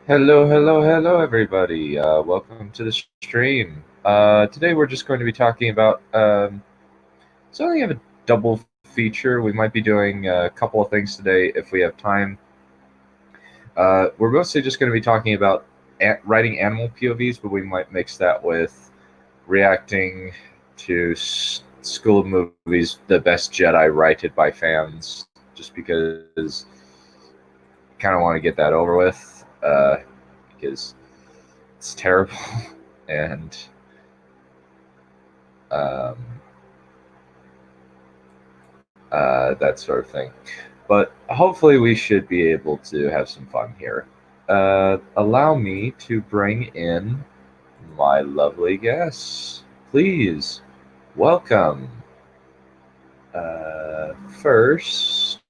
Hello, hello, hello, everybody. Welcome to the stream. Today we're just going to be talking about something of a double feature. We might be doing a couple of things today if we have time. We're mostly just going to be talking about writing animal POVs, but we might mix that with reacting to School of Movies, The Best Jedi Righted by Fans, just because I kind of want to get that over with, because it's terrible. And um, that sort of thing. But hopefully, we should be able to have some fun here. Allow me to bring in my lovely guests. Please welcome. First,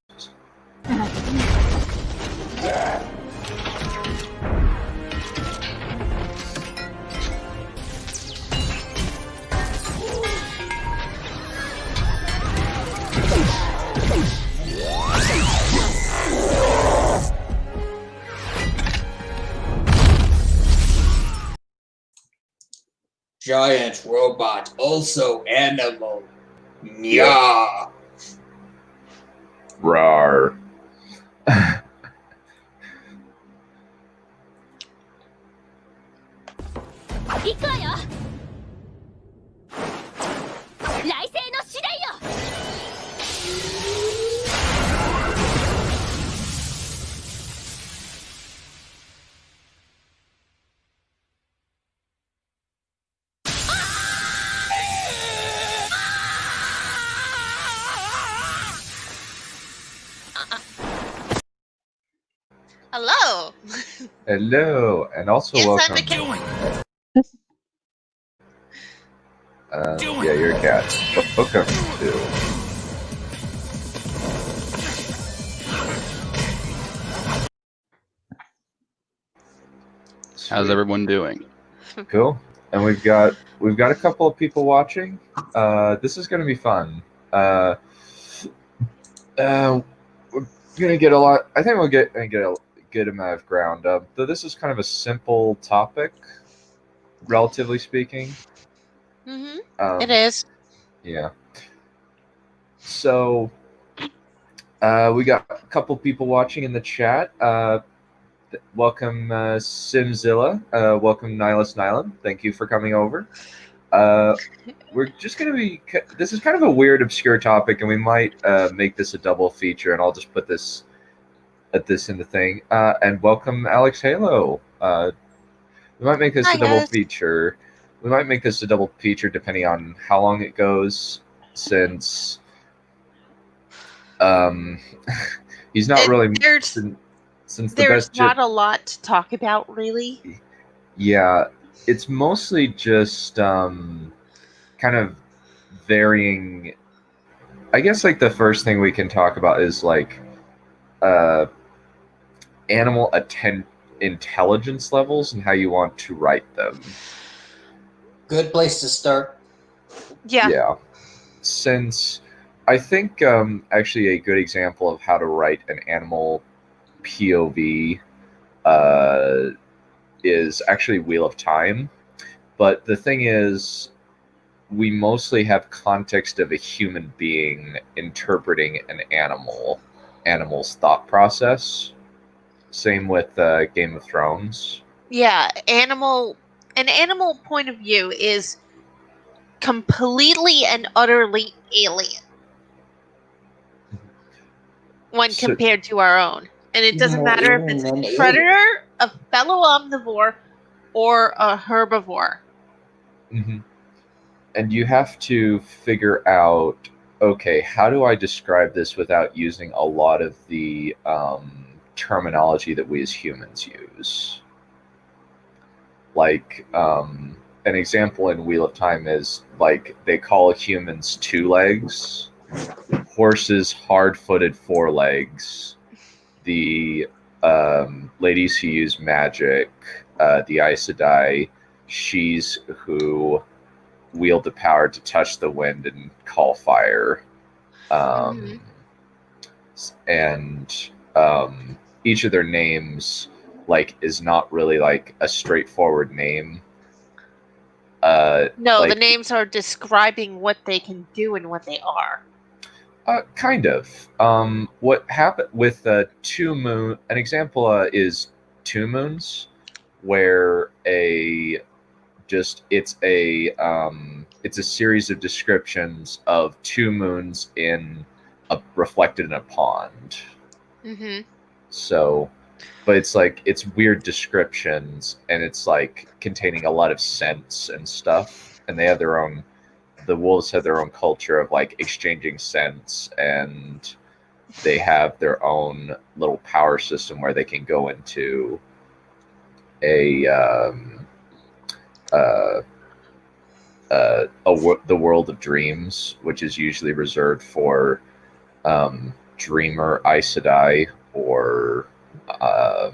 Giant robot, also animal. Yeah. rar. Hello. Hello, and also Yes, welcome. I'm doing. Yeah, you're a cat. Welcome to. How's everyone doing? Cool. And we've got a couple of people watching. This is going to be fun. We're gonna get a lot. I think we'll get a good amount of ground. Though this is kind of a simple topic, relatively speaking. It is. Yeah. So, we got a couple people watching in the chat. Welcome, Simzilla. Welcome, Nihilus Nylon. Thank you for coming over. We're just going to be... This is kind of a weird, obscure topic, and we might make this a double feature, and I'll just put this in the thing. And welcome, Alex Halo. We might make this Hi, a double guys. feature. We might make this a double feature depending on how long it goes, since he's not really... Since the There's best not a lot to talk about, really. Yeah, it's mostly just kind of varying. I guess like the first thing we can talk about is like animal intelligence levels and how you want to write them. Good place to start. Yeah. Since I think actually a good example of how to write an animal POV is actually Wheel of Time. But the thing is, we mostly have context of a human being interpreting an animal's thought process. Same with Game of Thrones. Yeah, an animal point of view is completely and utterly alien when compared to our own. And it doesn't matter if it's a predator, a fellow omnivore, or a herbivore. Mm-hmm. And you have to figure out, okay, how do I describe this without using a lot of the terminology that we as humans use? Like, an example in Wheel of Time is, like, they call humans two legs, horses hard-footed forelegs, the ladies who use magic, the Aes Sedai, she's who wield the power to touch the wind and call fire. And each of their names like is not really like a straightforward name. No, like, the names are describing what they can do and what they are. Kind of. What happened with Two Moon? An example is Two Moons, where it's a series of descriptions of two moons reflected in a pond. Mm-hmm. So, but it's weird descriptions, and it's like containing a lot of scents and stuff, and they have their own. The wolves have their own culture of like exchanging scents, and they have their own little power system where they can go into the world of dreams, which is usually reserved for dreamer Aes Sedai or a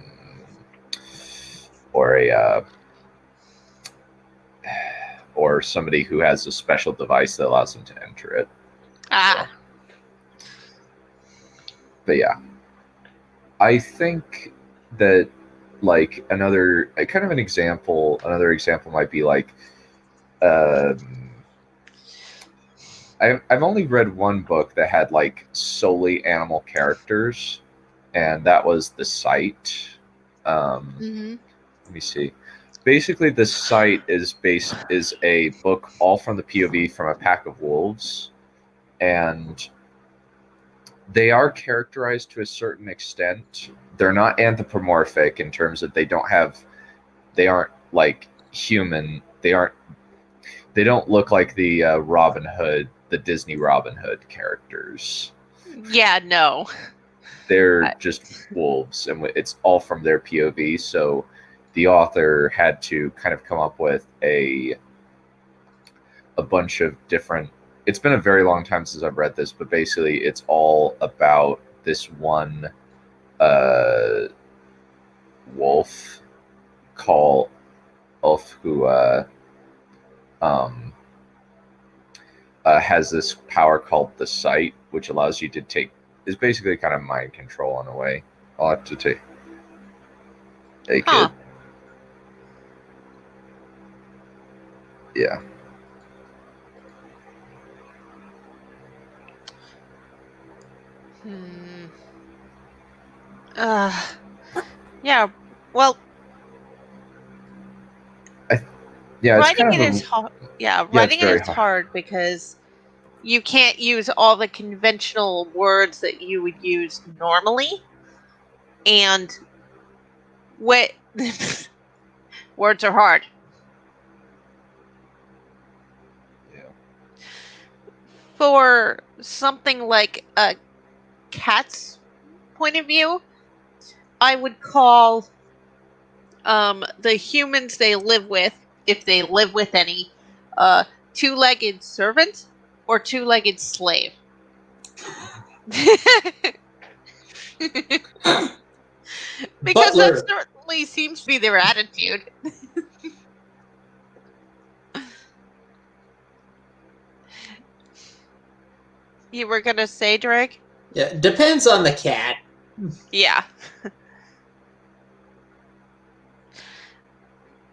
or somebody who has a special device that allows them to enter it. Ah. So. But yeah, I think that like another example might be like I've only read one book that had like solely animal characters, and that was The Sight. Mm-hmm. Let me see. Basically, The Sight is a book all from the POV from a pack of wolves, and they are characterized to a certain extent. They're not anthropomorphic in terms of they aren't like human. They don't look like the Robin Hood, the Disney Robin Hood characters. Yeah, no. They're just wolves, and it's all from their POV. So the author had to kind of come up with a bunch of different. It's been a very long time since I've read this, but basically it's all about this one wolf called Ulf who has this power called the Sight, which allows you to is basically kind of mind control in a way. I'll have to take it. Yeah. Yeah. Well. Writing it is hard. Yeah, writing it is hard because you can't use all the conventional words that you would use normally, and words are hard. Yeah. For something like a cat's point of view, I would call the humans they live with, if they live with any, two-legged servant or two-legged slave. Because Butler. that certainly seems to be their attitude. You were gonna say, Drake? Yeah, depends on the cat. Yeah.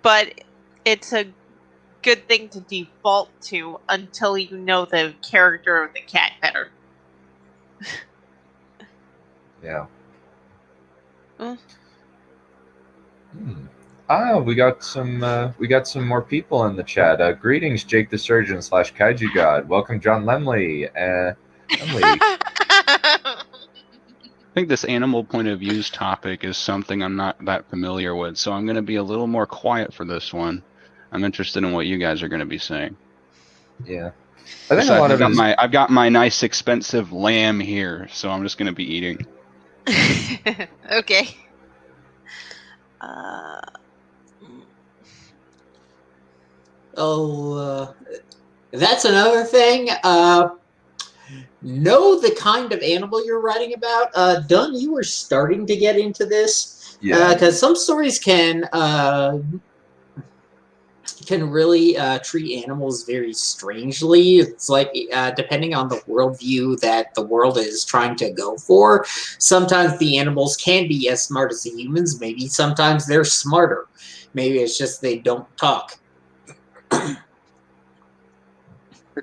But it's a good thing to default to until you know the character of the cat better. Yeah. Mm. We got some more people in the chat. Greetings, Jake the Surgeon / Kaiju God. Welcome, John Lemley. I think this animal point of views topic is something I'm not that familiar with, so I'm going to be a little more quiet for this one. I'm interested in what you guys are going to be saying. Yeah, I think a lot of I've got my nice expensive lamb here, so I'm just going to be eating. Okay. That's another thing. Know the kind of animal you're writing about. Dunn, you were starting to get into this. Yeah. Because some stories can can really treat animals very strangely. It's like depending on the worldview that the world is trying to go for, sometimes the animals can be as smart as the humans. Maybe sometimes they're smarter. Maybe it's just they don't talk. The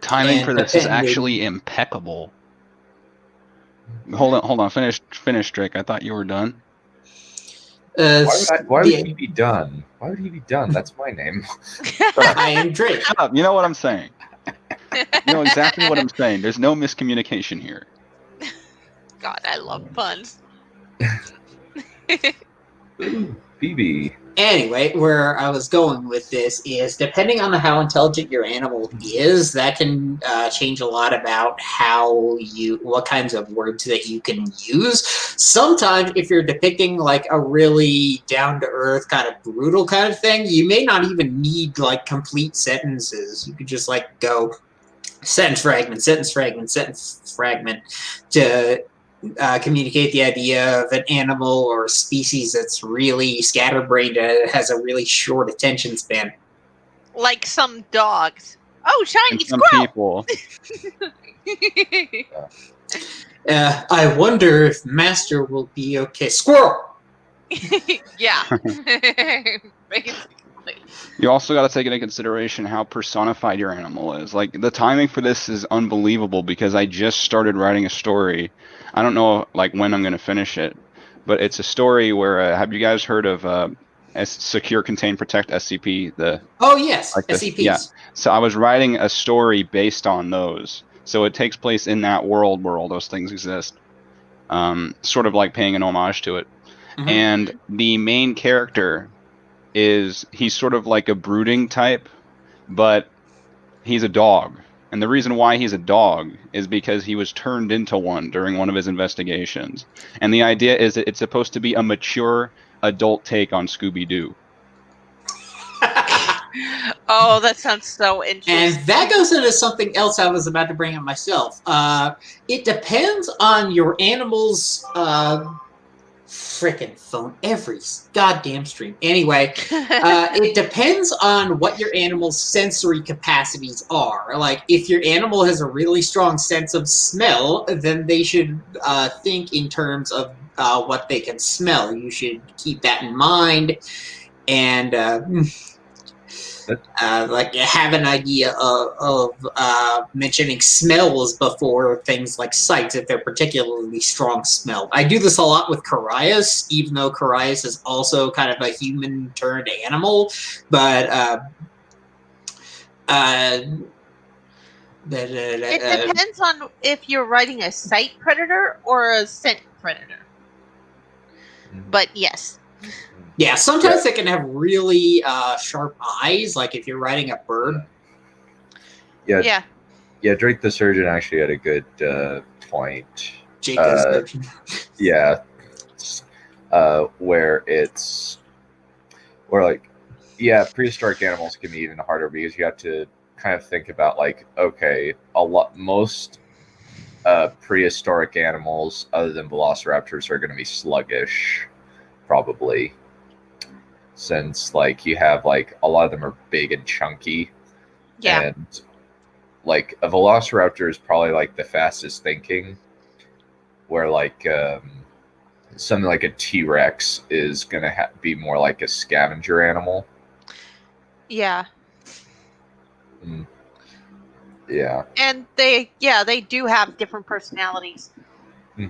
timing And for this is depending- actually impeccable. Hold on. Finish, Drake. I thought you were done. Why would he be done? Why would he be done? That's my name. I am Drake. Shut up. You know what I'm saying. You know exactly what I'm saying. There's no miscommunication here. God, I love puns. BB. Anyway, where I was going with this is depending on how intelligent your animal is, that can change a lot about what kinds of words that you can use. Sometimes if you're depicting like a really down-to-earth kind of brutal kind of thing, you may not even need like complete sentences. You could just like go sentence fragment to communicate the idea of an animal or species that's really scatterbrained and has a really short attention span. Like some dogs. Oh, shiny And some squirrel! people. I wonder if Master will be okay. Squirrel! Yeah. Basically. You also got to take into consideration how personified your animal is. Like, the timing for this is unbelievable because I just started writing a story. I don't know like when I'm going to finish it, but it's a story where have you guys heard of Secure, Contain, Protect, SCP? Oh yes, Like SCPs. Yeah. So I was writing a story based on those. So it takes place in that world where all those things exist. Sort of like paying an homage to it. Mhm. And the main character he's sort of like a brooding type, but he's a dog. And the reason why he's a dog is because he was turned into one during one of his investigations. And the idea is that it's supposed to be a mature adult take on Scooby-Doo. Oh, that sounds so interesting. And that goes into something else I was about to bring up myself. It depends on your animal's frickin' phone every goddamn stream. Anyway, it depends on what your animal's sensory capacities are. Like, if your animal has a really strong sense of smell, then they should think in terms of what they can smell. You should keep that in mind and like have an idea of mentioning smells before things like sights if they're particularly strong smelled. I do this a lot with Carias, even though Carias is also kind of a human turned animal, but it depends on if you're writing a sight predator or a scent predator. But yes. Yeah, sometimes they can have really sharp eyes, like if you're riding a bird. Yeah. Drake the Surgeon actually had a good point. Jake the Surgeon. Yeah. Where prehistoric animals can be even harder because you have to kind of think about like, okay, most prehistoric animals other than velociraptors are going to be sluggish, probably. Since like you have like a lot of them are big and chunky, and like a velociraptor is probably like the fastest thinking, where like something like a T-Rex is gonna be more like a scavenger animal. Yeah. Yeah. And they do have different personalities,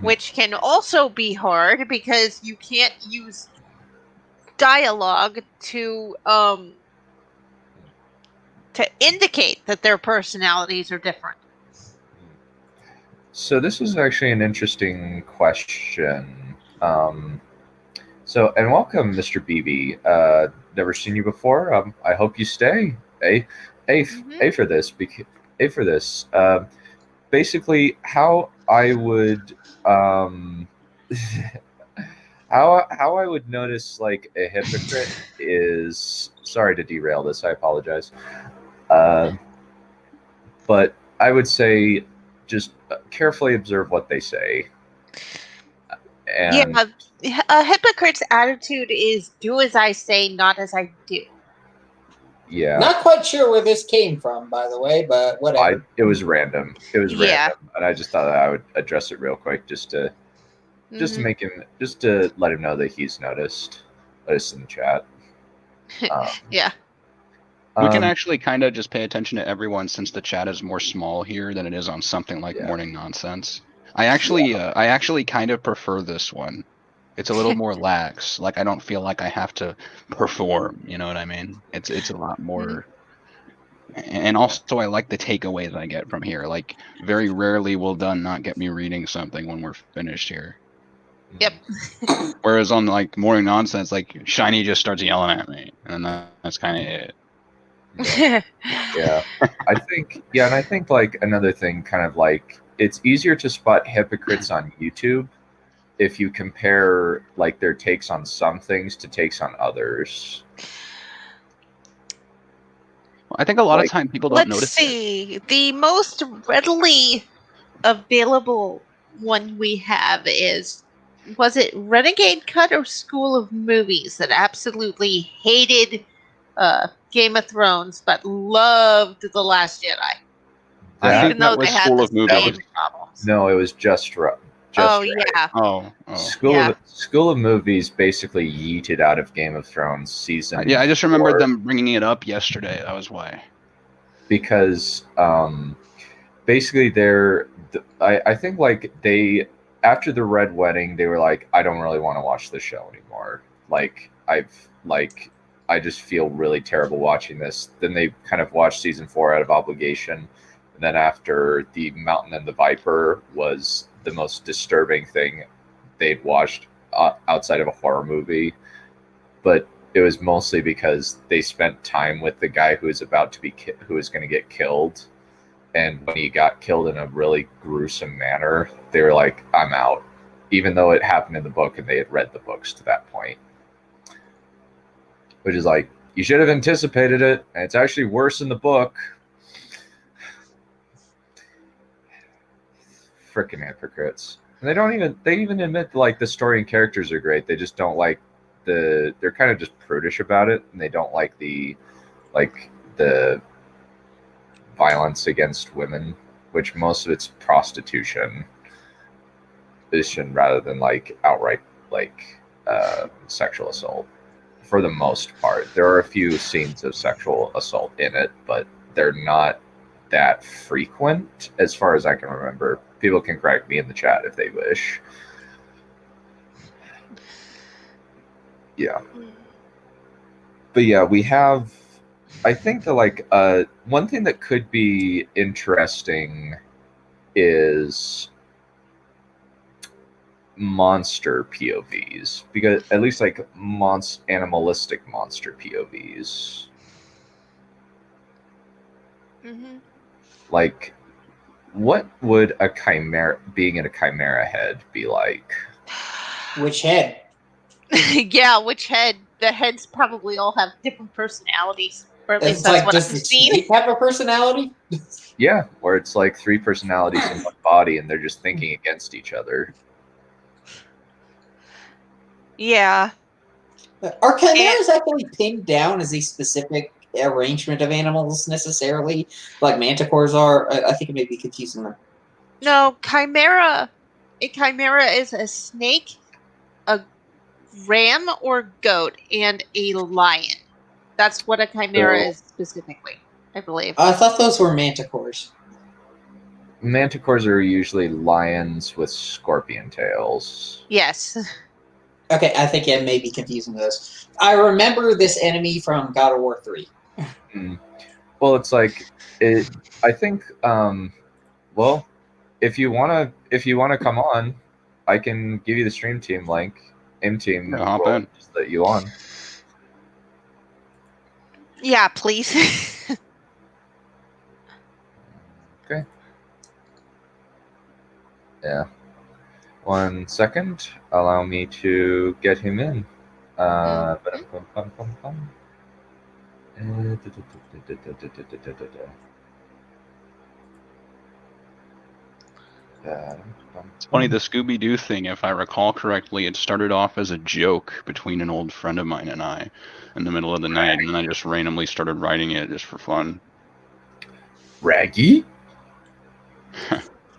which can also be hard because you can't use dialogue to indicate that their personalities are different. So this is actually an interesting question. And welcome, Mr. BB. Never seen you before. I hope you stay. A for this. A for this. Basically, how I would how I would notice like a hypocrite is, sorry to derail this, I apologize, but I would say just carefully observe what they say. And a hypocrite's attitude is do as I say, not as I do. Yeah. Not quite sure where this came from, by the way, but whatever. It was random. It was Yeah. random, and I just thought that I would address it real quick, just to make him, just to let him know that he's noticed us in the chat. Yeah. We can actually kind of just pay attention to everyone since the chat is more small here than it is on something like Yeah. Morning Nonsense. I actually kind of prefer this one. It's a little more lax. Like I don't feel like I have to perform. You know what I mean? It's a lot more. And also, I like the takeaways I get from here. Like very rarely will Dunn not get me reading something when we're finished here. Yep. Whereas on like Morning Nonsense, like Shiny just starts yelling at me, and that's kind of it. Yeah. I think like another thing, kind of like, it's easier to spot hypocrites on YouTube if you compare like their takes on some things to takes on others. I think a lot Like, of time people don't Let's notice it. see. The most readily available one we have is, was it Renegade Cut or School of Movies that absolutely hated Game of Thrones but loved The Last Jedi? I think Even though that was they had School the of Movies. same problems. no, it was just right. Oh, Right. yeah. Oh. School of Movies basically yeeted out of Game of Thrones season. Yeah, I just remembered 4 them bringing it up yesterday. That was why. because basically I think like they, after the Red Wedding, they were like, I don't really want to watch the show anymore. Like I just feel really terrible watching this. Then they kind of watched season 4 out of obligation. And then after The Mountain and the Viper was the most disturbing thing they'd watched outside of a horror movie. But it was mostly because they spent time with the guy who was who was going to get killed. And when he got killed in a really gruesome manner, they were like, I'm out. Even though it happened in the book and they had read the books to that point. Which is like, you should have anticipated it, and it's actually worse in the book. Frickin' hypocrites. And they even admit like the story and characters are great. They just don't like they're kind of just prudish about it, and they don't like the violence against women, which most of it's prostitution rather than like outright like sexual assault. For the most part, there are a few scenes of sexual assault in it, but they're not that frequent as far as I can remember. People can correct me in the chat if they wish. Yeah. But yeah, we have, I think that like one thing that could be interesting is monster POVs, because at least like animalistic monster POVs. Like, what would a chimera, being in a chimera head, be like? Which head? Yeah, which head? The heads probably all have different personalities, or at least that's like, what does I've the seen. snake have a personality? Yeah, where it's like 3 personalities in one body and they're just thinking against each other. Yeah. Are chimeras actually pinned down as a specific arrangement of animals necessarily, like manticores are? I think it may be confusing them. No, chimera. A chimera is a snake, a ram or goat, and a lion. That's what a chimera is specifically, I believe. I thought those were manticores. Manticores are usually lions with scorpion tails. Yes. Okay, I think I may be confusing those. I remember this enemy from God of War 3. Well, it's like I think. Well, if you wanna come on, I can give you the stream team link. Team hop in. Just let you on. Yeah, please. Okay. Yeah. 1 second. Allow me to get him in. It's funny, the Scooby-Doo thing, if I recall correctly, it started off as a joke between an old friend of mine and I in the middle of the night, and then I just randomly started writing it just for fun. Raggy?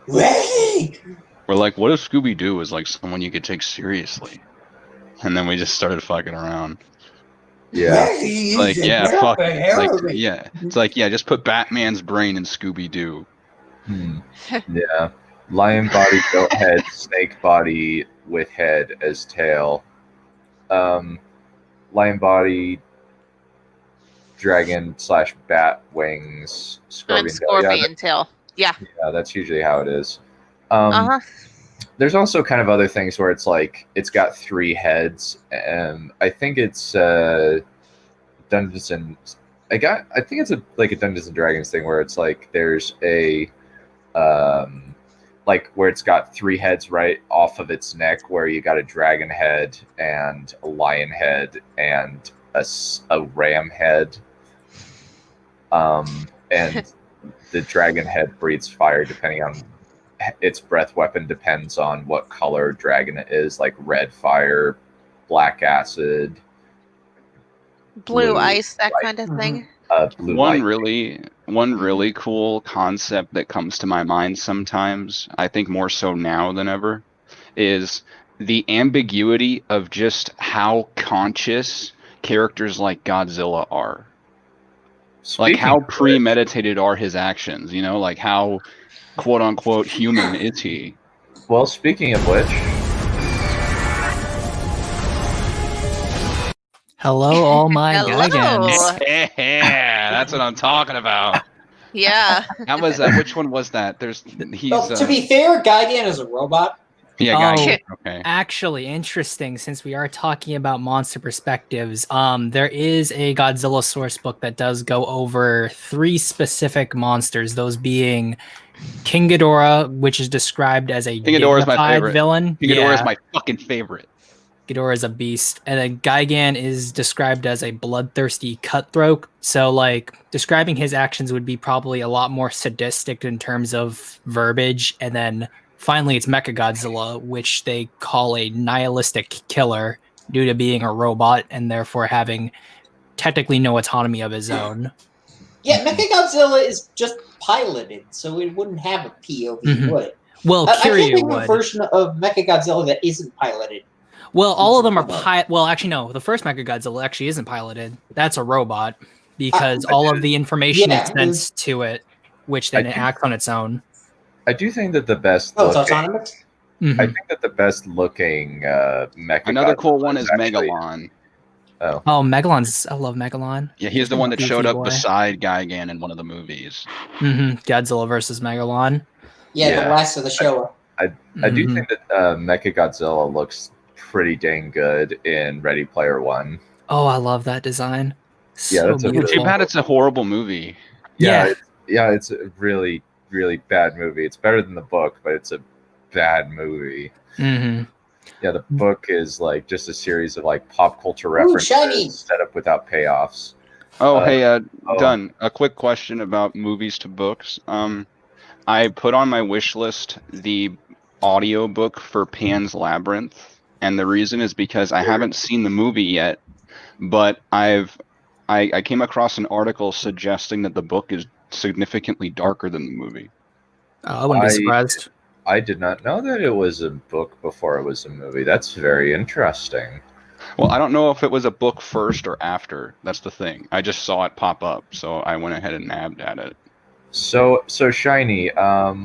Raggy! We're like, what if Scooby-Doo was like someone you could take seriously? And then we just started fucking around. Yeah. Like, yeah, fuck it. Like, yeah. It's like, yeah, just put Batman's brain in Scooby-Doo. Yeah. Lion body, goat head, snake body with head as tail. Lion body, dragon / bat wings, And scorpion tail. scorpion tail. Yeah. Yeah, that's usually how it is. Uh-huh. There's also kind of other things where it's like it's got 3 heads, and I think it's Dungeons and I think it's like a Dungeons and Dragons thing where it's like there's a like where it's got 3 heads right off of its neck, where you got a dragon head and a lion head and a ram head, and the dragon head breathes fire depending on its breath weapon, depends on what color dragon it is, like red fire, black acid, Blue blue ice, that light. kind of thing. Blue One light. really cool concept that comes to my mind sometimes, I think more so now than ever, is the ambiguity of just how conscious characters like Godzilla are. Like, how premeditated are his actions, you know? Like, how quote-unquote human is he? Well, speaking of which... Hello, all my Hello. Gigans. Yeah, that's what I'm talking about. Yeah. How was that? Which one was that? To be fair, Gigan is a robot. Yeah, guy. Okay. Actually, interesting, since we are talking about monster perspectives, there is a Godzilla source book that does go over 3 specific monsters, those being King Ghidorah, which is described as a King Ghidorah is my dignified favorite. villain. King Ghidorah is my fucking favorite. Ghidorah is a beast. And then Gigan is described as a bloodthirsty cutthroat. So, like, describing his actions would be probably a lot more sadistic in terms of verbiage. And then finally, it's Mechagodzilla, which they call a nihilistic killer due to being a robot and therefore having technically no autonomy of his own. Yeah, Mechagodzilla is just piloted, so it wouldn't have a POV, would it? Well, I can't Kiryu think of a would. version of Mechagodzilla that isn't piloted. Well, all of them are well, actually, no. The first Mechagodzilla actually isn't piloted. That's a robot because all of the information is sent to it, which then it acts on its own. I do think that the best it's autonomous? I think that the best looking Mechagodzilla... Another cool one is actually... Megalon. Oh, Megalon's... I love Megalon. Yeah, he's the one that showed up beside Gigan in one of the movies. Godzilla versus Megalon. Yeah, the last of the show. I do think that Mechagodzilla looks pretty dang good in Ready Player One. Oh, I love that design. That's too bad it's a horrible movie. It's a really, really bad movie. It's better than the book, but it's a bad movie. Yeah, the book is like just a series of like pop culture references set up without payoffs. Done. A quick question about movies to books. I put on my wish list the audiobook for Pan's Labyrinth, and the reason is because I haven't seen the movie yet, but I came across an article suggesting that the book is significantly darker than the movie. I wouldn't be surprised. I did not know that it was a book before it was a movie. That's very interesting. Well, I don't know if it was a book first or after. That's the thing. I just saw it pop up, so I went ahead and nabbed at it. So Shiny,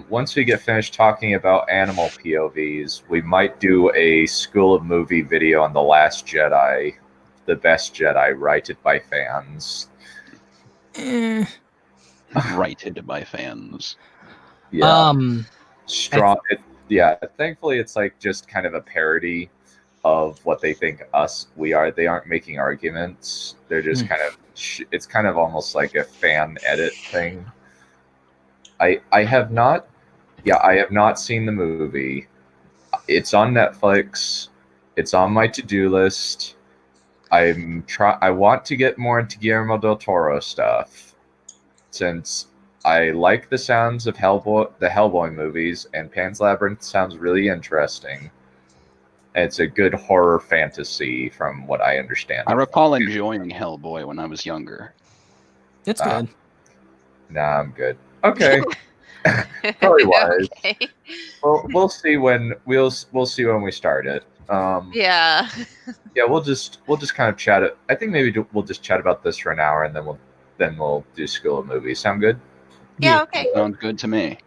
once we get finished talking about animal POVs, we might do a School of Movie video on The Last Jedi, the best Jedi, rated by fans. Rated by fans. Yeah. Strong. Thankfully, it's like just kind of a parody of what they think we are. They aren't making arguments. They're just kind of. It's kind of almost like a fan edit thing. I have not seen the movie. It's on Netflix. It's on my to-do list. I want to get more into Guillermo del Toro stuff, since I like the sounds of the Hellboy movies, and Pan's Labyrinth sounds really interesting. It's a good horror fantasy, from what I understand. I recall enjoying Hellboy when I was younger. It's Ah. good. Nah, I'm good. Okay, probably wise. Okay. Well, we'll see when we'll see when we start it. Yeah. Yeah, we'll just kind of chat it. I think maybe we'll just chat about this for an hour, and then we'll do School of Movies. Sound good? Yeah, okay. Sounds good to me.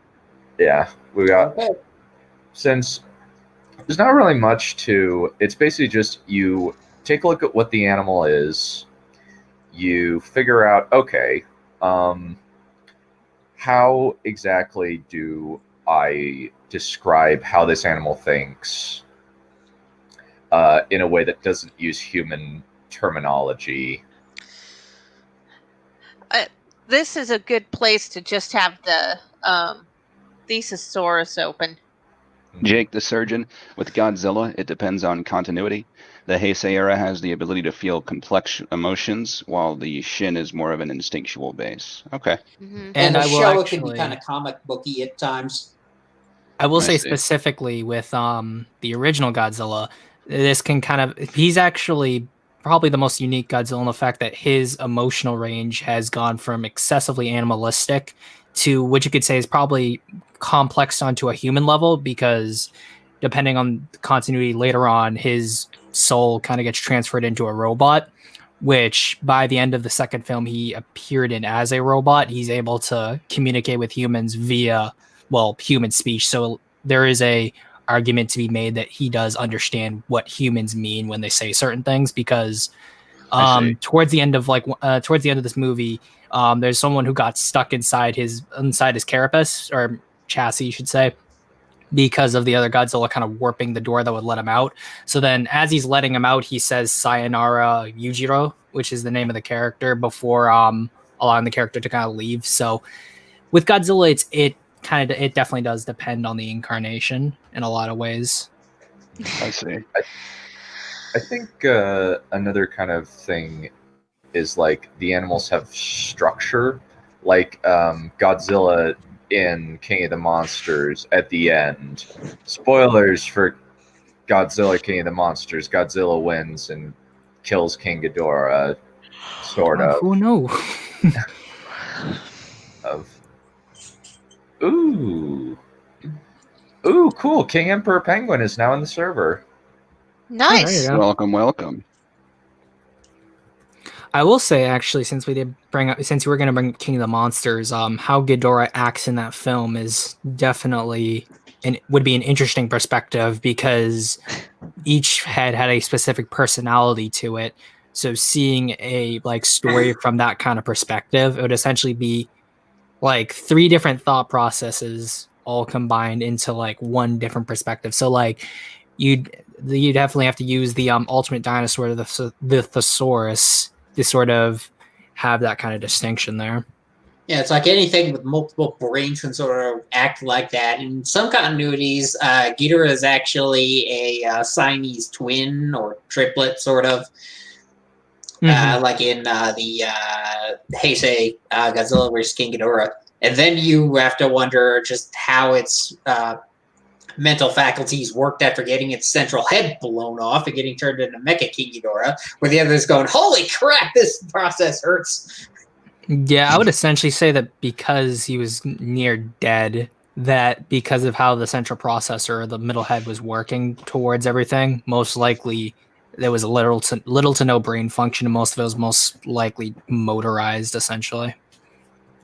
Yeah, we got Okay. since there's not really much to. It's basically just you take a look at what the animal is. You figure out, okay, how exactly do I describe how this animal thinks in a way that doesn't use human terminology? This is a good place to just have the thesaurus open. Jake the Surgeon, with Godzilla, it depends on continuity. The Heisei era has the ability to feel complex emotions, while the Shin is more of an instinctual base. Okay. Mm-hmm. And And the I will show actually, can be kind of comic booky at times. I will I say see. specifically with the original Godzilla, this can kind of, he's actually probably the most unique Godzilla in the fact that his emotional range has gone from excessively animalistic to what you could say is probably complex onto a human level, because depending on the continuity later on, his soul kind of gets transferred into a robot, which by the end of the second film he appeared in as a robot. He's able to communicate with humans via, well, human speech. So there is a argument to be made that he does understand what humans mean when they say certain things, because I see. towards the end of this movie, there's someone who got stuck inside his carapace, or chassis, you should say, because of the other Godzilla kind of warping the door that would let him out. So then as he's letting him out, he says Sayonara Yujiro, which is the name of the character, before allowing the character to kind of leave. So with Godzilla, it definitely does depend on the incarnation in a lot of ways. I see. I think another kind of thing is like the animals have structure, like Godzilla in King of the Monsters at the end. Spoilers for Godzilla King of the Monsters. Godzilla wins and kills King Ghidorah, sort of. Who knows? Ooh, cool! King Emperor Penguin is now in the server. Nice. Yeah. Welcome, welcome. I will say, actually, since we were going to bring King of the Monsters, how Ghidorah acts in that film is definitely would be an interesting perspective, because each head had a specific personality to it. So seeing a story from that kind of perspective, it would essentially be like 3 different thought processes all combined into one different perspective. So you definitely have to use the ultimate dinosaur, the thesaurus, to sort of have that kind of distinction there. Yeah, it's like anything with multiple brains can sort of act like that. In some continuities, Ghidorah is actually a Siamese twin or triplet, sort of. Like in the Heisei Godzilla vs. King Ghidorah. And then you have to wonder just how its mental faculties worked after getting its central head blown off and getting turned into Mecha King Ghidorah, where the other's going, holy crap, this process hurts. Yeah, I would essentially say that because he was near dead, that because of how the central processor, the middle head, was working towards everything, most likely there was little to no brain function, and most of it was most likely motorized, essentially.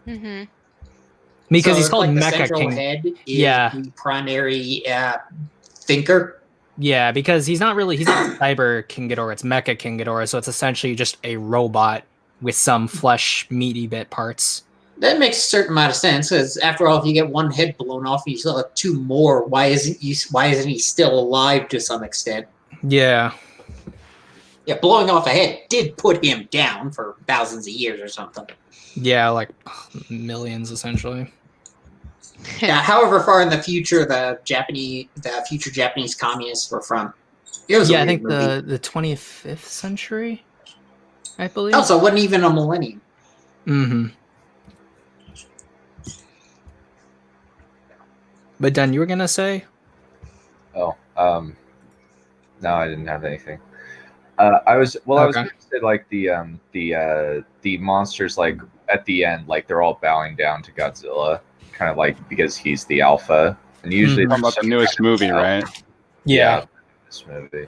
Mm-hmm. Because so he's called the Mecha central King. head is Yeah. the primary thinker. Yeah, because he's not Cyber King Ghidorah, it's Mecha King Ghidorah, so it's essentially just a robot with some flesh meaty bit parts. That makes a certain amount of sense, because after all, if you get one head blown off, you still have 2 more. Why isn't he still alive to some extent? Yeah. Yeah, blowing off a head did put him down for thousands of years or something. Yeah, like millions, essentially. Yeah, however far in the future the future Japanese communists were from. It was I think the 25th century, I believe. Also, it wasn't even a millennium. Mm-hmm. But Dun, you were gonna say? Oh, no, I didn't have anything. I was going to say like the monsters like at the end, like they're all bowing down to Godzilla, kind of like because he's the alpha, and usually Talking about the newest movie, right? Yeah, this movie.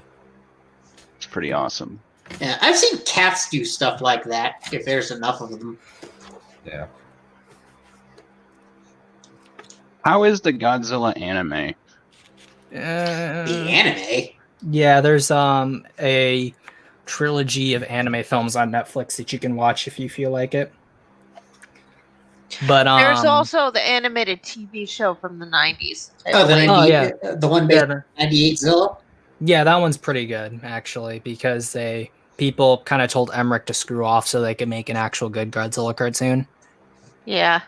It's pretty awesome. Yeah, I've seen cats do stuff like that if there's enough of them. Yeah. How is the Godzilla anime? The anime? Yeah, there's a trilogy of anime films on Netflix that you can watch if you feel like it. But there's also the animated TV show from the 90s. Oh, the one based on 98 Zilla? Yeah, that one's pretty good, actually, because people kind of told Emmerich to screw off so they could make an actual good Godzilla cartoon. Yeah.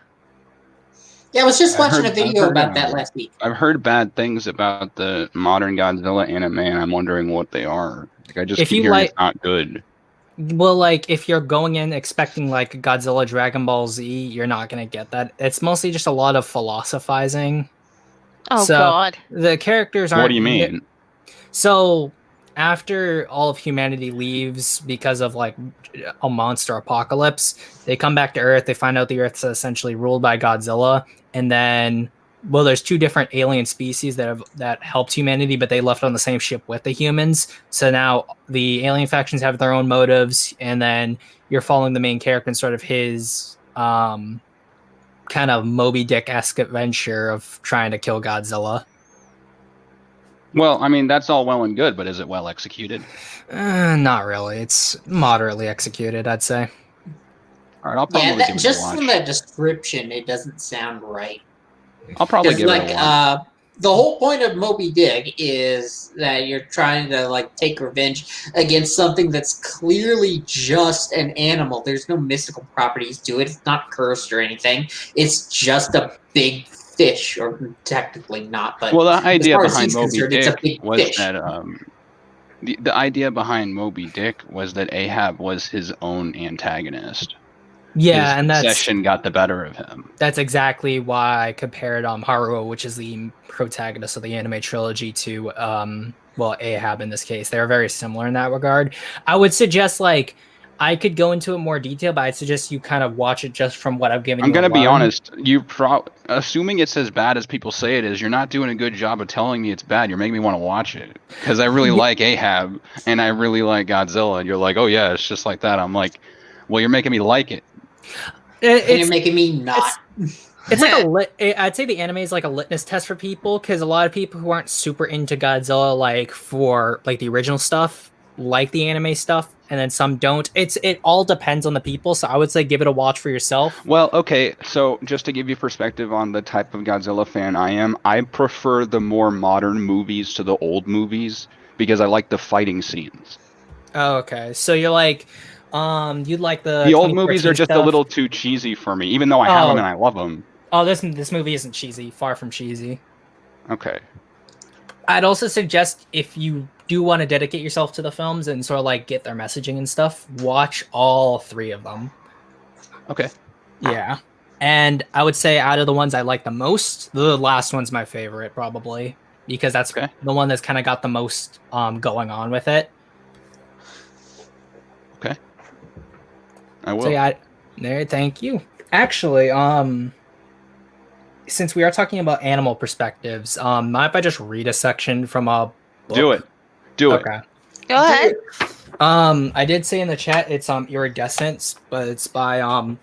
Yeah, I was just watching a video about that last week. I've heard bad things about the modern Godzilla anime, and I'm wondering what they are. Like, I just keep hearing it's not good. Well, like, if you're going in expecting, like, Godzilla Dragon Ball Z, you're not going to get that. It's mostly just a lot of philosophizing. Oh, God. The characters aren't... What do you mean? So, after all of humanity leaves because of, like, a monster apocalypse, they come back to Earth, they find out the Earth's essentially ruled by Godzilla, and then... Well, there's two different alien species that helped humanity, but they left on the same ship with the humans. So now the alien factions have their own motives, and then you're following the main character in sort of his kind of Moby Dick-esque adventure of trying to kill Godzilla. Well, I mean, that's all well and good, but is it well executed? Not really. It's moderately executed, I'd say. All right, I'll probably give it a watch. Just from the description, it doesn't sound right. I'll probably give it a watch. The whole point of Moby Dick is that you're trying to like take revenge against something that's clearly just an animal. There's no mystical properties to it. It's not cursed or anything. It's just a big fish, or technically not. But well, the idea behind Moby Dick was that the idea behind Moby Dick was that Ahab was his own antagonist. Yeah, and that obsession got the better of him. That's exactly why I compared Haruo, which is the protagonist of the anime trilogy, to Ahab in this case. They're very similar in that regard. I would suggest I could go into it more detail, but I'd suggest you kind of watch it just from what I've given you. I'm going to be honest. Assuming it's as bad as people say it is, you're not doing a good job of telling me it's bad. You're making me want to watch it because I really like Ahab and I really like Godzilla. And you're like, oh yeah, it's just like that. I'm like, well, you're making me like it. You're making me not. It's like I'd say the anime is like a litmus test for people, because a lot of people who aren't super into Godzilla, for the original stuff, like the anime stuff, and then some don't. It all depends on the people, so I would say give it a watch for yourself. Well, okay, so just to give you perspective on the type of Godzilla fan I am, I prefer the more modern movies to the old movies because I like the fighting scenes. Oh, okay. So you're like... you'd like the old movies are just a little too cheesy for me, even though I have them and I love them. Oh, this movie isn't cheesy. Far from cheesy. Okay. I'd also suggest, if you do want to dedicate yourself to the films and sort of get their messaging and stuff, watch all three of them. Okay. Yeah. And I would say out of the ones I like the most, the last one's my favorite, probably, because that's the one that's kind of got the most going on with it. Okay. I will. So yeah, thank you. Actually, since we are talking about animal perspectives, mind if I just read a section from a book? Do it. Okay. Go ahead. I did say in the chat it's Iridescence, but it's by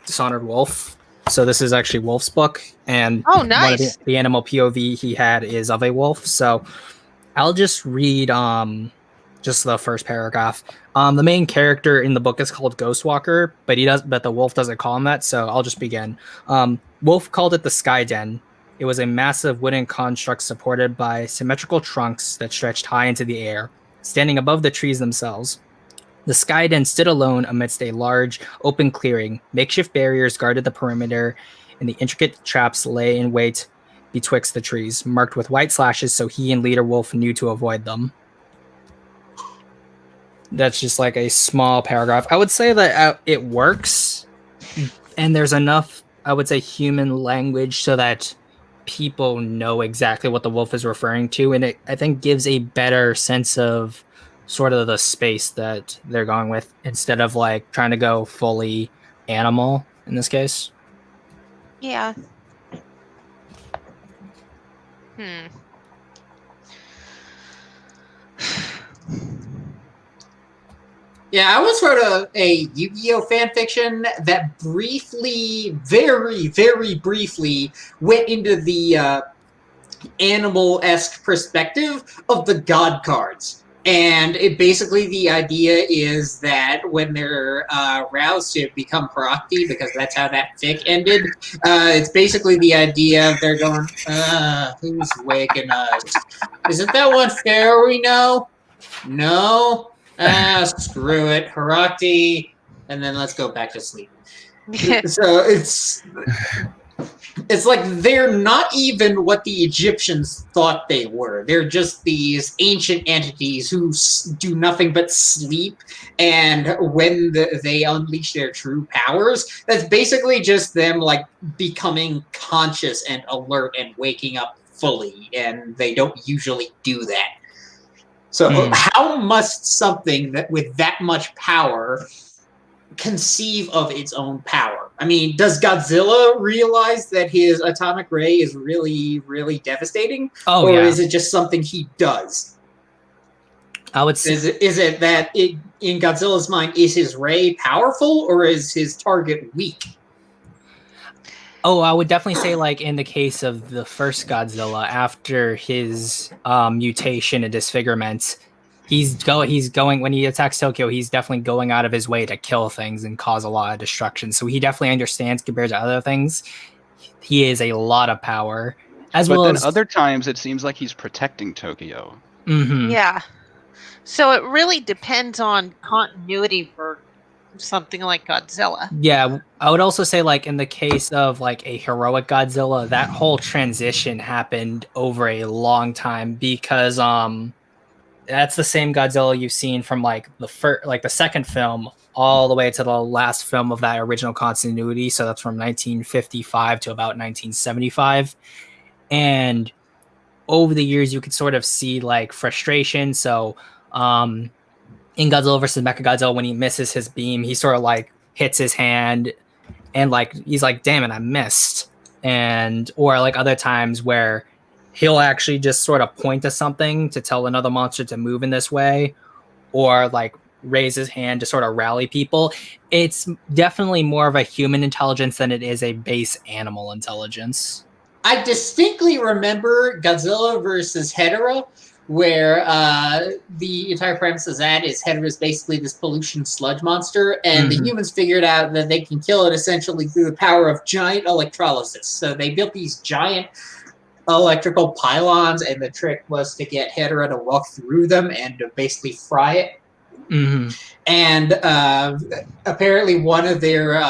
Dishonored Wolf. So this is actually Wolf's book, and nice. One of the animal POV he had is of a wolf. So I'll just read just the first paragraph. The main character in the book is called Ghostwalker, but the wolf doesn't call him that, so I'll just begin. Wolf called it the Sky Den. It was a massive wooden construct supported by symmetrical trunks that stretched high into the air, standing above the trees themselves. The Sky Den stood alone amidst a large, open clearing. Makeshift barriers guarded the perimeter, and the intricate traps lay in wait betwixt the trees, marked with white slashes so he and Leader Wolf knew to avoid them. That's just a small paragraph. I would say that it works, and there's enough, I would say, human language so that people know exactly what the wolf is referring to, and it, I think, gives a better sense of sort of the space that they're going with instead of like trying to go fully animal in this case. Yeah. Hmm. Yeah, I once wrote a Yu-Gi-Oh fan fiction that briefly, very, very briefly, went into the animal-esque perspective of the god cards. And it basically, the idea is that when they're roused to become Parakti, because that's how that fic ended, it's basically the idea of they're going, who's waking us? Isn't that one fair we know? No? Screw it. Parakti, and then let's go back to sleep. So it's like they're not even what the Egyptians thought they were. They're just these ancient entities who do nothing but sleep, and when they unleash their true powers, that's basically just them like becoming conscious and alert and waking up fully, and they don't usually do that. So how must something that with that much power conceive of its own power? I mean, does Godzilla realize that his atomic ray is really, really devastating? Oh, or yeah. is it just something he does? I would say, Is it that in Godzilla's mind, is his ray powerful or is his target weak? oh, I would definitely say, like, in the case of the first Godzilla, after his mutation and disfigurement, he's going, when he attacks Tokyo, he's definitely going out of his way to kill things and cause a lot of destruction. So he definitely understands, compared to other things, he is a lot of power. But then other times, it seems like he's protecting Tokyo. Mm-hmm. Yeah. So it really depends on continuity for something like Godzilla. Yeah, I would also say, like, in the case of like a heroic Godzilla, that whole transition happened over a long time, because that's the same Godzilla you've seen from like the second film all the way to the last film of that original continuity. So that's from 1955 to about 1975, and over the years you could sort of see like frustration. So in Godzilla versus Mechagodzilla, when he misses his beam, he sort of like hits his hand and like he's like, damn it, I missed. And or like other times where he'll actually just sort of point to something to tell another monster to move in this way, or like raise his hand to sort of rally people. It's definitely more of a human intelligence than it is a base animal intelligence. I distinctly remember Godzilla versus Hedorah, where the entire premise of that is Hedorah is basically this pollution sludge monster, and the humans figured out that they can kill it essentially through the power of giant electrolysis. So they built these giant electrical pylons, and the trick was to get Hedorah to walk through them and to basically fry it. And apparently one of their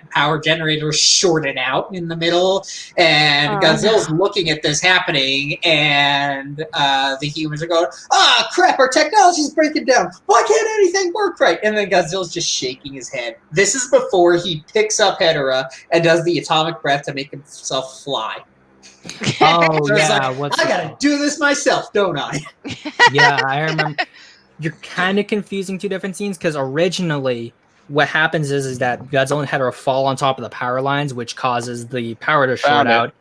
power generators shorted out in the middle, and Godzilla's looking at this happening, and the humans are going, crap, our technology's breaking down. Why can't anything work right? And then Godzilla's just shaking his head. This is before he picks up Hedorah and does the atomic breath to make himself fly. Oh, so yeah. Like, I gotta do this myself, don't I? Yeah, I remember. You're kind of confusing two different scenes, because originally what happens is that Godzilla and Hedorah fall on top of the power lines, which causes the power to short out.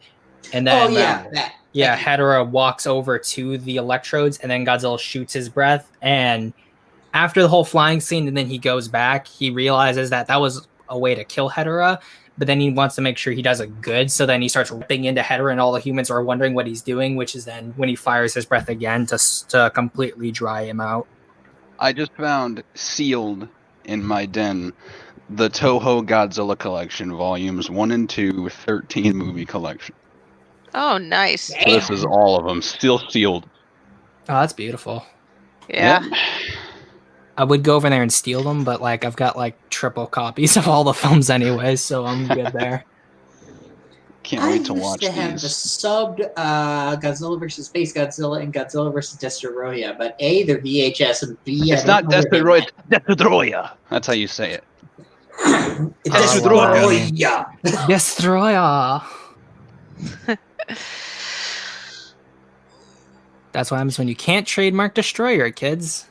And then Hedorah walks over to the electrodes, and then Godzilla shoots his breath. And after the whole flying scene, and then he goes back, he realizes that that was a way to kill Hedorah, but then he wants to make sure he does it good. So then he starts ripping into Hedorah, and all the humans are wondering what he's doing, which is then when he fires his breath again to completely dry him out. I just found sealed in my den the Toho Godzilla Collection, Volumes 1 and 2, 13 movie collection. Oh, nice. So this is all of them, still sealed. Oh, that's beautiful. Yeah. Yep. I would go over there and steal them, but like I've got like triple copies of all the films anyway, so I'm good there. Can't wait to watch these. I have the subbed Godzilla vs. Space Godzilla and Godzilla vs. Destoroyah, but A, they're VHS, and B, it's not Destoroyah, Destoroyah. That's how you say it. Destoroyah. Destroyer. That's what happens when you can't trademark Destroyer, kids.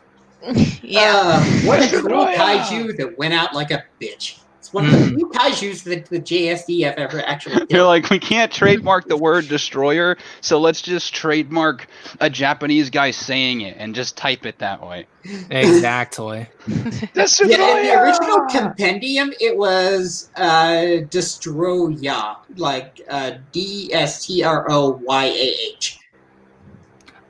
Yeah. What a cool Destroyer! kaiju that went out like a bitch. It's one of the few kaijus that the JSDF ever actually They're did. like, we can't trademark the word destroyer, so let's just trademark a Japanese guy saying it and just type it that way. Exactly. Destroyer! Yeah, in the original compendium, it was Destroya, like Destroyah.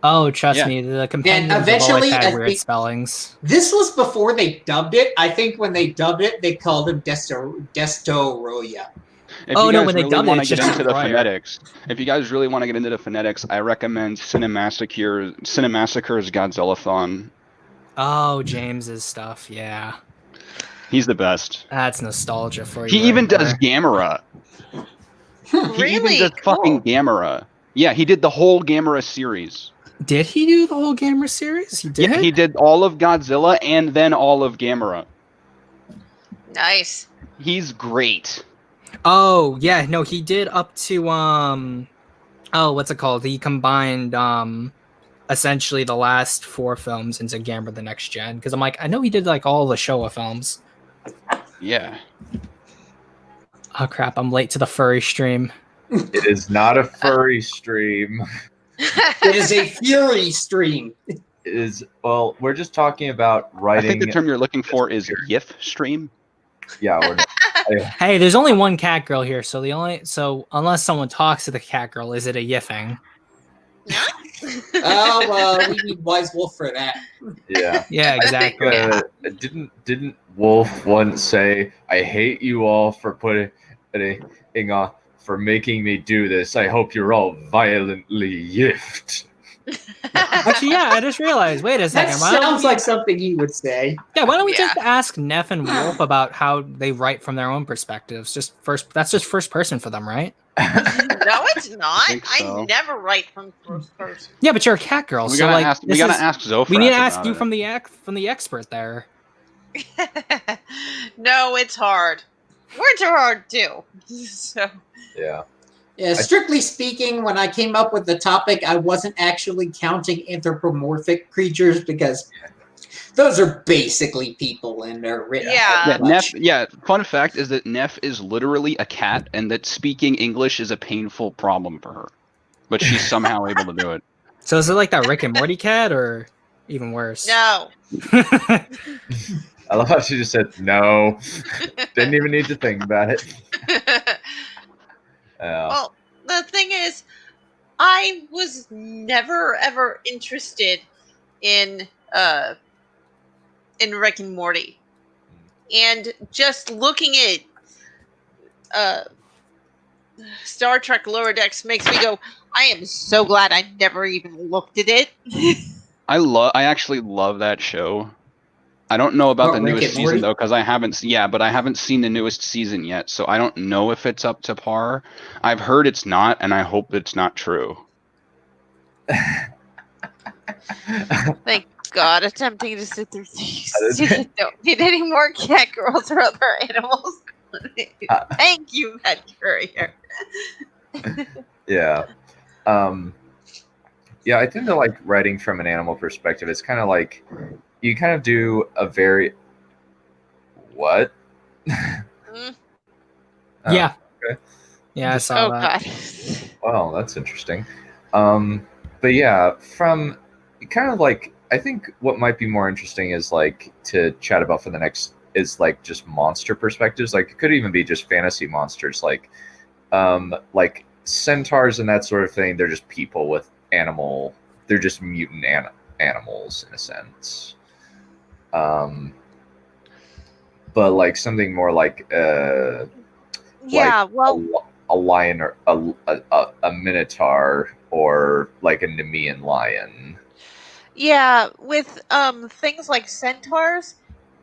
Oh, trust Yeah. me, the compendiums have eventually, always I had weird think- spellings. This was before they dubbed it. I think when they dubbed it, they called him Destoroya. If Oh, you no, guys when they really dubbed it, want to it's get just into the Destroyer. phonetics, if you guys really want to get into the phonetics, I recommend Cinemassacre's Godzillathon. Oh, James's stuff, yeah. He's the best. That's nostalgia for you. He right even does there. Gamera. He even Really does fucking cool. Gamera. Yeah, he did the whole Gamera series. Did he do the whole Gamer series? He did? Yeah, he did all of Godzilla and then all of Gamera. Nice. He's great. Oh, yeah, no, he did up to what's it called? He combined essentially the last 4 films into Gamera the Next Gen. Because I'm like, I know he did like all the Showa films. Yeah. Oh crap, I'm late to the furry stream. It is not a furry stream. It is a Fury stream. It is, well, we're just talking about I writing. think the term you're looking for is YIF stream. Yeah, we're Hey, there's only one cat girl here, so unless someone talks to the cat girl, is it a yiffing? Oh, we need Wise Wolf for that. yeah. Yeah, exactly. I think, didn't Wolf once say, "I hate you all for for making me do this. I hope you're all violently yiffed." Actually, yeah, I just realized. Wait a That second. Why don't sounds we- like something he would say. Yeah, why don't we Yeah. just ask Neph and Wolf about how they write from their own perspectives? That's just first person for them, right? No, it's not. think so. I never write from first person. Yeah, but you're a cat girl, We so gotta like ask. We this gotta is- ask Zofrak. we need to ask about you it. from the expert there. No, it's hard. Words are hard too. So Yeah. Yeah, strictly speaking, when I came up with the topic, I wasn't actually counting anthropomorphic creatures because those are basically people and they're written. Yeah. Yeah, Neph. Yeah. Fun fact is that Neph is literally a cat, and that speaking English is a painful problem for her, but she's somehow able to do it. So is it like that Rick and Morty cat, or even worse? no. I love how she just said no. Didn't even need to think about it. Well, the thing is, I was never ever interested in Rick and Morty, and just looking at Star Trek Lower Decks makes me go, I am so glad I never even looked at it. I actually love that show. I don't know about the Rick newest and season Morty? though, because I haven't seen the newest season yet, so I don't know if it's up to par. I've heard it's not, and I hope it's not true. Thank God, attempting to sit through these. Don't need any more cat girls or other animals. Thank you, Pet Courier. Yeah. Yeah, I think that like writing from an animal perspective, it's kind of like you kind of do a very what? Mm. Oh, Yeah. okay. Yeah, I saw Oh that. God. Well, that's interesting. But yeah, from kind of like I think what might be more interesting is like to chat about for the next is like just monster perspectives. Like it could even be just fantasy monsters, like centaurs and that sort of thing. They're just people with animal. They're just mutant animals in a sense. But like something more like Yeah, well, a lion or a minotaur or like a Nemean lion. yeah, with things like centaurs,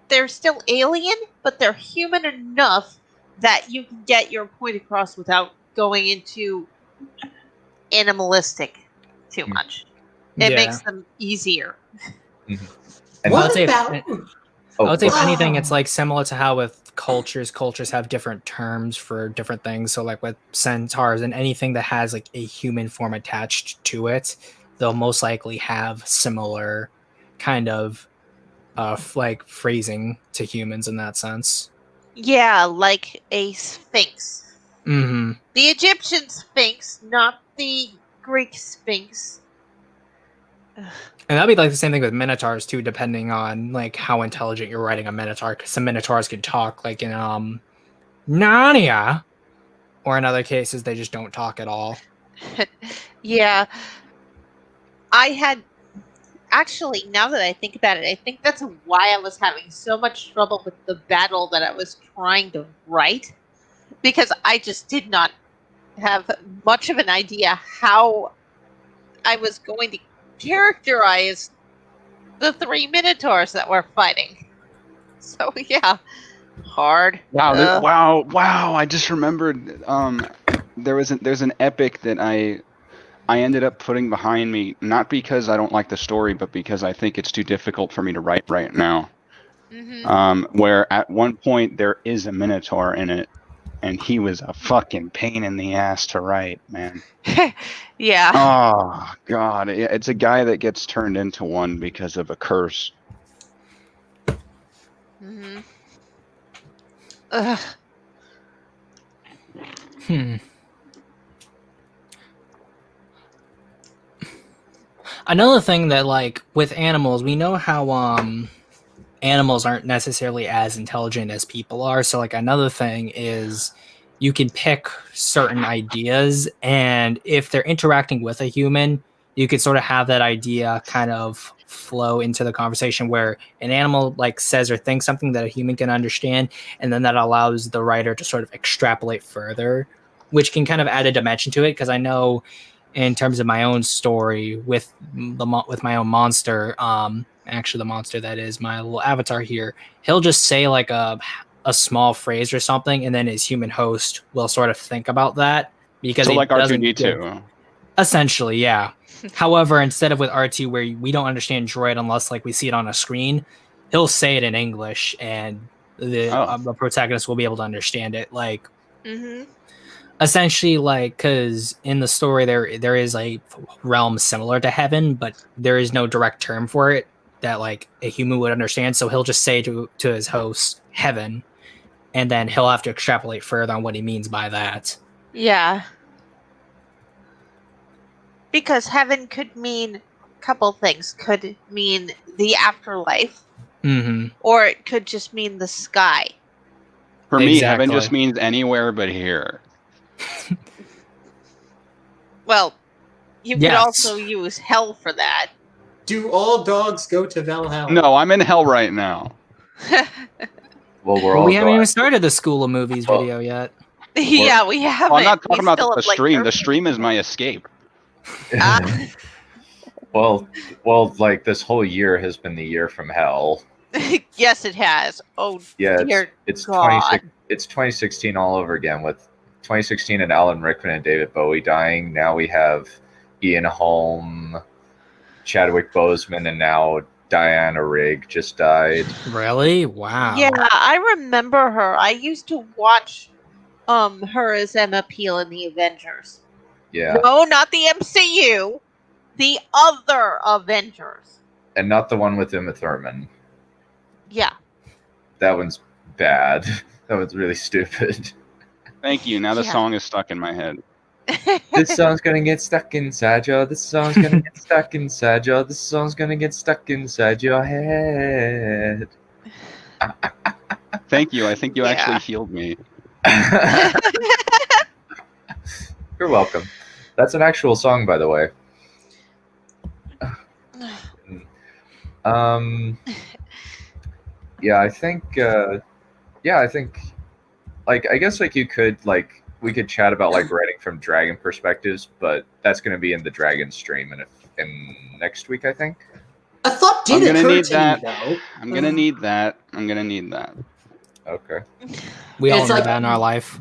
they're still alien, but they're human enough that you can get your point across without going into animalistic too much. It Yeah. makes them easier. And I would What say, about? I would say if Wow. anything, it's like similar to how with cultures have different terms for different things. So like with centaurs and anything that has like a human form attached to it, they'll most likely have similar kind of like phrasing to humans in that sense. Yeah, like a sphinx. Mm-hmm. The Egyptian sphinx, not the Greek sphinx. And that'd be like the same thing with minotaurs too, depending on like how intelligent you're writing a minotaur. Because some minotaurs can talk, like in Narnia, or in other cases they just don't talk at all. Yeah. I had actually, now that I think about it, I think that's why I was having so much trouble with the battle that I was trying to write, because I just did not have much of an idea how I was going to characterize the 3 minotaurs that were fighting. So yeah, hard. Wow! Wow! I just remembered. There's an epic that I ended up putting behind me, not because I don't like the story, but because I think it's too difficult for me to write right now. Mm-hmm. Where at one point there is a minotaur in it, and he was a fucking pain in the ass to write, man. Yeah. Oh God, it's a guy that gets turned into one because of a curse. Mm-hmm. Ugh. Another thing that, like, with animals, we know how animals aren't necessarily as intelligent as people are. So, like, another thing is you can pick certain ideas, and if they're interacting with a human, you could sort of have that idea kind of flow into the conversation where an animal like says or thinks something that a human can understand, and then that allows the writer to sort of extrapolate further, which can kind of add a dimension to it. Because I know in terms of my own story with my own monster, actually the monster that is my little avatar here, he'll just say like a small phrase or something, and then his human host will sort of think about that because So it like doesn't R2D2. essentially, yeah. However, instead of with R2 where we don't understand droid unless like we see it on a screen, he'll say it in English and the protagonist will be able to understand it. Like Mm-hmm. essentially, like, because in the story there is a realm similar to heaven, but there is no direct term for it that like a human would understand. So he'll just say to his host heaven, and then he'll have to extrapolate further on what he means by that. Yeah. Because heaven could mean a couple things. Could mean the afterlife, Mm-hmm. or it could just mean the sky. For me, heaven Exactly. just means anywhere but here. Well, you Yes. could also use hell for that. Do all dogs go to Valhalla? No, I'm in hell right now. Well, we're Well, all we haven't going. even started the School of Movies Well- video yet. Yeah, we haven't. Well, I'm not We talking about still the have, like, stream. The perfect- stream is my escape. Well, like this whole year has been the year from hell. Yes, it has. Oh, Yeah, dear it's God. it's 2016 all over again with 2016 and Alan Rickman and David Bowie dying. Now we have Ian Holm, Chadwick Boseman, and now Diana Rigg just died. Really? Wow. Yeah, I remember her. I used to watch her as Emma Peel in the Avengers. Yeah, No, not the MCU. The other Avengers. and not the one with Uma Thurman. Yeah. That one's bad. That one's really stupid. Thank you. Now the Yeah. song is stuck in my head. This song's gonna get stuck inside you. This song's gonna get stuck inside you. This song's gonna get stuck inside your head. Thank you. I think you Yeah. actually healed me. You're welcome. That's an actual song, by the way. Yeah, I think. I think. Like, I guess, like, you could, like, we could chat about, like, writing from dragon perspectives, but that's going to be in the dragon stream in next week, I think. A thought I'm did gonna occur need to that. me, though. I'm gonna need that. I'm gonna need that. Okay. We all It's need like- that in our life.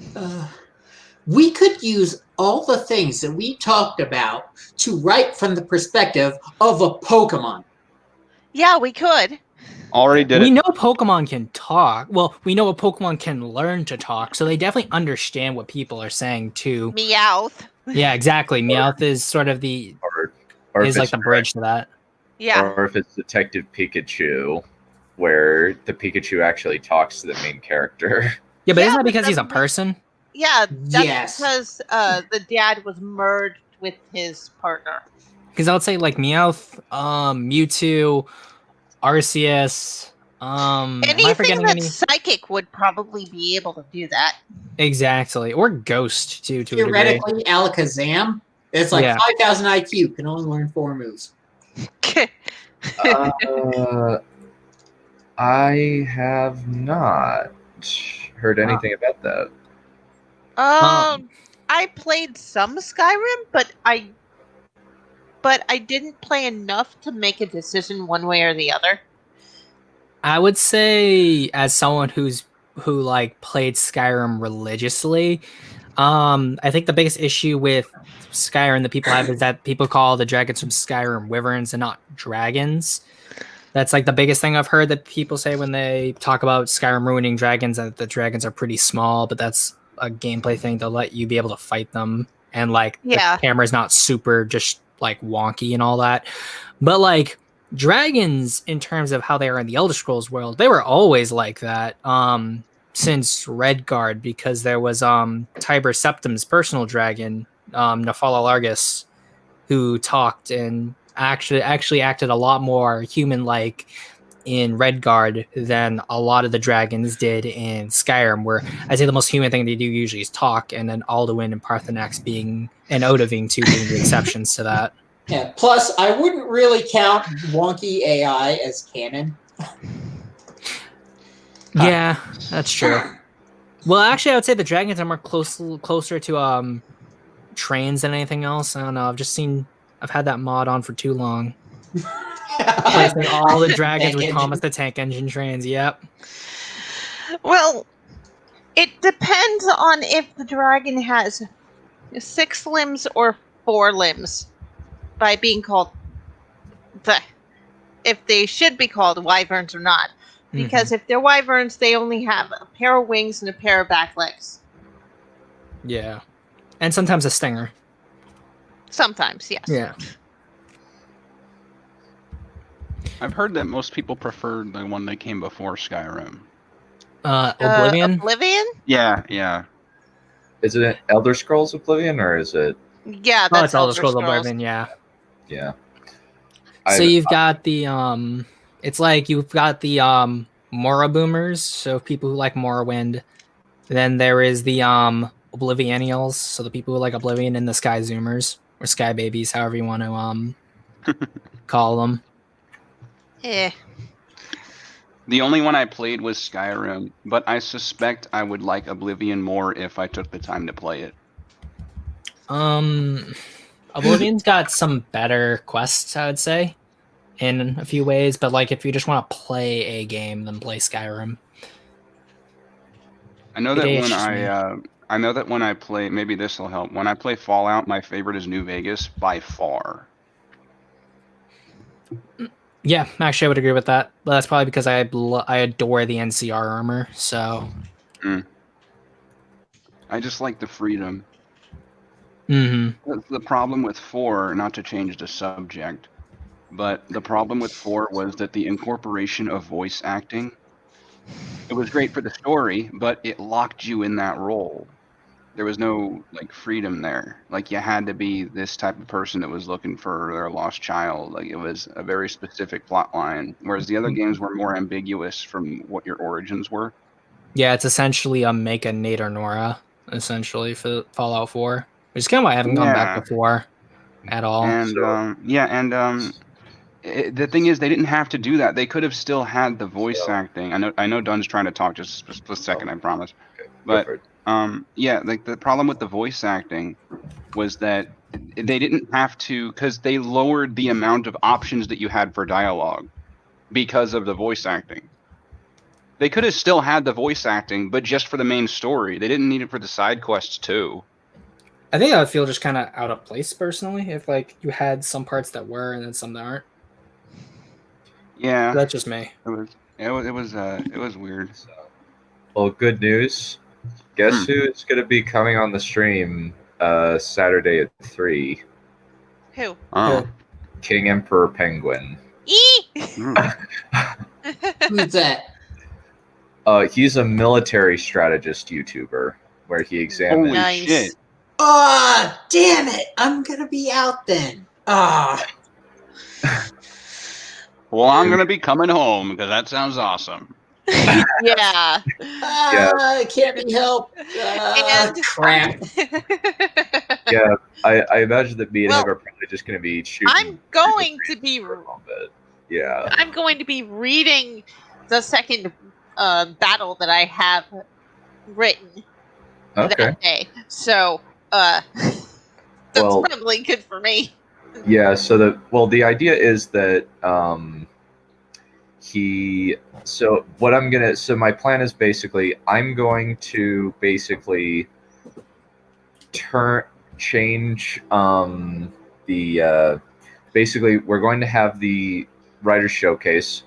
We could use all the things that we talked about to write from the perspective of a Pokemon. Yeah, we could. Already did We it. know Pokemon can talk. Well, we know a Pokemon can learn to talk, so they definitely understand what people are saying too. Meowth. Yeah, exactly. Meowth is sort of the or is if like it's the bridge to that. Yeah. or if it's Detective Pikachu, where the Pikachu actually talks to the main character. Yeah, but Yeah, isn't that but because he's a that's person? Yeah, that's Yes. because the dad was merged with his partner. Because I would say like Meowth, Mewtwo, Arceus. Am I Anything forgetting that's any? psychic would probably be able to do that. Exactly, or Ghost too, to a degree. Theoretically, Alakazam, it's like Yeah. 5,000 IQ, can only learn 4 moves. I have not heard anything about that. I played some Skyrim, but I didn't play enough to make a decision one way or the other. I would say, as someone who like played Skyrim religiously, I think the biggest issue with Skyrim that people have is that people call the dragons from Skyrim wyverns and not dragons. That's like the biggest thing I've heard that people say when they talk about Skyrim ruining dragons, that the dragons are pretty small, but that's a gameplay thing to let you be able to fight them, and like Yeah. the camera's not super just like wonky and all that. But like dragons, in terms of how they are in the Elder Scrolls world, they were always like that. Since Redguard, because there was Tiber Septim's personal dragon, Nephala Largus, who talked and actually acted a lot more human-like in Redguard than a lot of the dragons did in Skyrim, where I'd say the most human thing they do usually is talk, and then Alduin and Parthenax being, and Odahviing too, being the exceptions to that. Yeah. Plus, I wouldn't really count wonky AI as canon. Yeah, that's true. Well, actually, I would say the dragons are more closer to trains than anything else. I don't know. I've had that mod on for too long. Placing all the dragons with Thomas the Tank Engine trains. Yep. Well, it depends on if the dragon has 6 limbs or 4 limbs by being called if they should be called wyverns or not. Because if they're wyverns, they only have a pair of wings and a pair of back legs. Yeah. And sometimes a stinger. Sometimes, yes. Yeah. I've heard that most people prefer the one that came before Skyrim. Oblivion? Oblivion? Yeah. Is it Elder Scrolls Oblivion or is it? Yeah, Oh, that's it's Elder Scrolls Oblivion, yeah. Yeah. So you've got the it's like you've got the Mora boomers, so people who like Morrowind. Then there is the Oblivionials, so the people who like Oblivion, and the Sky Zoomers or Sky Babies, however you want to call them. Eh. The only one I played was Skyrim, but I suspect I would like Oblivion more if I took the time to play it. Oblivion's got some better quests, I would say, in a few ways. But like, if you just want to play a game, then play Skyrim. I know that when I play, maybe this will help. When I play Fallout, my favorite is New Vegas by far. Yeah, actually, I would agree with that. But that's probably because I adore the NCR armor. So. I just like the freedom. Mm-hmm. The problem with 4, not to change the subject, but the problem with 4 was that the incorporation of voice acting, it was great for the story, but it locked you in that role. There was no like freedom there. Like you had to be this type of person that was looking for their lost child. Like it was a very specific plot line, whereas the other games were more ambiguous from what your origins were. Yeah, it's essentially a make a Nate or Nora, essentially, for Fallout 4. Which is kind of why I haven't gone back before at all. And the thing is, they didn't have to do that. They could have still had the voice acting. I know Dunn's trying to talk. Just a second, I promise. But like the problem with the voice acting was that they didn't have to, because they lowered the amount of options that you had for dialogue because of the voice acting. They could have still had the voice acting, but just for the main story. They didn't need it for the side quests too. I think I would feel just kind of out of place personally if like you had some parts that were and then some that aren't. Yeah, That's just me. It was weird. So, well, good news. Guess Hmm. who is going to be coming on the stream Saturday at 3? Who? Oh. King Emperor Penguin. Hmm. Who's that? He's a military strategist YouTuber where he examines. Holy Nice. shit. Ah, damn it! I'm gonna be out then. Ah. Well, I'm gonna be coming home because that sounds awesome. Yeah. It can't be helped. And- Crap. Yeah, I imagine that me and Well, him are probably just going to be shooting. I'm going to be for a little bit. Yeah. I'm going to be reading the second battle that I have written Okay. that day. So that's Well- probably good for me. Yeah. So the idea is that my plan is basically I'm going to basically change the basically we're going to have the writer's showcase,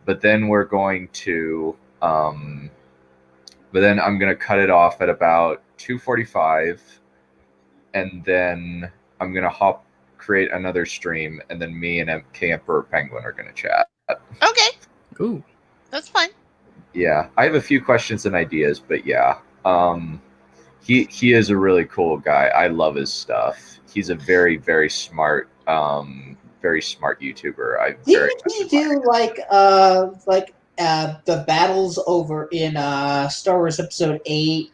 but then we're going to but then I'm going to cut it off at about 2:45, and then I'm going to create another stream, and then me and King Emperor Penguin are going to chat. Okay, Ooh. that's fine. Yeah, I have a few questions and ideas, but yeah, he is a really cool guy. I love his stuff. He's a very, very smart YouTuber. Didn't he do like the battles over in Star Wars Episode 8?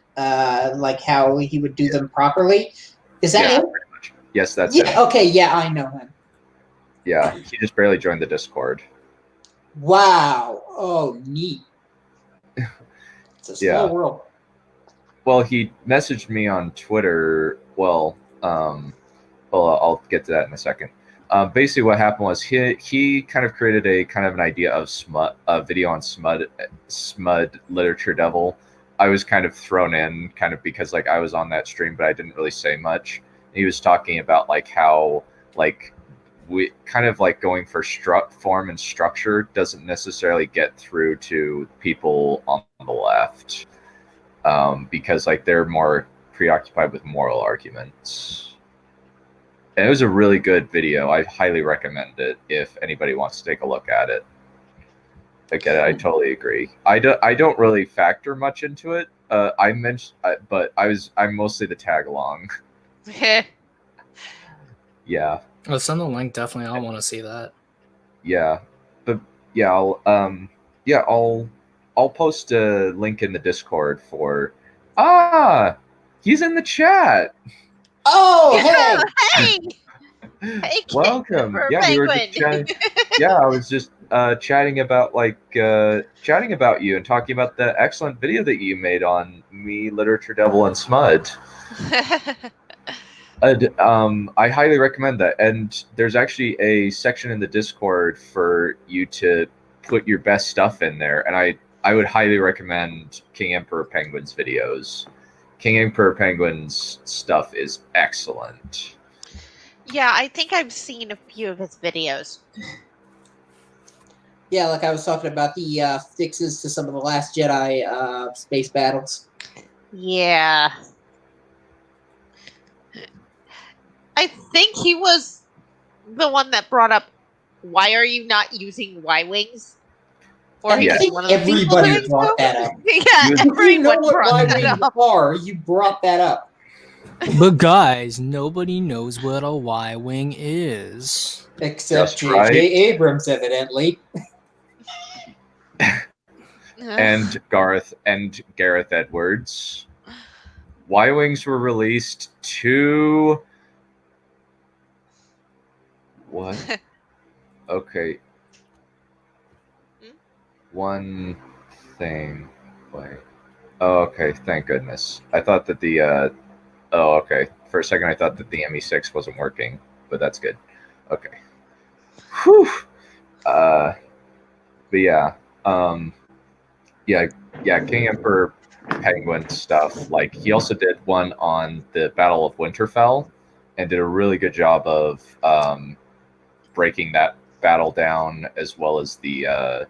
Like how he would do them properly. Is that Yeah, him? pretty much. Yes, that's Yeah. him. Okay. Yeah, I know him. Yeah, he just barely joined the Discord. Wow. Oh, neat. It's a small Yeah. world. Well, he messaged me on Twitter. Well, I'll get to that in a second. Basically, what happened was he kind of created an idea of video on Smud Literature Devil. I was kind of thrown in, kind of because like I was on that stream, but I didn't really say much. He was talking about like how like we kind of like going for form and structure doesn't necessarily get through to people on the left. Because like they're more preoccupied with moral arguments. And it was a really good video. I highly recommend it if anybody wants to take a look at it. Again, I totally agree. I don't really factor much into it. But I'm mostly the tag along. Yeah. Oh, send the link. Definitely, I want to see that. Yeah. But yeah, I'll post a link in the Discord for. He's in the chat. Oh, Hey, hey, Welcome. Emperor Yeah, we were Penguin. just chatting. Yeah, I was just chatting about you and talking about the excellent video that you made on me, Literature Devil, and Smud. I highly recommend that. And there's actually a section in the Discord for you to put your best stuff in there. And I would highly recommend King Emperor Penguin's videos. King Emperor Penguin's stuff is excellent. Yeah, I think I've seen a few of his videos. yeah, like I was talking about the fixes to some of the Last Jedi space battles. Yeah. I think he was the one that brought up, why are you not using Y-Wings? I he was think one of the people everybody doing brought so? that up. Yeah, You- If you know everyone what brought that Y-Wings up. are, you brought that up. But guys, nobody knows what a Y-wing is. Except Just J.J. right. Abrams, evidently. And Gareth Edwards. Y-Wings were released to... What? Okay. One thing. Wait. Oh, okay. Thank goodness. I thought that the... Oh, okay. For a second, I thought that the ME6 wasn't working, but that's good. Okay. Whew. But yeah. Yeah, King Emperor Penguin stuff. Like, he also did one on the Battle of Winterfell and did a really good job of breaking that battle down, as well as the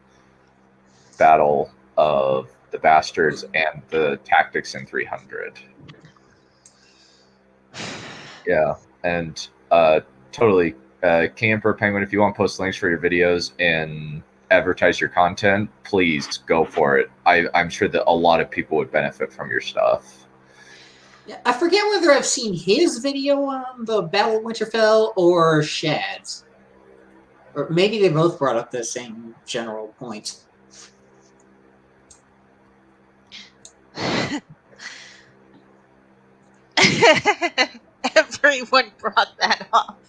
battle of the bastards and the tactics in 300. Yeah, and totally, King Emperor Penguin, if you want to post links for your videos and advertise your content, please go for it. I'm sure that a lot of people would benefit from your stuff. Yeah, I forget whether I've seen his video on the Battle of Winterfell or Shad's. Or maybe they both brought up the same general points. Everyone brought that up.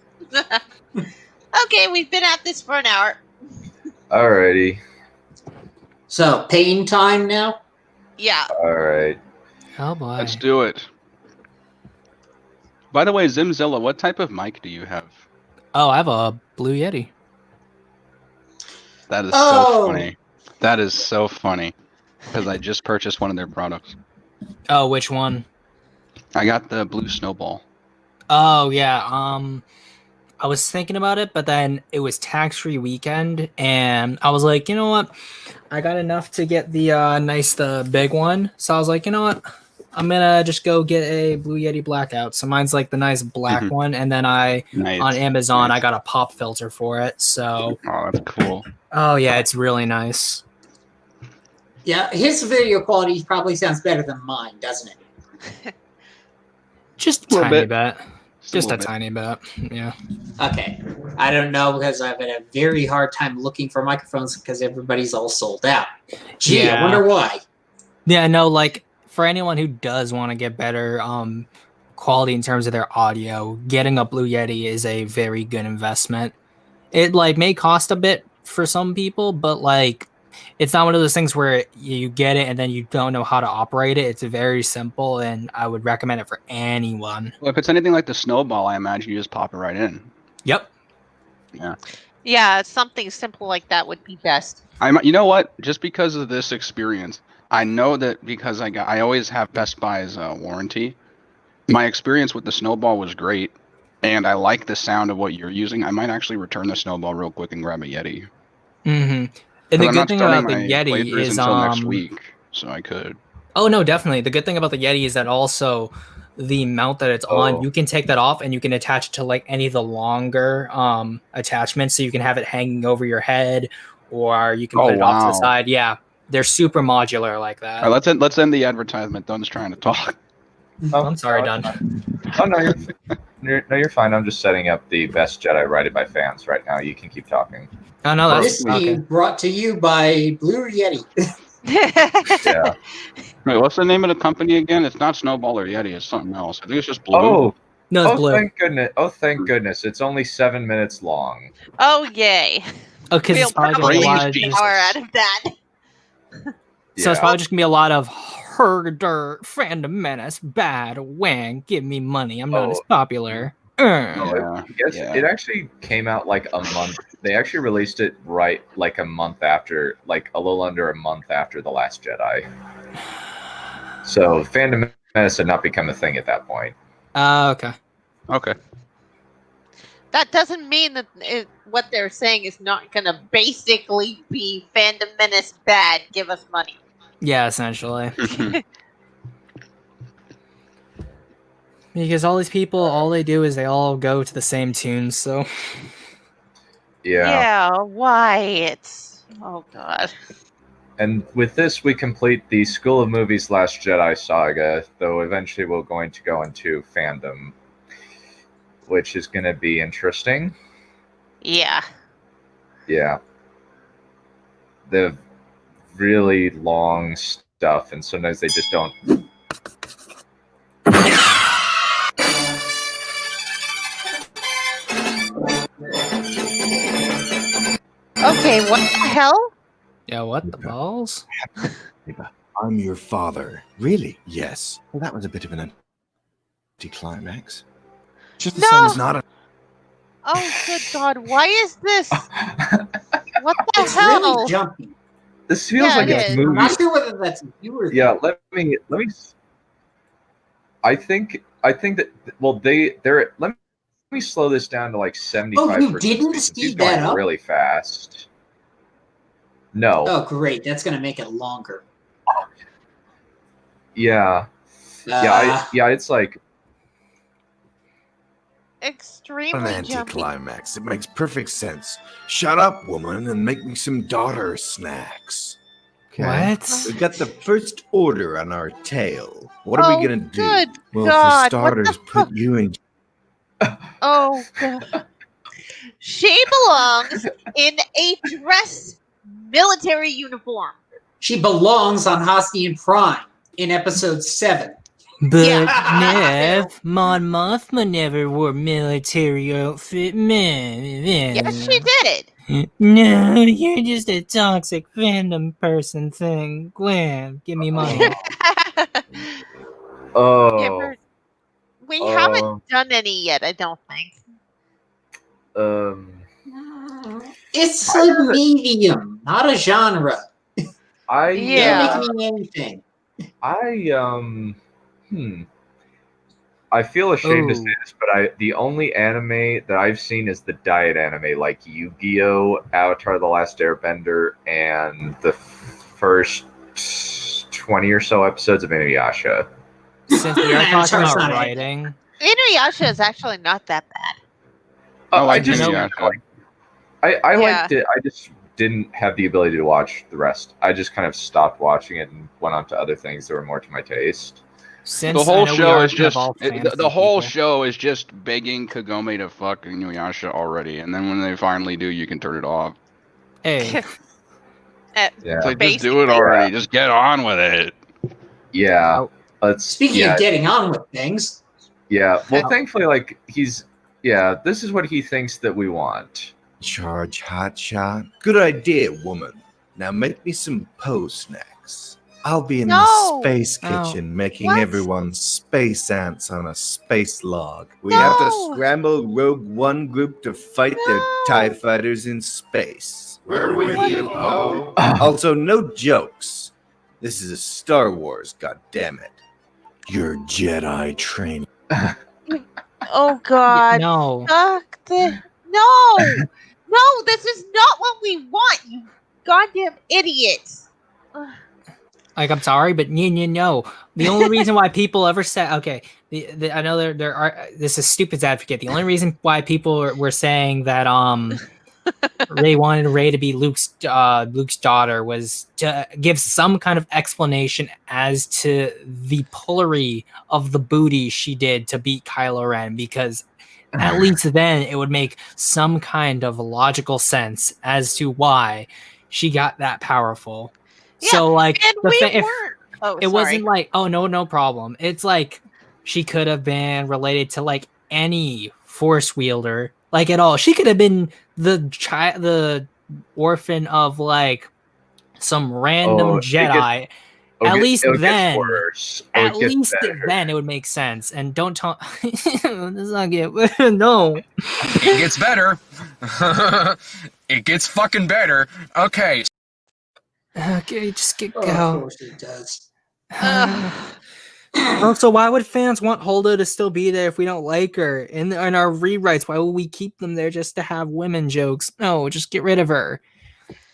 Okay, we've been at this for an hour. Alrighty. So, pain time now? Yeah. Alright. Oh boy. Let's do it. By the way, Zimzilla, what type of mic do you have? Oh, I have a Blue Yeti. That is so funny. That is so funny. Because I just purchased one of their products. Oh, which one? I got the Blue Snowball. Oh yeah. I was thinking about it, but then it was tax-free weekend, and I was like, you know what? I got enough to get the the big one. So I was like, you know what? I'm gonna just go get a Blue Yeti Blackout. So mine's like the nice black one, and then on Amazon I got a pop filter for it. So oh, that's cool. Oh yeah, it's really nice. Yeah, his video quality probably sounds better than mine, doesn't it? Just a tiny bit. Just a tiny bit. Yeah. Okay. I don't know because I've had a very hard time looking for microphones because everybody's all sold out. Gee, I wonder why. Yeah, no, like for anyone who does want to get better quality in terms of their audio, getting a Blue Yeti is a very good investment. It like may cost a bit for some people, but like it's not one of those things where you get it and then you don't know how to operate it. It's very simple, and I would recommend it for anyone. Well, if it's anything like the Snowball, I imagine you just pop it right in. Yep. Yeah. Yeah, something simple like that would be best. You know what? Just because of this experience, I know that because I always have Best Buy's warranty. My experience with the Snowball was great, and I like the sound of what you're using. I might actually return the Snowball real quick and grab a Yeti. Mm-hmm. And the good thing about the Yeti is until next week, so I could. Oh no, definitely. The good thing about the Yeti is that also the mount that it's on, you can take that off and you can attach it to like any of the longer attachments, so you can have it hanging over your head, or you can put it off to the side. Yeah, they're super modular like that. All right, let's end the advertisement. Dun's trying to talk. Oh, I'm sorry, Dun. Oh no, you're fine. I'm just setting up the best Jedi rated by fans right now. You can keep talking. Oh no, that's this being brought to you by Blue Yeti. Yeah. Wait, what's the name of the company again? It's not Snowball or Yeti. It's something else. I think it's just Blue. Oh, no, it's Blue. Thank goodness! Oh, thank goodness! It's only 7 minutes long. Oh yay! Oh, because it's probably gonna be a lot out of that. So it's probably just gonna be a lot of herder, Phantom Menace, bad wang, give me money. I'm not as popular. It actually came out like a month. They actually released it right like a month after, like a little under a month after The Last Jedi. So Phantom Menace had not become a thing at that point. Okay. Okay. That doesn't mean that what they're saying is not going to basically be Phantom Menace bad. Give us money. Yeah, essentially. Because all these people, all they do is they all go to the same tunes, so... Yeah, why? Oh, God. And with this, we complete the School of Movies Last Jedi saga, though eventually we're going to go into fandom, which is going to be interesting. Yeah. Yeah. The really long stuff, and sometimes they just don't... Okay, what the hell? Yeah, what the balls? I'm your father. Really? Yes. Well, that was a bit of an anticlimax. Just the same as not a... Oh, good God. Why is this? What the It's hell? really jumpy. This feels like a movie. I'm not sure whether that's viewers. Yeah, let me. I think that. Well, let me slow this down to like 75%. Oh, you didn't speed that up? Really fast. No. Oh, great. That's going to make it longer. Yeah. It's like An Extremely jumpy. anticlimax. It makes perfect sense. Shut up, woman, and make me some daughter snacks. What? We've got the first order on our tail. What are we gonna do? Good Well, God, for what the starters, put you in. Oh, God. She belongs in a dress military uniform. She belongs on Hosnian Prime in episode 7. But Yeah. Neph, Mon Mothma never wore military outfit, man. Yes, she did. No, you're just a toxic fandom person thing. Gwen, give me money. oh We haven't done any yet, I don't think. It's a medium, not a genre. I Yeah. Can't make me anything. I feel ashamed to say Ooh. this, but the only anime that I've seen is the diet anime, like Yu-Gi-Oh!, Avatar: The Last Airbender, and the first 20 or so episodes of Inuyasha. Since we are talking Avatar's about not it. writing, Inuyasha is actually not that bad. I like I just Inuyasha. I Yeah. liked it. I just didn't have the ability to watch the rest. I just kind of stopped watching it and went on to other things that were more to my taste. since The whole I know we show are is just all the fantasy whole people. show is just begging Kagome to fuck Inuyasha already, and then when they finally do, you can turn it off. Hey, Yeah, It's like, just do it already. Just get on with it. yeah. Oh. Speaking of getting on with things, Yeah. Well, Oh. thankfully, like this is what he thinks that we want. Charge hot shot. Good idea, woman. Now make me some snacks. I'll be in the No. space Oh. kitchen making What? everyone space ants on a space log. We have to No. scramble Rogue One group to fight their No. TIE fighters in space. We're with you, Poe. Also, no jokes. This is a Star Wars, goddammit. Your Jedi training. Oh, God. no. Fuck the... No! No, this is not what we want, you goddamn idiots. Ugh. Like, I'm sorry, but no. The only reason why people ever said, okay, I know there are, this is stupid's advocate. The only reason why people were saying that they wanted Rey to be Luke's daughter was to give some kind of explanation as to the pullery of the booty she did to beat Kylo Ren, because at least then it would make some kind of logical sense as to why she got that powerful. Yeah, so like And the we fa- if weren't... Oh, it sorry. wasn't like, oh no problem. It's like she could have been related to like any force wielder, like at all. She could have been the orphan of like some random Jedi. At least then it would make sense. And don't talk. This not get no. It gets better. It gets fucking better. Okay. Okay, just of go. course it does. Also, why would fans want Holdo to still be there if we don't like her? In our rewrites, why would we keep them there just to have women jokes? No, just get rid of her.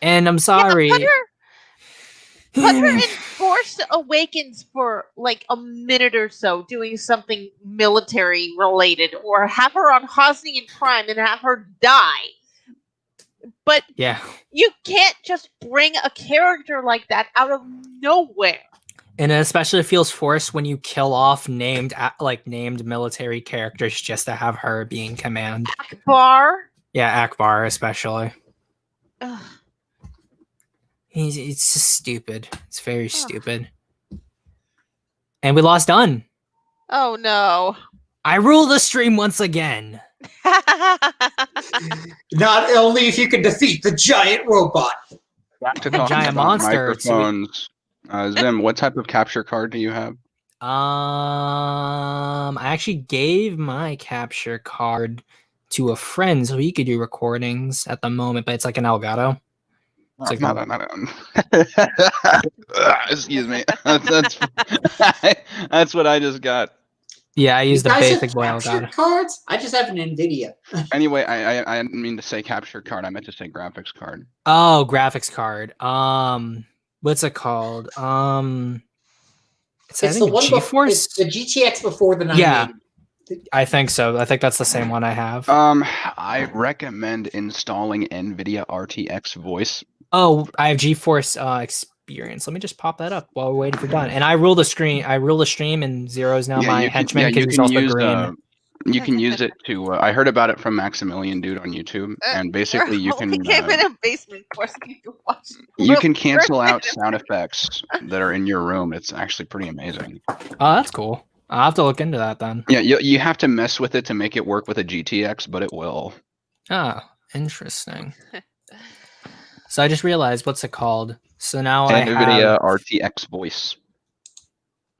And I'm sorry. Yeah, put her in Force Awakens for like a minute or so, doing something military related, or have her on Hosnian Prime and have her die. But yeah, you can't just bring a character like that out of nowhere. and it especially feels forced when you kill off named military characters just to have her be in command. Akbar. Yeah, Akbar especially. Ugh. It's just stupid. It's very stupid. And we lost Dunn. Oh no. I rule the stream once again. Not only if you can defeat the giant robot. Back to The talking giant about monster, so microphones. Zim, what type of capture card do you have? I actually gave my capture card to a friend so he could do recordings at the moment, but it's like an Elgato. It's like Excuse me. That's what I just got. Yeah, I use the You guys basic have boil capture god. cards? I just have an NVIDIA. Anyway, I didn't mean to say capture card. I meant to say graphics card. Oh, graphics card. What's it called? It's I It's the think a one before. It's the GeForce. GTX before the Yeah, 980. I think so. I think that's the same one I have. I recommend installing NVIDIA RTX Voice. Oh, I have GeForce experience. Let me just pop that up while we're waiting for Don. And I rule the stream. and Zero's now my henchman because he's also green. You can use it to. I heard about it from Maximilian Dude on YouTube, and basically you can. I'm in a basement forcing you to watch. You can cancel out sound effects that are in your room. It's actually pretty amazing. Oh, that's cool. I'll have to look into that then. Yeah, you have to mess with it to make it work with a GTX, but it will. Oh, interesting. So I just realized what's it called. So now NVIDIA RTX Voice.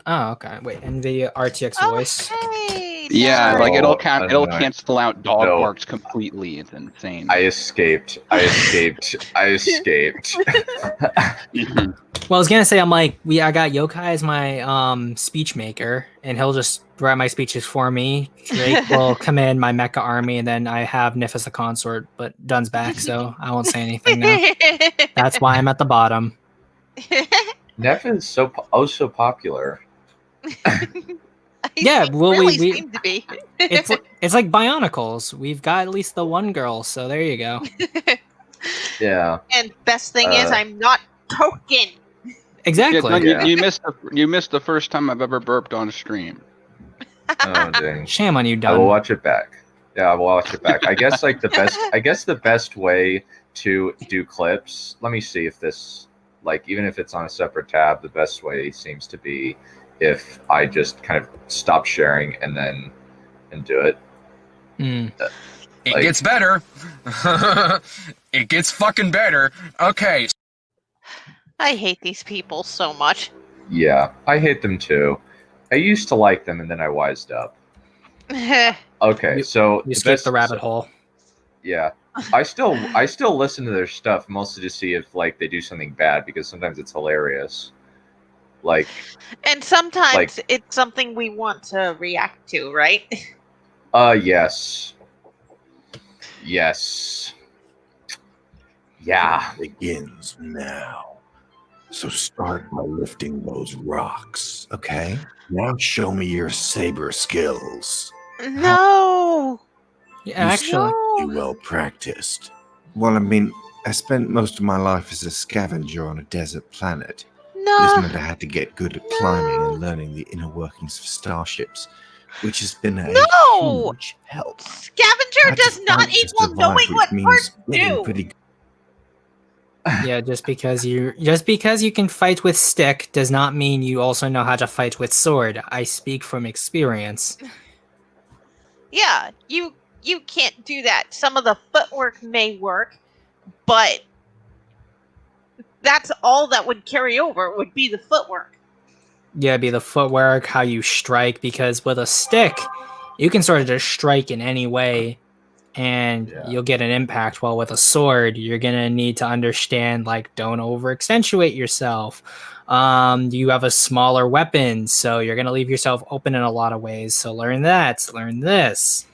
Oh, okay. Wait, NVIDIA RTX Voice. Okay, Yeah, now- like it'll no. cancel out dog No. barks completely. It's insane. I escaped. I escaped. Well, I was gonna say I got Yokai as my speech maker, and he'll just write my speeches for me. Drake will command my mecha army, and then I have Neph as the consort, but Dun's back, so I won't say anything now. That's why I'm at the bottom. Neph is so popular. Yeah, well, really we seem to be. It's like Bionicles. We've got at least the one girl, so there you go. Yeah. And best thing is, I'm not token. Exactly. Don, Yeah. you missed the first time I've ever burped on stream. Oh dang. Shame on you, I will Dun. watch it back. Yeah, I will watch it back. I guess like the best way to do clips. Let me see if this, like, even if it's on a separate tab, the best way seems to be if I just kind of stop sharing and do it. Mm. It Like- gets better. It gets fucking better. Okay. I hate these people so much. Yeah, I hate them too. I used to like them, and then I wised up. Okay, so You skipped the rabbit hole. Yeah, I still listen to their stuff mostly to see if like they do something bad because sometimes it's hilarious. Like, And sometimes Like- it's something we want to react to, right? yes, yeah. Begins now. So start by lifting those rocks, okay? Now show me your saber skills. No. Yeah, actually. You well practiced. Well, I mean, I spent most of my life as a scavenger on a desert planet. This No. meant I had to get good at climbing and learning the inner workings of starships, which has been a No! huge help. Scavenger I does just not fight to equal survive, knowing which what means parts getting do. pretty Yeah, just because you can fight with stick does not mean you also know how to fight with sword. I speak from experience. Yeah, you can't do that. Some of the footwork may work, but that's all that would carry over would be the footwork. Yeah, it'd be the footwork, how you strike, because with a stick, you can sort of just strike in any way and Yeah. you'll get an impact. While with a sword, you're gonna need to understand, like, don't over accentuate yourself. You have a smaller weapon, so you're gonna leave yourself open in a lot of ways. So learn that, learn this.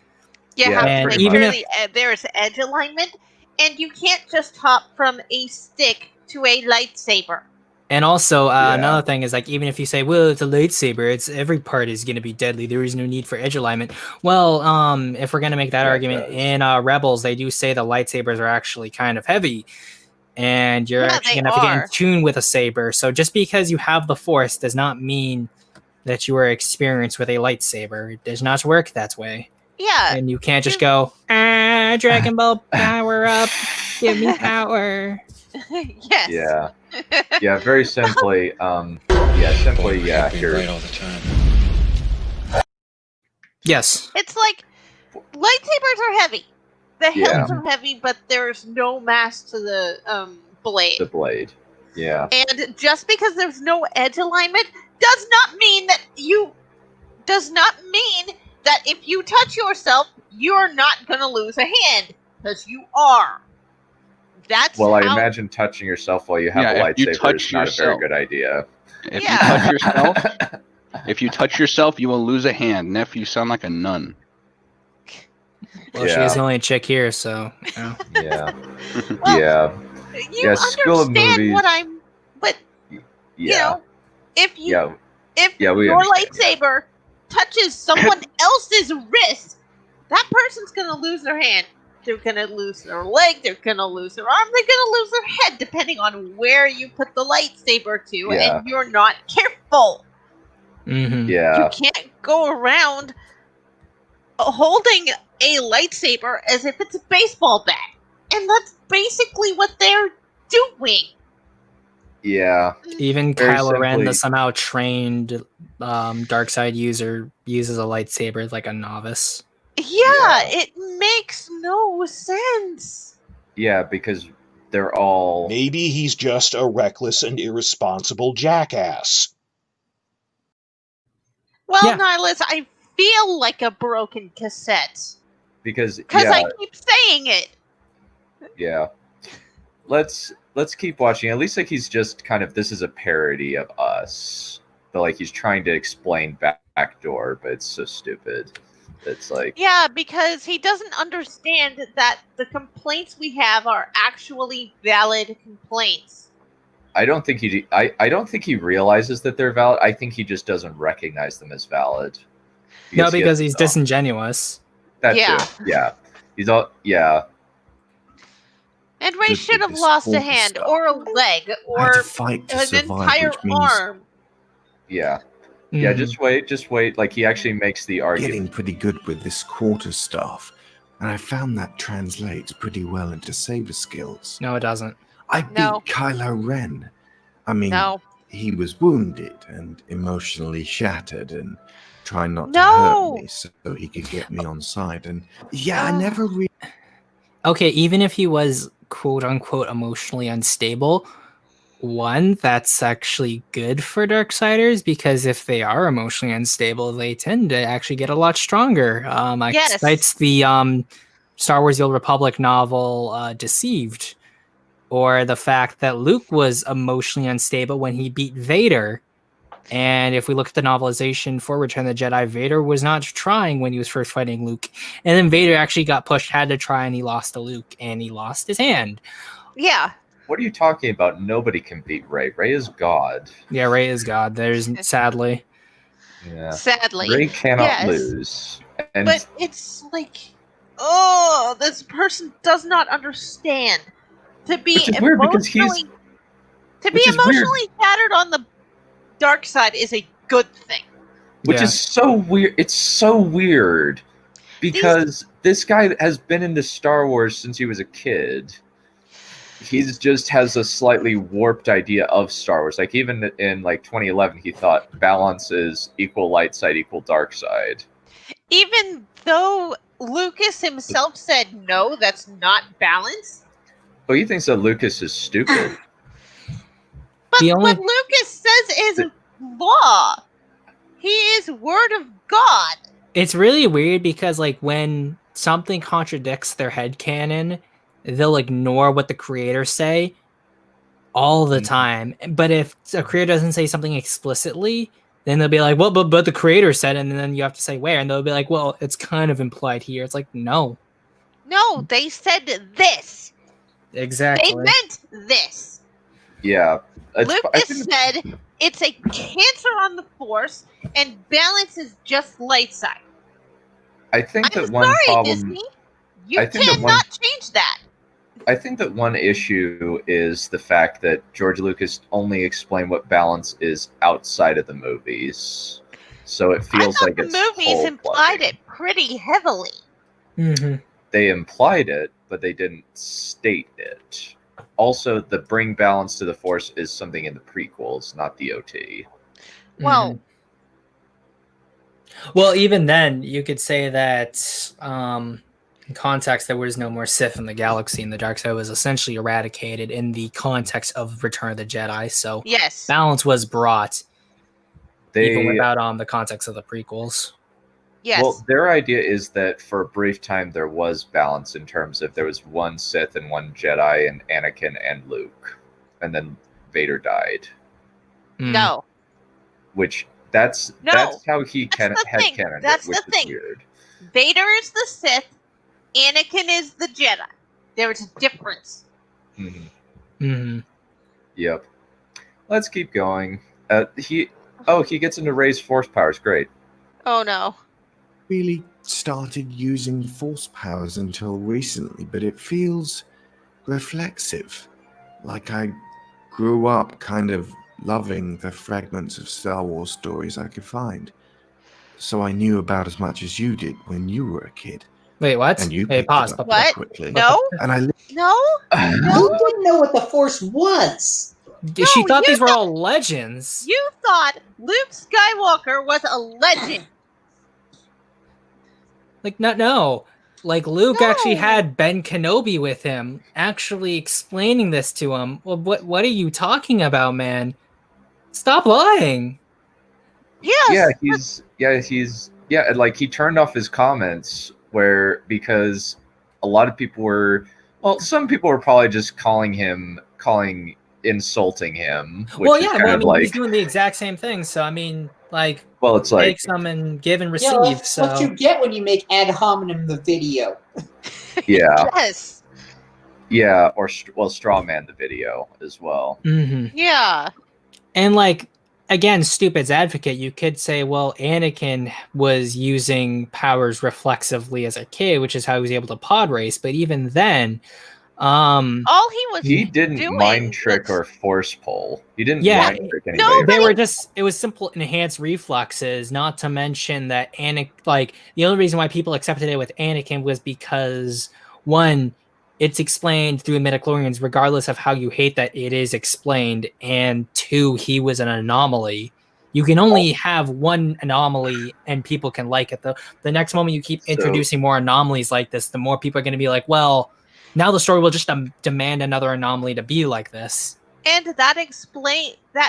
You Yeah, have and to even make if- sure there's edge alignment, and you can't just hop from a stick to a lightsaber. And also, Yeah. another thing is, like, even if you say, well, it's a lightsaber, it's every part is going to be deadly. There is no need for edge alignment. Well, if we're going to make that Yeah, it argument, does. in Rebels, they do say the lightsabers are actually kind of heavy. And you're Yeah, actually they going to have to get in are. tune with a saber. So just because you have the Force does not mean that you are experienced with a lightsaber. It does not work that way. Yeah, And you can't just go, Dragon Ball power up, give me power. yes. Yeah. Yeah, very simply, yeah, here. all the time. Yes. It's like lightsabers are heavy. The Yeah. hilts are heavy, but there's no mass to the blade. The blade. Yeah. And just because there's no edge alignment does not mean that if you touch yourself, you're not gonna lose a hand. Because you are. That's Well, I how- imagine touching yourself while you have Yeah, a if you lightsaber touch is not a very yourself. good idea. If Yeah. you touch yourself, If you touch yourself, you will lose a hand. Neph, you sound like a nun. Well, she is the only chick here, so you know. Yeah. Well, Yeah. You School of understand what Movies. I'm, but Yeah. you know, if you Yeah. if Yeah, we your understand, yeah. lightsaber touches someone else's wrist, that person's gonna lose their hand. They're gonna lose their leg. They're gonna lose their arm. They're gonna lose their head, depending on where you put the lightsaber to, Yeah. and you're not careful. Mhm. Yeah. You can't go around holding a lightsaber as if it's a baseball bat, and that's basically what they're doing. Yeah. Even Very Kylo Ren, the simply- somehow trained dark side user, uses a lightsaber like a novice. Yeah, it makes no sense. Yeah, because they're all. Maybe he's just a reckless and irresponsible jackass. Well, Yeah. Nihilus, I feel like a broken cassette. Because I keep saying it. Yeah. Let's keep watching. At least like he's just kind of, this is a parody of us. But like he's trying to explain backdoor, but it's so stupid. It's like, Yeah, because he doesn't understand that the complaints we have are actually valid complaints. I don't think he realizes that they're valid. I think he just doesn't recognize them as valid. No, because he's just disingenuous. That Yeah. too. Yeah. He's all, yeah. And Ray Good should have goodness, lost a all hand, this or a leg, I had or to fight to an survive, entire which means arm. Yeah. Yeah, Mhm. just wait. Like he actually makes the argument. getting pretty good with this quarterstaff, and I found that translates pretty well into saber skills. No, it doesn't. I beat No. Kylo Ren. I mean, No. he was wounded and emotionally shattered and trying not to No. hurt me so he could get me on side. And yeah, I Ugh. never really. Okay, even if he was quote unquote emotionally unstable, one, that's actually good for Darksiders because if they are emotionally unstable, they tend to actually get a lot stronger. Yes. Cites the Star Wars: The Old Republic novel Deceived, or the fact that Luke was emotionally unstable when he beat Vader. And if we look at the novelization for Return of the Jedi, Vader was not trying when he was first fighting Luke. And then Vader actually got pushed, had to try, and he lost to Luke, and he lost his hand. Yeah. What are you talking about? Nobody can beat Ray. Ray is God. Yeah, Ray is God. There's sadly. Yeah. Sadly. Ray cannot Yes. lose. And But it's like, oh, this person does not understand. To be Which is weird because he's- emotionally, to be which is weird. emotionally shattered on the dark side is a good thing. which Yeah. is so weird. It's so weird because this guy has been into Star Wars since he was a kid. He's just has a slightly warped idea of Star Wars. Like even in like 2011, he thought balance is equal light side equal dark side. Even though Lucas himself said no, that's not balance. But he thinks that Lucas is stupid. But The only- what Lucas says is law. He is word of God. It's really weird because, like, when something contradicts their headcanon, they'll ignore what the creators say all the time. But if a creator doesn't say something explicitly, then they'll be like, well, but the creator said it, and then you have to say where, and they'll be like, well, it's kind of implied here. It's like, no. No, they said this. Exactly. They meant this. Yeah. I Lucas think- said it's a cancer on the Force, and balance is just light side. I think I'm that one sorry, problem. Disney. You I think that cannot change that. I think that one issue is the fact that George Lucas only explained what balance is outside of the movies, so it I feels thought like the it's movies hole implied plugging. it pretty heavily. Mm-hmm. They implied it, but they didn't state it. Also, the bring balance to the Force is something in the prequels, not the OT. Well, Well, even then, you could say that in context, there was no more Sith in the galaxy, and the dark side was essentially eradicated in the context of Return of the Jedi. So yes. balance was brought, even They without the context of the prequels. Yes. Well, their idea is that for a brief time there was balance in terms of there was one Sith and one Jedi, and Anakin and Luke, and then Vader died. Mm. No. Which That's how he That's the thing. headcanoned That's it, which the thing. is weird. Vader is the Sith. Anakin is the Jedi. There is a difference. Yep. Let's keep going. He gets into raised force powers. Great. Oh no. Really started using force powers until recently, but it feels reflexive. Like I grew up kind of loving the fragments of Star Wars stories I could find. So I knew about as much as you did when you were a kid. Wait, what? And you Hey, picked pause. it up What? quickly. No? And I No? Who didn't know what the Force was? She thought you these were all legends. You thought Luke Skywalker was a legend. Like, no. Like, Luke actually No. had Ben Kenobi with him, actually explaining this to him. Well, what are you talking about, man? Stop lying. Yes. Like he turned off his comments because a lot of people were, some people were probably just insulting him. Which Well, is yeah, kind well, I of mean, like, he's doing the exact same thing. So, I mean, like, it's like, take some and give and receive. Yeah, that's so what you get when you make ad hominem the video. yeah, Yes. yeah, or strawman the video as well. Yeah. And like, again, stupid's advocate, you could say, well, Anakin was using powers reflexively as a kid, which is how he was able to pod race. But even then, All he didn't doing mind trick was- or force pull. He didn't Yeah, mind trick anybody. they were just, it was simple enhanced reflexes, not to mention that the only reason why people accepted it with Anakin was because, one, it's explained through the midichlorians, regardless of how you hate that it is explained, and two, he was an anomaly. You can only have one anomaly and people can like it. The next moment you keep introducing more anomalies like this, the more people are going to be like, well, now the story will just demand another anomaly to be like this. And that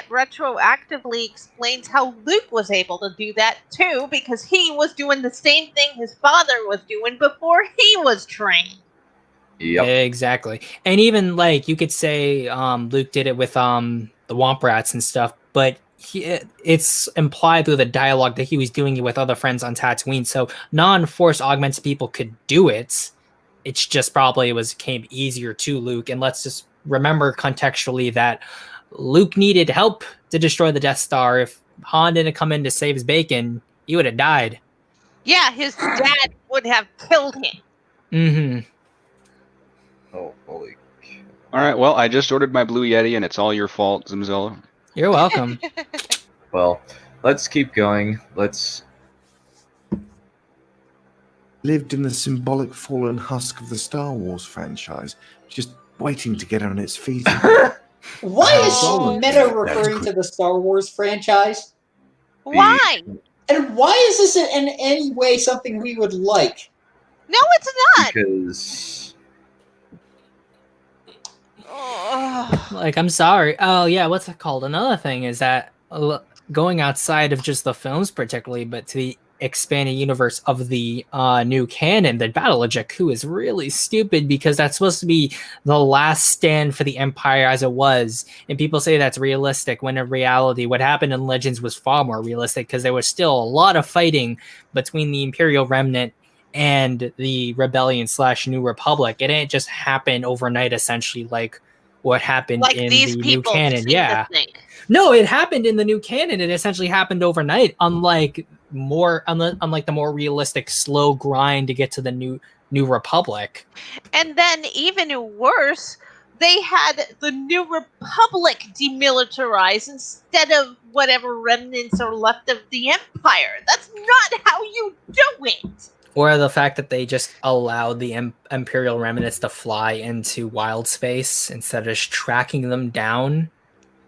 retroactively explains how Luke was able to do that too, because he was doing the same thing his father was doing before he was trained. Yep. Exactly. And even like you could say Luke did it with the Womp Rats and stuff, but it's implied through the dialogue that he was doing it with other friends on Tatooine. So non-force augmented people could do it. It's just probably came easier to Luke. And let's just remember contextually that Luke needed help to destroy the Death Star. If Han didn't come in to save his bacon, he would have died. Yeah, his dad would have killed him. Oh, holy. All right, well, I just ordered my Blue Yeti, and it's all your fault, Zimzilla. You're welcome. Well, let's keep going. lived in the symbolic fallen husk of the Star Wars franchise, just waiting to get on its feet. Why is Oh, Meta referring to the Star Wars franchise? Why? And why is this in any way something we would like? No, it's not. Because Like, I'm sorry. Oh, yeah, what's it called? Another thing is that going outside of just the films particularly, but to the expanded universe of the new canon, the Battle of Jakku is really stupid because that's supposed to be the last stand for the Empire as it was. And people say that's realistic when in reality what happened in Legends was far more realistic because there was still a lot of fighting between the Imperial Remnant and the Rebellion / New Republic. It didn't just happen overnight, essentially, like what happened Like in these the new people canon. seem Yeah. to think. No, it happened in the new canon. It essentially happened overnight, unlike the more realistic slow grind to get to the new Republic. And then even worse, they had the New Republic demilitarized instead of whatever remnants are left of the Empire. That's not how you do it. Or the fact that they just allowed the Imperial remnants to fly into wild space instead of just tracking them down.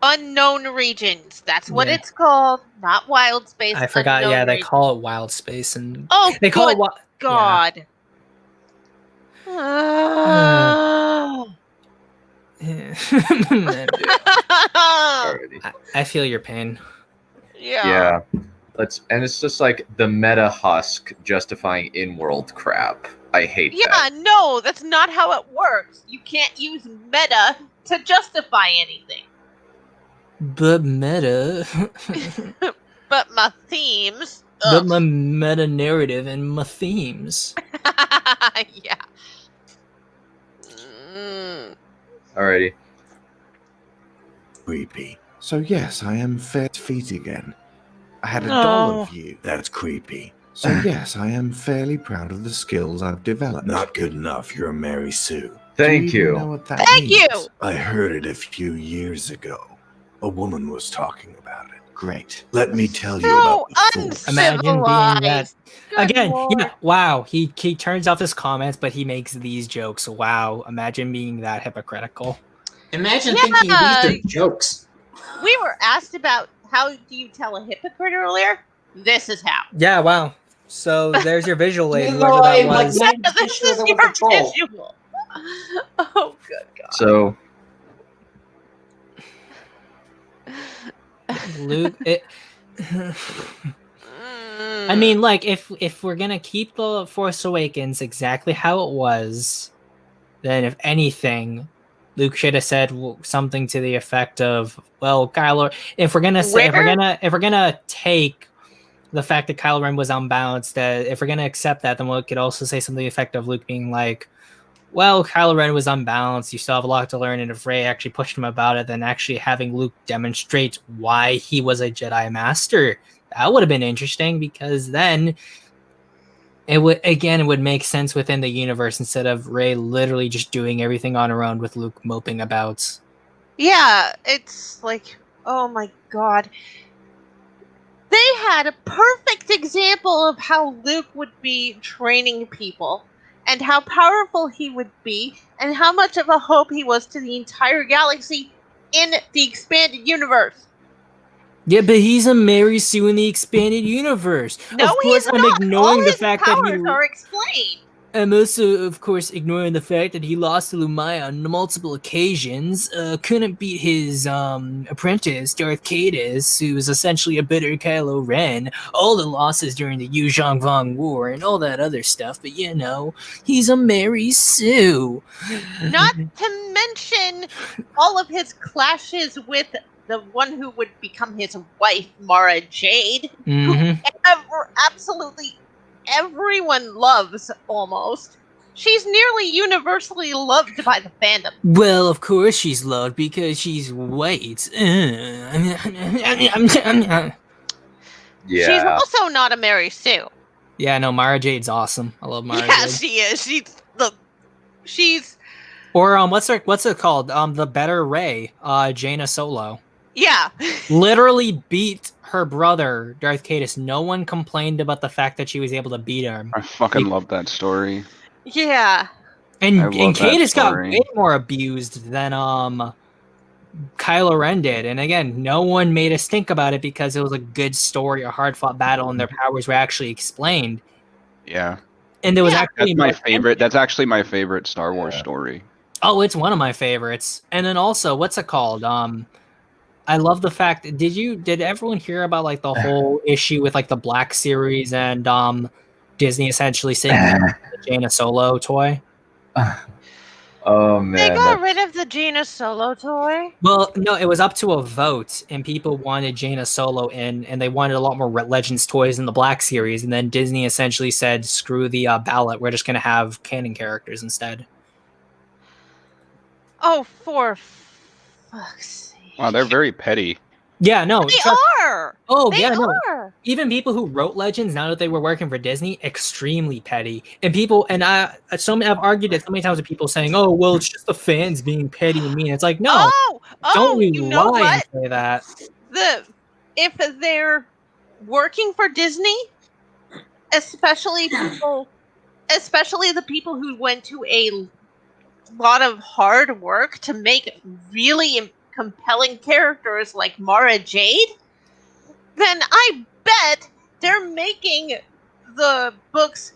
Unknown regions. That's what Yeah. it's called. Not wild space. I forgot. unknown Yeah, they regions. call it wild space, and Oh, they call good it God. already. I feel your pain. Yeah. And it's just like the meta husk justifying in-world crap. I hate that. Yeah, no, that's not how it works. You can't use meta to justify anything. But meta. but my themes. But Ugh. my meta narrative and my themes. Yeah. Mm. Alrighty. Creepy. So yes, I am fair feet again. I had a No. dollar view. That's creepy. So yes, I am fairly proud of the skills I've developed. Not good enough. You're a Mary Sue. Thank Do you you. even know what that Thank means? you. I heard it a few years ago. A woman was talking about it. Great. Let me tell you So about the fools. Imagine being that. uncivilized. Good Again, Lord. yeah, wow. He turns off his comments, but he makes these jokes. Wow. Imagine being that hypocritical. Imagine Yeah. thinking these are jokes. We were asked about how do you tell a hypocrite earlier. This is how. Yeah, wow. So there's your visual aid, No, whoever that I'm like was. 90% This sure is there your was a troll. visual. Oh, good God. So Luke, I Mm. mean, like, if we're gonna keep the Force Awakens exactly how it was, then if anything, Luke should have said something to the effect of, "Well, Kylo, if we're gonna say, if we're gonna take the fact that Kylo Ren was unbalanced, that if we're gonna accept that, then we could also say something to the effect of Luke being like, well, Kylo Ren was unbalanced. You still have a lot to learn, and if Rey actually pushed him about it, then actually having Luke demonstrate why he was a Jedi Master, that would have been interesting, because then it would make sense within the universe instead of Rey literally just doing everything on her own with Luke moping about. Yeah, it's like, oh my God. They had a perfect example of how Luke would be training people and how powerful he would be and how much of a hope he was to the entire galaxy in the expanded universe. Yeah, but he's a Mary Sue in the expanded universe. No, of course, he's I'm not. ignoring All the his fact that powers are explained. I'm also, of course, ignoring the fact that he lost to Lumaya on multiple occasions, couldn't beat his apprentice, Darth Caedus, who was essentially a bitter Kylo Ren, all the losses during the Yu Zhongvang War, and all that other stuff, but you know, he's a Mary Sue. Not to mention all of his clashes with the one who would become his wife, Mara Jade, who absolutely everyone loves almost. She's nearly universally loved by the fandom. Well, of course she's loved because she's white. yeah. She's also not a Mary Sue. Yeah, no, Mara Jade's awesome. I love Mara Yeah, Jade. she is. She's Or what's it called? The better Rey, Jaina Solo. yeah. Literally beat her brother, Darth Caedus. No one complained about the fact that she was able to beat him. I fucking love that story. Yeah. And I love that Caedus got story. way more abused than Kylo Ren did. And again, no one made a stink about it because it was a good story, a hard fought battle, and their powers were actually explained. Yeah. And there was Yeah. actually That's my favorite. That's actually my favorite Star Wars story. Oh, it's one of my favorites. And then also, what's it called? I love the fact. Did everyone hear about like the whole issue with like the Black series and Disney essentially saying the Jaina Solo toy? Oh man. They got rid of the Jaina Solo toy. Well, no, it was up to a vote, and people wanted Jaina Solo in, and they wanted a lot more Legends toys in the Black series. And then Disney essentially said, "Screw the ballot. We're just going to have canon characters instead." Oh, for fuck's sake. Wow, they're very petty. Yeah, no. They are. Oh, They yeah, no. are. Even people who wrote Legends, now that they were working for Disney, extremely petty. And people, and I've argued it so many times with people saying, "Oh, well, it's just the fans being petty and mean." It's like, no, don't you know lie what? and say that. If they're working for Disney, especially the people who went to a lot of hard work to make really compelling characters like Mara Jade, then I bet they're making the books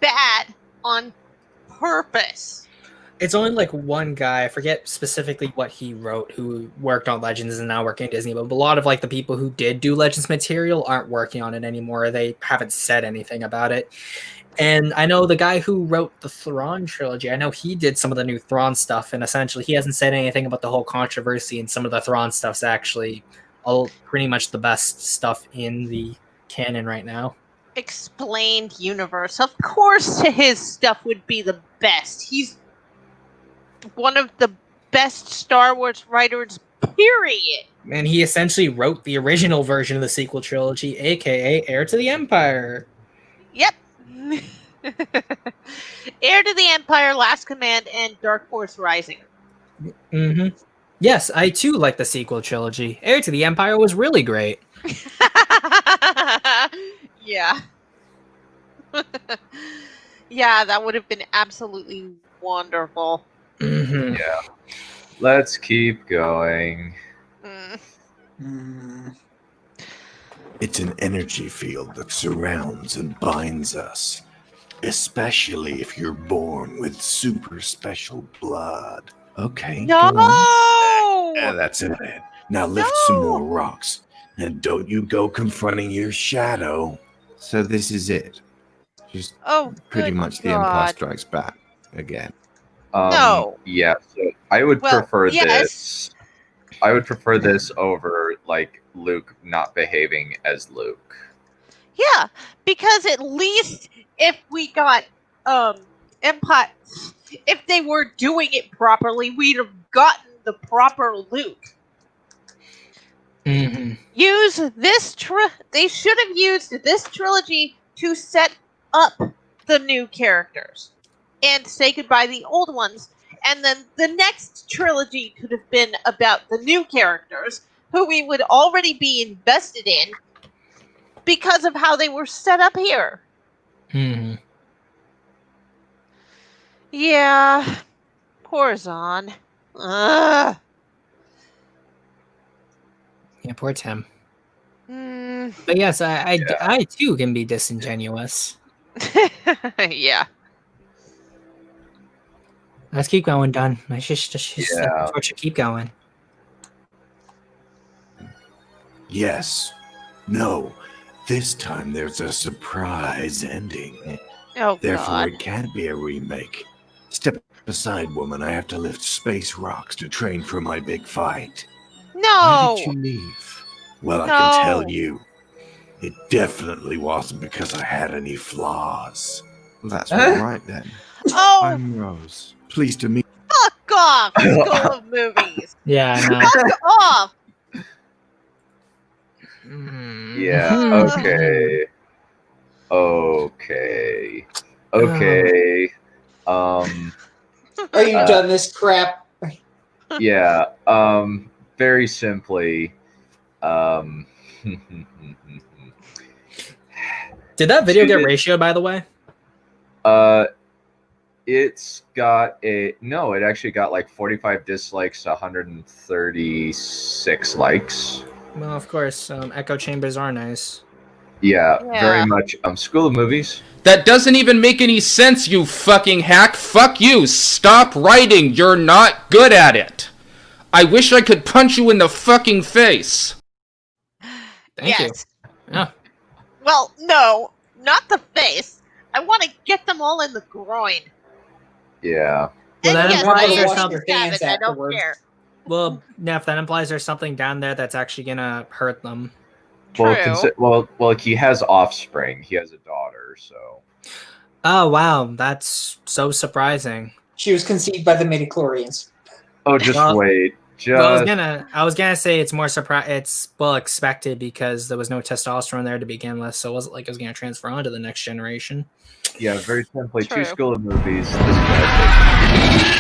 bad on purpose. It's only like one guy, I forget specifically what he wrote, who worked on Legends and now working at Disney, but a lot of like the people who did do Legends material aren't working on it anymore. They haven't said anything about it. And I know the guy who wrote the Thrawn trilogy, I know he did some of the new Thrawn stuff, and essentially he hasn't said anything about the whole controversy, and some of the Thrawn stuff's actually pretty much the best stuff in the canon right now. Explained universe. Of course, his stuff would be the best. He's one of the best Star Wars writers, period. And he essentially wrote the original version of the sequel trilogy, aka Heir to the Empire. Yep. Heir to the Empire, Last Command, and Dark Force Rising. Mm-hmm. Yes, I too like the sequel trilogy. Heir to the Empire was really great. Yeah. Yeah, that would have been absolutely wonderful. Mm-hmm. Yeah. Let's keep going. It's an energy field that surrounds and binds us, especially if you're born with super special blood. Okay, No! go on. Yeah, that's it. Now lift some No! more rocks, and don't you go confronting your shadow. So this is it. Just Oh, pretty good much the Empire God. Strikes Back again. No. Yeah, so I would Well, prefer yes. this. I would prefer this over like Luke not behaving as Luke. Yeah, because at least if we got Empire, if they were doing it properly, we'd have gotten the proper Luke. Mm-hmm. Use this they should have used this trilogy to set up the new characters and say goodbye to the old ones, and then the next trilogy could have been about the new characters who we would already be invested in because of how they were set up here. Mm-hmm. Yeah, poor Zahn. Ugh. Yeah, poor Tim. Mm. But yes, I too can be disingenuous. Yeah. Let's keep going, Don. Let's just Yeah. keep going. Yes. No. This time there's a surprise ending. Oh, Therefore, God. it can't be a remake. Step aside, woman. I have to lift space rocks to train for my big fight. Why No! did you leave? Well, I No. can tell you, it definitely wasn't because I had any flaws. Well, that's all right then. Oh, I'm Rose. Pleased to meet fuck off, School of Movies. Yeah, no. Fuck off. Yeah. Okay. Okay. Are you done this crap? Yeah. Very simply. Did that video get Shoot it. ratioed, by the way? It's got no. It actually got like 45 dislikes, 136 likes. Well, of course, echo chambers are nice. Yeah, Yeah. very much. School of Movies. That doesn't even make any sense, you fucking hack. Fuck you. Stop writing. You're not good at it. I wish I could punch you in the fucking face. Thank you. Yes. Yeah. Well, no, not the face. I want to get them all in the groin. Yeah. Well, that and yes, implies I there's am some- Team your hands Savage, I don't afterwards. care. Well, Neph, that implies there's something down there that's actually gonna hurt them. True. Well, he has offspring. He has a daughter, so. Oh wow, that's so surprising. She was conceived by the midichlorians. Oh, just Well- wait. Just. Well, I was gonna say it's more it's well expected because there was no testosterone there to begin with, so it wasn't like it was gonna transfer on to the next generation. Yeah, very simply, True. two School of Movies. This is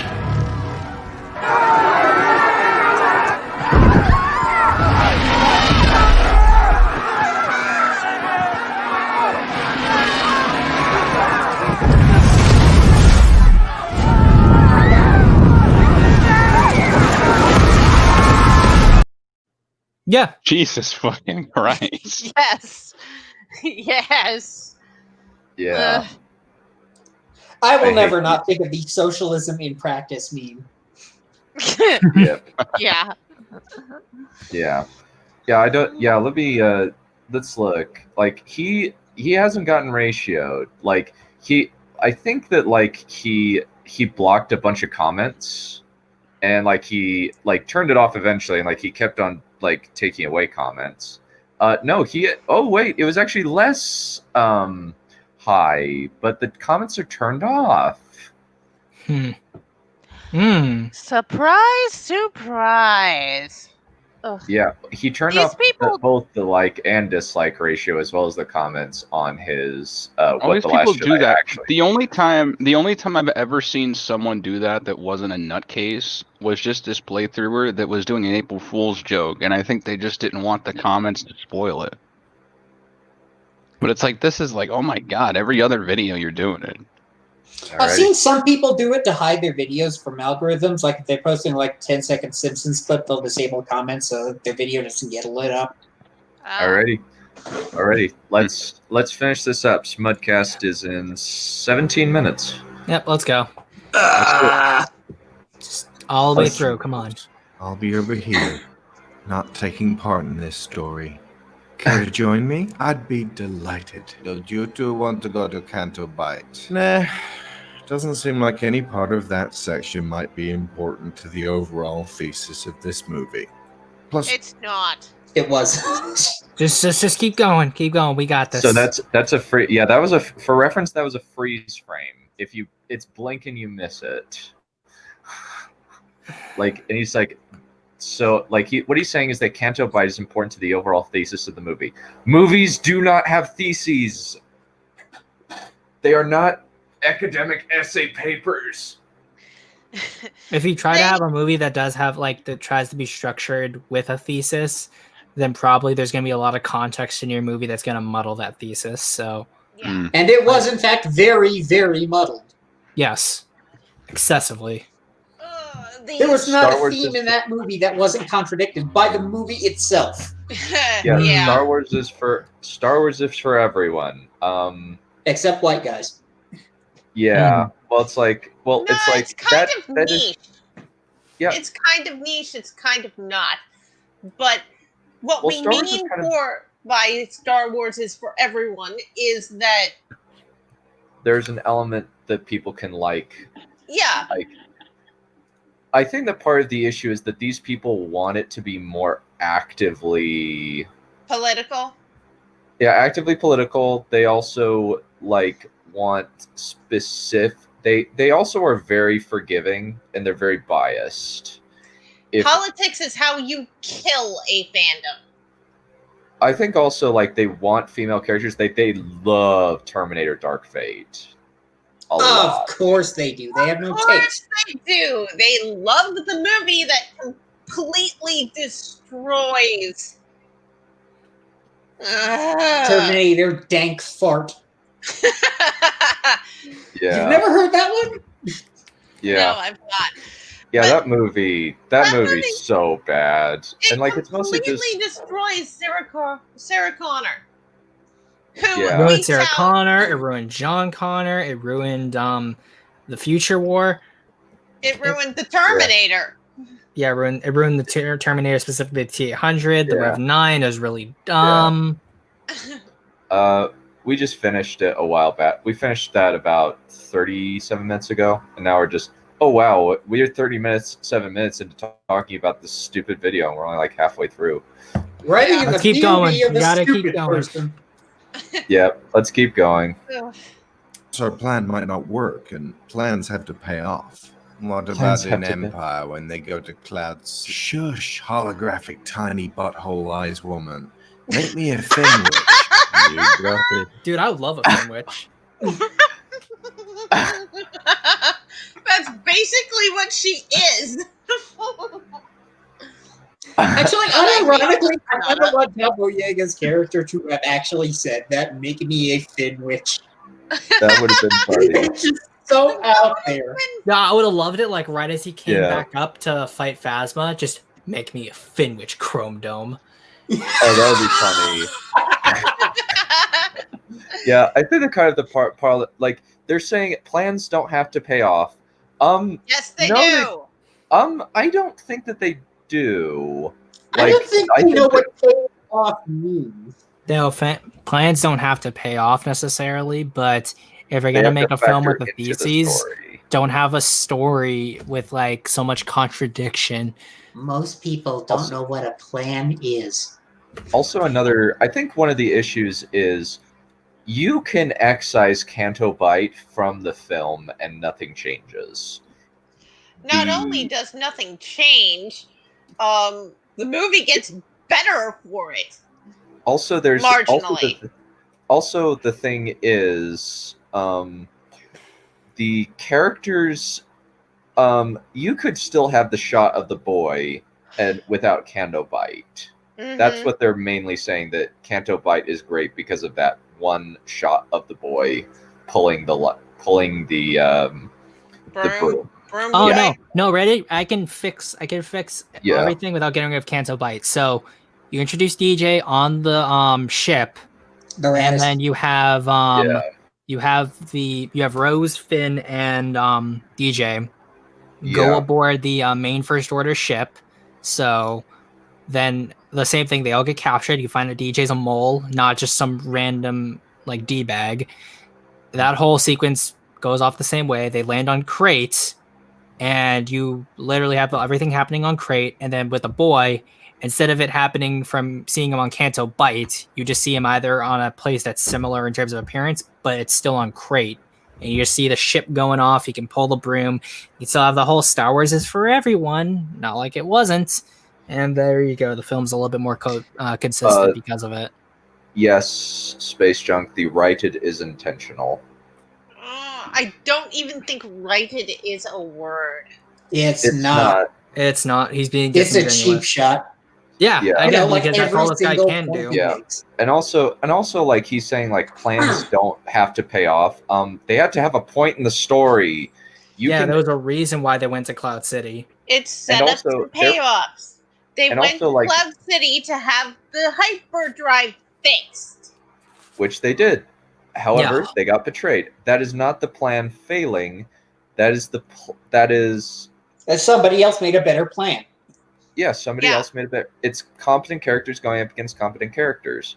Yeah, Jesus fucking Christ. Yes. Yes. Yeah. I will I hate never you. not think of the socialism in practice meme. Yep. Yeah. Yeah. Yeah, I don't yeah, let me let's look. Like he hasn't gotten ratioed. Like I think that like he blocked a bunch of comments and like he like turned it off eventually and like he kept on like taking away comments. No, oh wait, it was actually less high, but the comments are turned off. Surprise, surprise. Ugh. Yeah, he turned These off people- both the like and dislike ratio as well as the comments on his All what these the people last do Jedi that. actually. The only time I've ever seen someone do that wasn't a nutcase was just this playthrougher that was doing an April Fool's joke, and I think they just didn't want the comments to spoil it. But it's like, this is like, oh my god, every other video you're doing it. I've seen some people do it to hide their videos from algorithms. Like if they're posting like 10-second Simpsons clip, they'll disable comments so that their video doesn't get lit up. Alrighty. Let's finish this up. Smudcast is in 17 minutes. Yep, let's go. Just all the way through. Come on. I'll be over here, not taking part in this story. Care to join me? I'd be delighted. Don't you two want to go to Canto Bight? Nah, doesn't seem like any part of that section might be important to the overall thesis of this movie. Plus, It's not. It was. Just keep going. Keep going. We got this. So that's a free. Yeah, that was for reference. That was a freeze frame. If it's blink and you miss it. Like, and he's like, so like what he's saying is that Canto Bight is important to the overall thesis of the movie. Movies do not have theses. They are not academic essay papers. If you try to have a movie that does have that tries to be structured with a thesis, then probably there's going to be a lot of context in your movie that's going to muddle that thesis. So, Yeah. And it was, in fact, very, very muddled. yes, excessively. There was not Star a Wars theme is- in that movie that wasn't contradicted by the movie itself. Yeah, Yeah. Star Wars is for everyone. Except white guys. Yeah. Well, it's like It's kind of that is- niche. Yeah. It's kind of niche. It's kind of not. But what Well, we Star Wars is mean kind of- by Star Wars is for everyone is that there's an element that people can like. yeah, I think that part of the issue is that these people want it to be more actively political. They also want specific. They also are very forgiving and they're very biased. politics is how you kill a fandom. I think also they want female characters. They love Terminator Dark Fate. A lot. Of course they do. They have no Of course taste. they do. They loved the movie that completely destroys. Terminator dank fart. Yeah. You've never heard that one? Yeah. No, I've not. Yeah, But- that movie's movie- so bad. And it's mostly completely just destroys Sarah Connor. Who Yeah. It Yeah. ruined we Sarah tell- Connor. It ruined John Connor. It ruined the Future War. It ruined the Terminator. Yeah, it ruined the Terminator, specifically the T-800. The Yeah. Rev 9 is really dumb. we just finished it a while back. We finished that about 37 minutes ago, and now we're just wow, we're 7 minutes into talking about this stupid video, and we're only halfway through. Writing in Let's the keep POV going. of We a gotta keep stupid going. person. Yeah, let's keep going. so our plan might not work, and plans have to pay off. What Plans about in have to pay- Empire when they go to Cloud's? Shush, holographic tiny butthole eyes woman. Make me a Finwich. You drop it. Dude, I would love a Finwich. That's basically what she is. Actually, unironically, I kind of want Del Boyega's character to have actually said that, make me a Finwich. That would have been funny. It's just so out there. No, I would have loved it. Right as he came Yeah. back up to fight Phasma, just make me a Finwich Chrome Dome. Oh, that would be funny. Yeah, I think the kind of the part they're saying plans don't have to pay off. Yes, they No, do. I don't think that they do. I don't think I you know think what pay off means. No, plans don't have to pay off necessarily, but if you're gonna make a film with a thesis, don't have a story with like so much contradiction. Most people don't know what a plan is. Also, I think one of the issues is you can excise Canto Bite from the film and nothing changes. Not only does nothing change, the movie gets better for it. Also, there's marginally. Also, the thing is, the characters, you could still have the shot of the boy and without Canto Bite. Mm-hmm. That's what they're mainly saying, that Canto Bite is great because of that one shot of the boy pulling the broom. Oh Yeah. no, ready? I can fix everything without getting rid of Canto Bite. So you introduce DJ on the ship, and then you have you have Rose, Finn, and DJ go aboard the main First Order ship. So then the same thing, they all get captured. You find that DJ's a mole, not just some random like D-bag. That whole sequence goes off the same way. They land on Crate, and you literally have everything happening on Crate, and then with the boy, instead of it happening from seeing him on Canto Bite, you just see him either on a place that's similar in terms of appearance, but it's still on Crate. And you just see the ship going off. You can pull the broom. You still have the whole Star Wars is for everyone, not like it wasn't. And there you go. The film's a little bit more consistent because of it. Yes, Space Junk, the righted is intentional. I don't even think righted is a word. It's not. It's not. He's being It's a cheap shot. Yeah. Again, because that's all this guy can do. Yeah. And also like he's saying like plans don't have to pay off. They have to have a point in the story. There was a reason why they went to Cloud City. It's set up to payoffs. They went to like, Cloud City to have the hyperdrive fixed. Which they did. However, they got betrayed. That is not the plan failing. That is somebody else made a better plan. Yeah, somebody else made a better. It's competent characters going up against competent characters.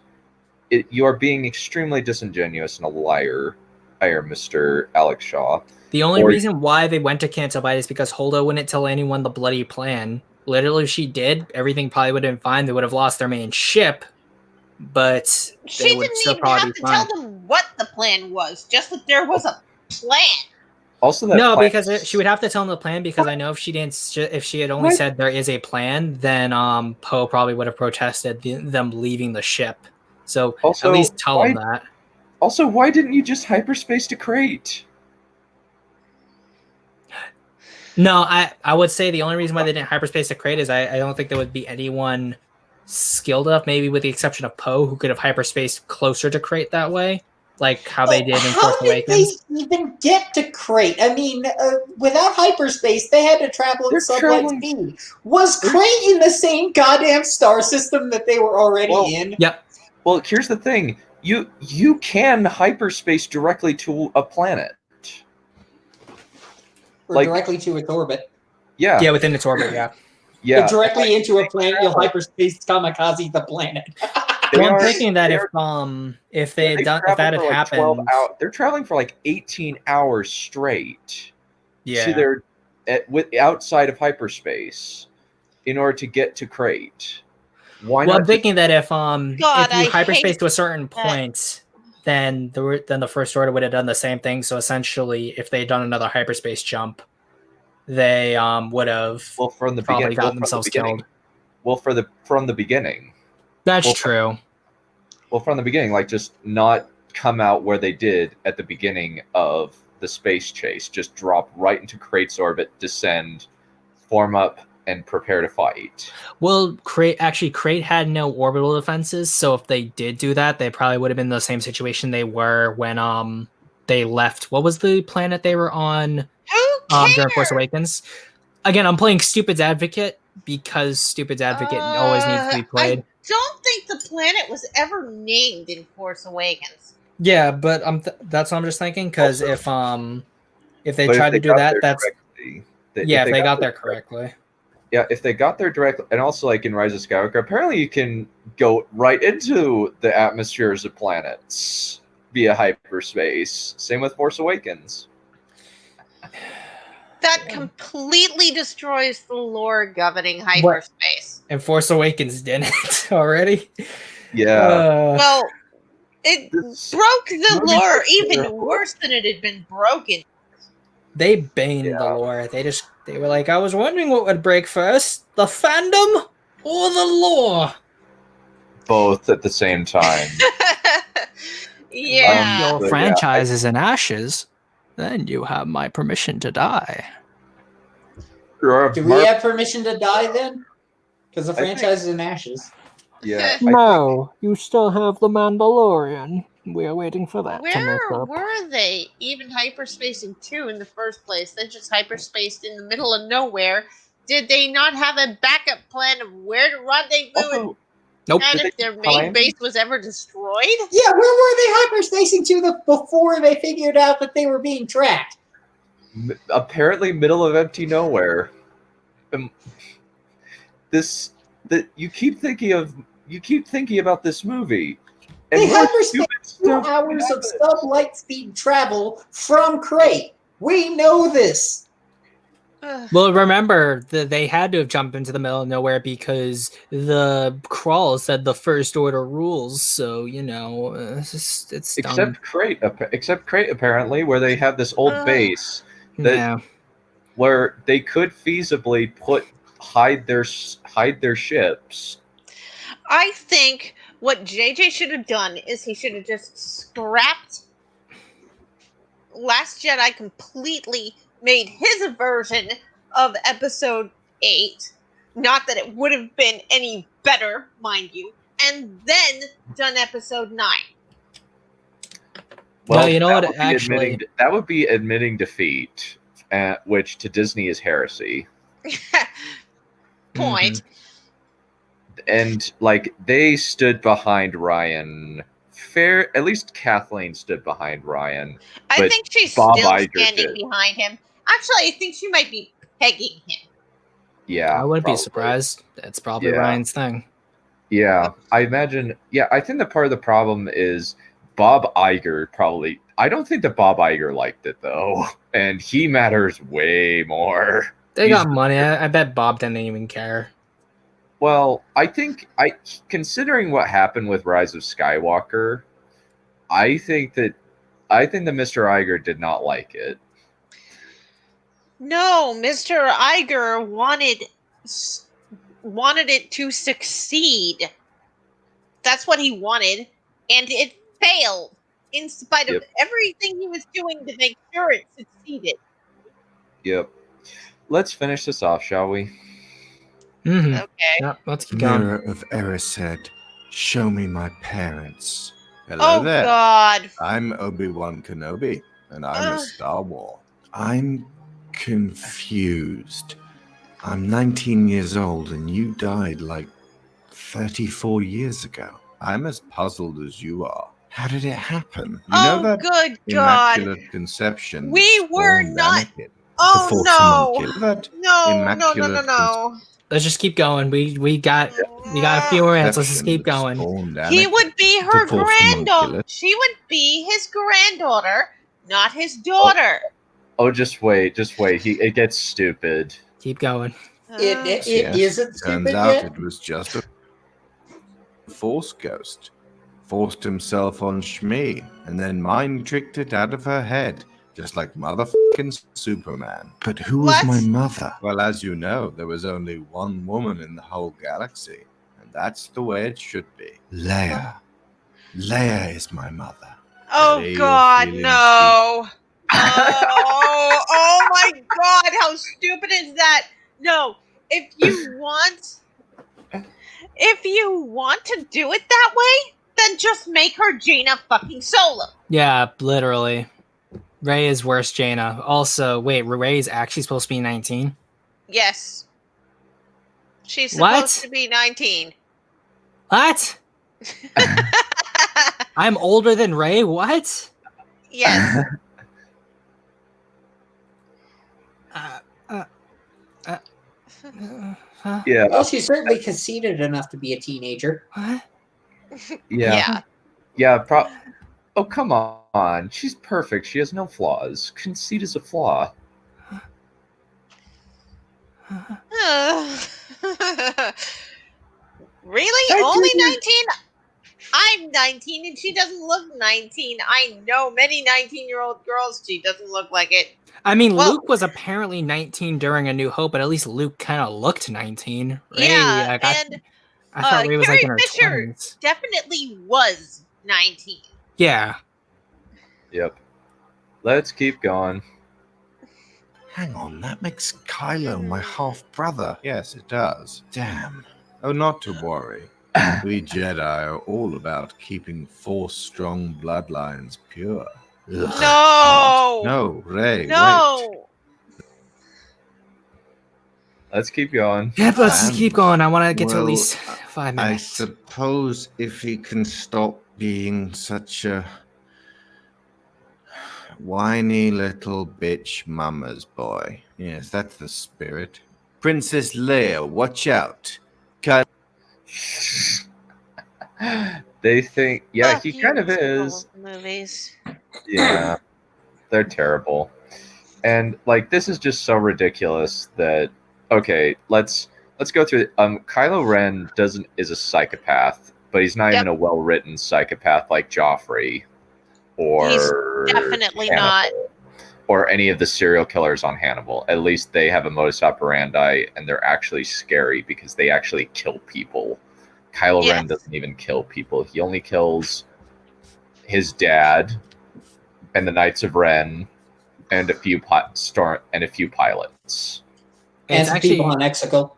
You are being extremely disingenuous and a liar, Mr. Alex Shaw. The only reason why they went to Canto Bite is because Holdo wouldn't tell anyone the bloody plan. Literally, if she did, everything probably would have been fine. They would have lost their main ship, but she didn't even have to tell them what the plan was, just that there was a plan. Also, because she would have to tell them the plan. Because I know if she had only said there is a plan, then Poe probably would have protested them leaving the ship. So at least tell them that. Also, why didn't you just hyperspace to Crate? No, I would say the only reason why they didn't hyperspace to Crate is I don't think there would be anyone skilled enough, maybe with the exception of Poe, who could have hyperspaced closer to Crate that way, like how they did in Force Awakens. How did they even get to Crate? I mean, without hyperspace, they had to travel at sublight speed. Was Crate in the same goddamn star system that they were already in? Yep. Well, here's the thing. You can hyperspace directly to a planet. Or directly to its orbit. Yeah. Yeah, within its orbit, Yeah. Directly into a planet, you'll hyperspace kamikaze the planet. I'm thinking that if that had happened, they're traveling for like 18 hours straight. Yeah. So they're outside of hyperspace in order to get to Crate. Why not? I'm thinking that if you hyperspace to a certain point, then the First Order would have done the same thing. So essentially, if they had done another hyperspace jump, they would have probably gotten themselves killed. Well, from the beginning. That's true. Well, from the beginning, like just not come out where they did at the beginning of the space chase. Just drop right into Crate's orbit, descend, form up, and prepare to fight. Well, Crate had no orbital defenses, so if they did do that, they probably would have been in the same situation they were when they left. What was the planet they were on during Force Awakens? Again, I'm playing Stupid's Advocate because Stupid's Advocate always needs to be played. I don't think the planet was ever named in Force Awakens. Yeah, but that's what I'm just thinking, because if they tried to do that, that's if they got there correctly. Yeah, if they got there directly, and also like in Rise of Skywalker, apparently you can go right into the atmospheres of planets via hyperspace. Same with Force Awakens. That completely destroys the lore governing hyperspace. And Force Awakens didn't already. Yeah. Well, it This broke the movie lore was even terrible. worse than it had been broken. They baned the Yeah. lore. They were like, I was wondering what would break first, the fandom or the lore. Both at the same time. Yeah. Your But yeah, franchise is in ashes, then you have my permission to die. Do we have permission to die then? Because the franchise is in ashes. Yeah. No, you still have the Mandalorian. We are waiting for that to Where mess up. were they even hyperspacing to in the first place? They just hyperspaced in the middle of nowhere. Did they not have a backup plan of where to rendezvous Also, Nope. and did if they their main time- base was ever destroyed? Yeah, where were they hyperspacing to before they figured out that they were being tracked? apparently middle of empty nowhere. You keep thinking about this movie. They more hyperspaced stupid 2 stuff hours of happens. sub-light speed travel from Crate. We know this. Ugh. Well, remember that they had to have jumped into the middle of nowhere because the crawl said the First Order rules. So it's dumb. Except Crate apparently, where they have this old base that Yeah. where they could feasibly hide their ships. I think what JJ should have done is he should have just scrapped Last Jedi completely, made his version of episode 8. Not that it would have been any better, mind you, and then done episode 9. Well, you know that what? would be Actually, that would be admitting defeat, which to Disney is heresy. Point. And like they stood behind Ryan. At least Kathleen stood behind Ryan. I but think she's Bob still Iger standing did. behind him. Actually, I think she might be pegging him. Yeah, I wouldn't probably. be surprised. That's probably Yeah. Ryan's thing. Yeah, I imagine. Yeah, I think that part of the problem is Bob Iger probably. I don't think that Bob Iger liked it though, and he matters way more. They He's- got money. I bet Bob didn't even care. Well, I think considering what happened with Rise of Skywalker, I think that Mr. Iger did not like it. No, Mr. Iger wanted it to succeed. That's what he wanted, and it failed in spite of everything he was doing to make sure it succeeded. Yep. Let's finish this off, shall we? Mm-hmm. Okay. Yep, let's keep going. Mirror of Erised, show me my parents. Hello Oh there. God. I'm Obi-Wan Kenobi, and I'm a Ugh. Star Wars. I'm confused. I'm 19 years old, and you died like 34 years ago. I'm as puzzled as you are. How did it happen? You know that Good God. Immaculate Conception. We were spawned not- Anakin, the Oh Force no. homunculus. That No. Immaculate Let's just keep going. We got a few more minutes. Let's just keep going. spawned He Anakin, would be her the Force granddaughter. homunculus. She would be his granddaughter, not his daughter. Oh, just wait. It gets stupid. Keep going. It Yes, isn't turns stupid out yet. it was just a Force ghost. Forced himself on Shmi, and then mind tricked it out of her head, just like motherfucking Superman. But who was What? my mother? Well, as you know, there was only one woman in the whole galaxy, and that's the way it should be. Leia. Leia is my mother. Oh Lay your God, feelings no. Oh my God, how stupid is that? No, if you want to do it that way, then just make her Jaina fucking Solo. Yeah, literally. Rey is worse, Jaina. Also, wait, Rey is actually supposed to be 19? Yes. She's What? supposed to be 19. What? I'm older than Rey? What? Yes. Yeah. Well, she's certainly conceited enough to be a teenager. What? Yeah. Oh, come on. She's perfect. She has no flaws. Conceit is a flaw. 19 and she doesn't look 19. I know many 19-year-old girls. She doesn't look like it. I mean, Well- Luke was apparently 19 during A New Hope, but at least Luke kind of looked 19. Ray, Yeah, like, and I thought Ray was like in Carrie her Fisher 20s. definitely was 19. Yeah. Yep. Let's keep going. Hang on, that makes Kylo my half-brother. Yes, it does. Damn. Oh, not to worry. We Jedi are all about keeping Force-strong bloodlines pure. Ugh. No! No, Ray, wait. No! Let's keep going. Yeah, but let's just keep going. I want to get to at Well, least 5 I minutes. suppose if he can stop being such a whiny little bitch mama's boy. Yes, that's the spirit. Princess Leia, watch out. Cut. They think, yeah, Fuck he you, kind of Mr. is. Movies. Yeah, they're terrible. And like this is just so ridiculous that okay, let's go through it. Kylo Ren is a psychopath, but he's not Yep. even a well-written psychopath like Joffrey or definitely Hannibal, not. or any of the serial killers on Hannibal. At least they have a modus operandi and they're actually scary because they actually kill people. Kylo Ren Yes. doesn't even kill people. He only kills his dad and the Knights of Ren and a few pilots. And It's some actually, people on Exegol.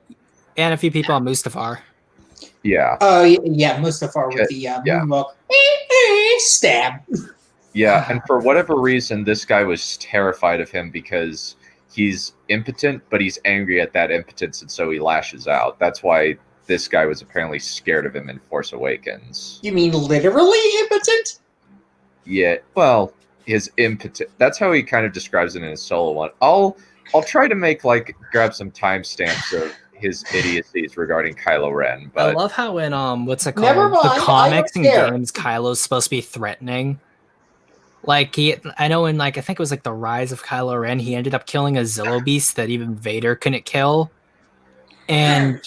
and a few people on Mustafar. Yeah. Oh, yeah, Mustafar with the Yeah. moonwalk. Stab. Yeah, and for whatever reason, this guy was terrified of him because he's impotent, but he's angry at that impotence, and so he lashes out. That's why this guy was apparently scared of him in Force Awakens. You mean literally impotent? Yeah, well, his impotent. That's how he kind of describes it in his solo one. I'll try to grab some timestamps of his idiocies regarding Kylo Ren, I but love how in what's it called? Never mind, The I comics don't and care. games, Kylo's supposed to be threatening. Like I know in I think it was like the Rise of Kylo Ren, he ended up killing a Zillo beast that even Vader couldn't kill. And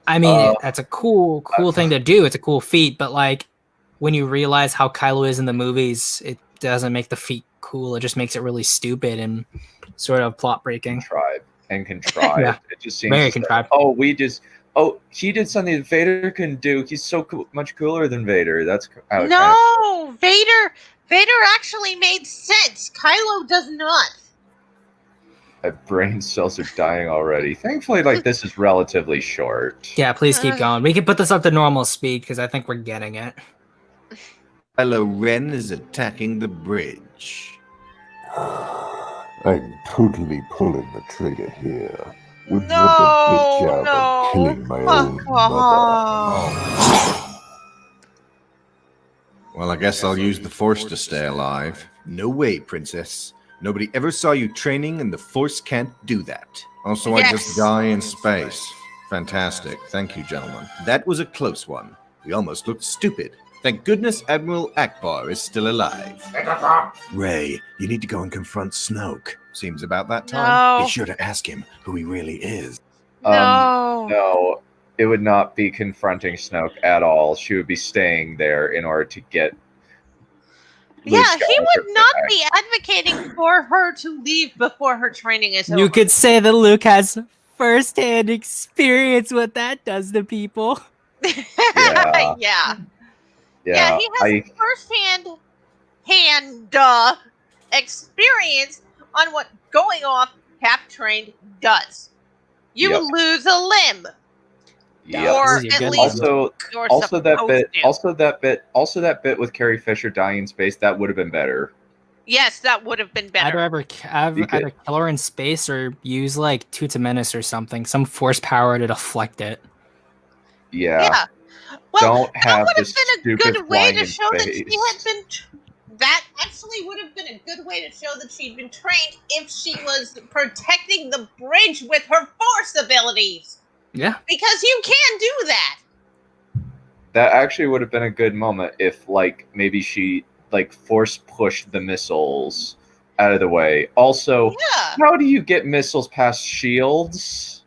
I mean, that's a cool thing to do. It's a cool feat, but like when you realize how Kylo is in the movies, it doesn't make the feat cool. It just makes it really stupid and sort of plot breaking. contrived. Yeah. It just seems Very like, contrived. he did something that Vader couldn't do. He's so much cooler than Vader. That's how it No! Vader actually made sense. Kylo does not. my brain cells are dying already. Thankfully, this is relatively short. Yeah, please keep going. We can put this up to normal speed because I think we're getting it. Kylo Ren is attacking the bridge. I'm totally pulling the trigger here. Would No, want a big job no. of killing my own Fuck mother. off. Well, I guess I'll use the Force to stay alive. No way, Princess. Nobody ever saw you training, and the Force can't do that. Also, I just Yes. die in space. Fantastic. Thank you, gentlemen. That was a close one. We almost looked stupid. Thank goodness Admiral Akbar is still alive. Ray, you need to go and confront Snoke. Seems about that time. No. Be sure to ask him who he really is. No. No, it would not be confronting Snoke at all. She would be staying there in order to get. Yeah, Luke he Skywalker would not back. be advocating for her to leave before her training is over. You could say that Luke has firsthand experience what that does to people. Yeah. Yeah, he has firsthand experience on what going off half-trained does. You Yep. lose a limb, Yep. or This is a at good least one. you're Also that supposed bit, to. that bit with Carrie Fisher dying in space, that would have been better. Yes, that would have been I'd better. rather either kill her in space or use like Toots a Menace or something, some force power to deflect it. Yeah. Well, Don't have that would this have been a stupid good way flying to in show that she space. had been. That actually would have been a good way to show that she'd been trained if she was protecting the bridge with her force abilities. Yeah. Because you can do that. That actually would have been a good moment if, maybe she, force pushed the missiles out of the way. Also, Yeah. how do you get missiles past shields?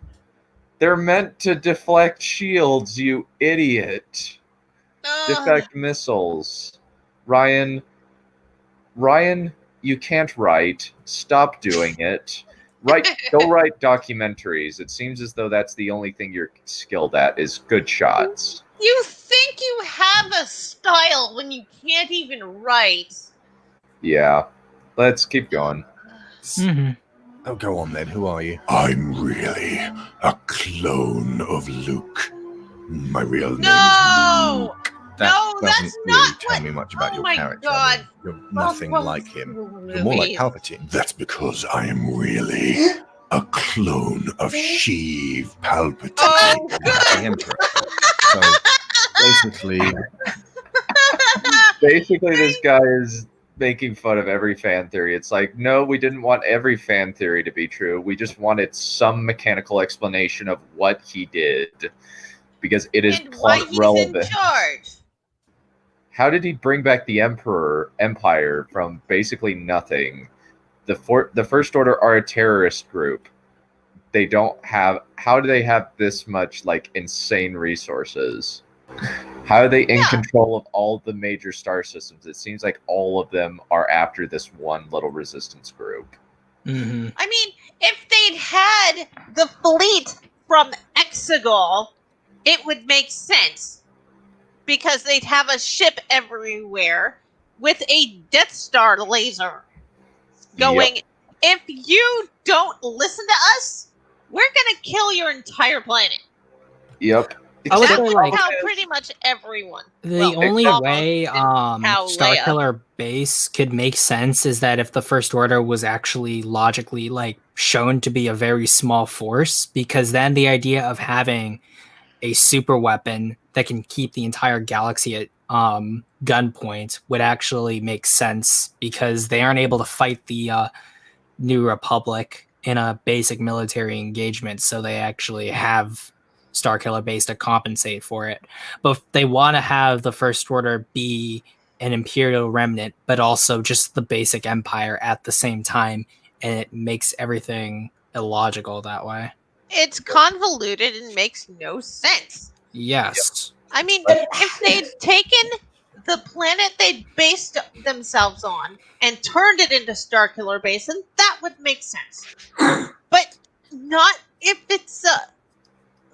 They're meant to deflect shields, you idiot. Defect missiles. Ryan, you can't write. Stop doing it. Go write documentaries. It seems as though that's the only thing you're skilled at is good shots. You think you have a style when you can't even write. Yeah. Let's keep going. Oh, go on then. Who are you? I'm really a clone of Luke. My real name is No! Luke. That No, doesn't that's really not tell what- me much about Oh your my character. God. You're nothing What's like with him. movies? You're more like Palpatine. That's because I am really a clone of Sheev Palpatine. Oh, The Emperor. So Basically, this guy is making fun of every fan theory. It's like, no, we didn't want every fan theory to be true. We just wanted some mechanical explanation of what he did. Because it is and why plot he's relevant. in charge. How did he bring back the Empire from basically nothing? The First Order are a terrorist group. They don't have. How do they have this much like insane resources? How are they in control of all the major star systems? It seems like all of them are after this one little resistance group. Mm-hmm. I mean, if they'd had the fleet from Exegol, it would make sense. Because they'd have a ship everywhere with a Death Star laser going, if you don't listen to us, we're going to kill your entire planet. Yep. I would That say, would like, tell pretty much everyone. The only almost way didn't cow Leia. Starkiller Base could make sense is that if the First Order was actually logically like shown to be a very small force, because then the idea of having a super weapon that can keep the entire galaxy at gunpoint would actually make sense, because they aren't able to fight the New Republic in a basic military engagement, so they actually have Starkiller Base to compensate for it. But they want to have the First Order be an Imperial remnant, but also just the basic Empire at the same time, and it makes everything illogical that way. It's convoluted and makes no sense. Yes. I mean, if they'd taken the planet they based themselves on and turned it into Starkiller Basin, that would make sense. But not if it's a...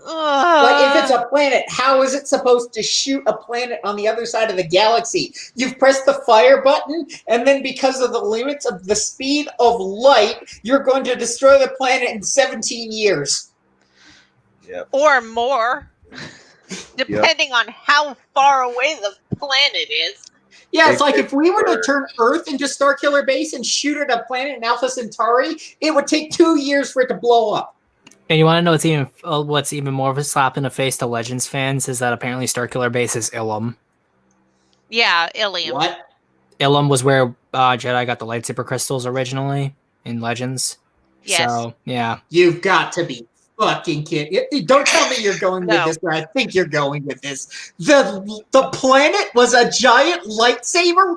But if it's a planet, how is it supposed to shoot a planet on the other side of the galaxy? You've pressed the fire button, and then because of the limits of the speed of light, you're going to destroy the planet in 17 years. Yep. Or more, depending on how far away the planet is. Yeah, it's like if we were to turn Earth into Starkiller Base and shoot at a planet in Alpha Centauri, it would take 2 years for it to blow up. And you want to know what's even more of a slap in the face to Legends fans is that apparently Starkiller Base is Ilum. Yeah, Ilium. What? Ilum was where Jedi got the lightsaber crystals originally in Legends. Yes. So, yeah. You've got to be fucking kidding. Don't tell me you're going No. with this, where I think you're going with this. The planet was a giant lightsaber?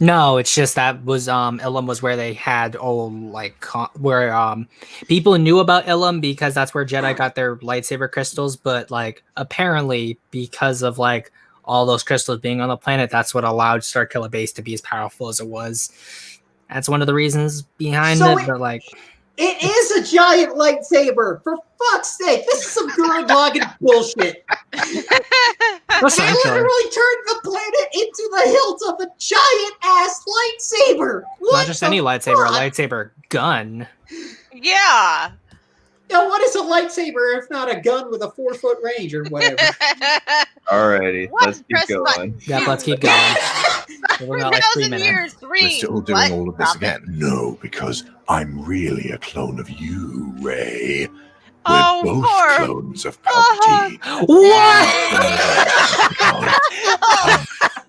No, it's just that was Ilum was where they had where people knew about Ilum because that's where Jedi got their lightsaber crystals, but like apparently because of like all those crystals being on the planet, that's what allowed Starkiller Base to be as powerful as it was. That's one of the reasons behind it, but like it is a giant lightsaber. For fuck's sake, this is some Gurren Lagann bullshit. They literally turned the planet into the hilt of a giant ass lightsaber. What not just any lightsaber, a lightsaber gun. Yeah. Now, what is a lightsaber if not a gun with a 4-foot range or whatever? Alrighty, let's keep press going. button? Yeah, let's keep going. We're about like 3 1,000 minutes. years, We're three. still doing What? all of this Stop it. again. No, because I'm really a clone of you, Ray. We're Oh, both poor- clones of Palpatine. What?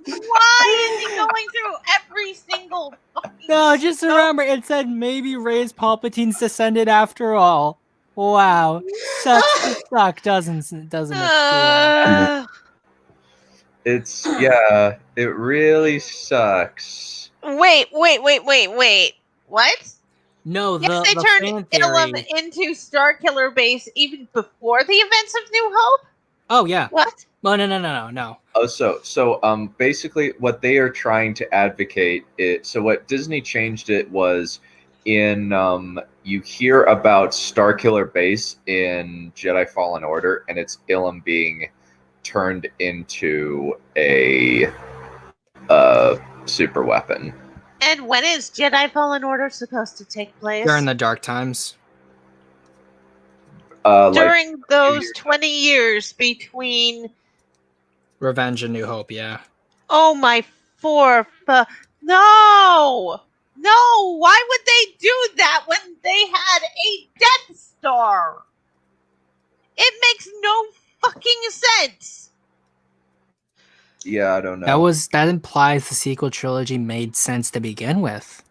Why is he going through every single fucking... No, just remember it said maybe Rey's Palpatine's descended after all. Wow. Sucks to suck, doesn't it? It's it really sucks. Wait. What? No, Yes, they the turned fan Ilum theory. into Starkiller Base even before the events of New Hope? Oh yeah. What? Well, no. Basically, what they are trying to advocate so what Disney changed it was in you hear about Starkiller Base in Jedi Fallen Order, and it's Ilum being turned into a super weapon. And when is Jedi Fallen Order supposed to take place? During the Dark Times. During those 20 years between Revenge and New Hope, yeah. Oh my no! No! Why would they do that when they had a Death Star? It makes no fucking sense. Yeah, I don't know. That implies the sequel trilogy made sense to begin with.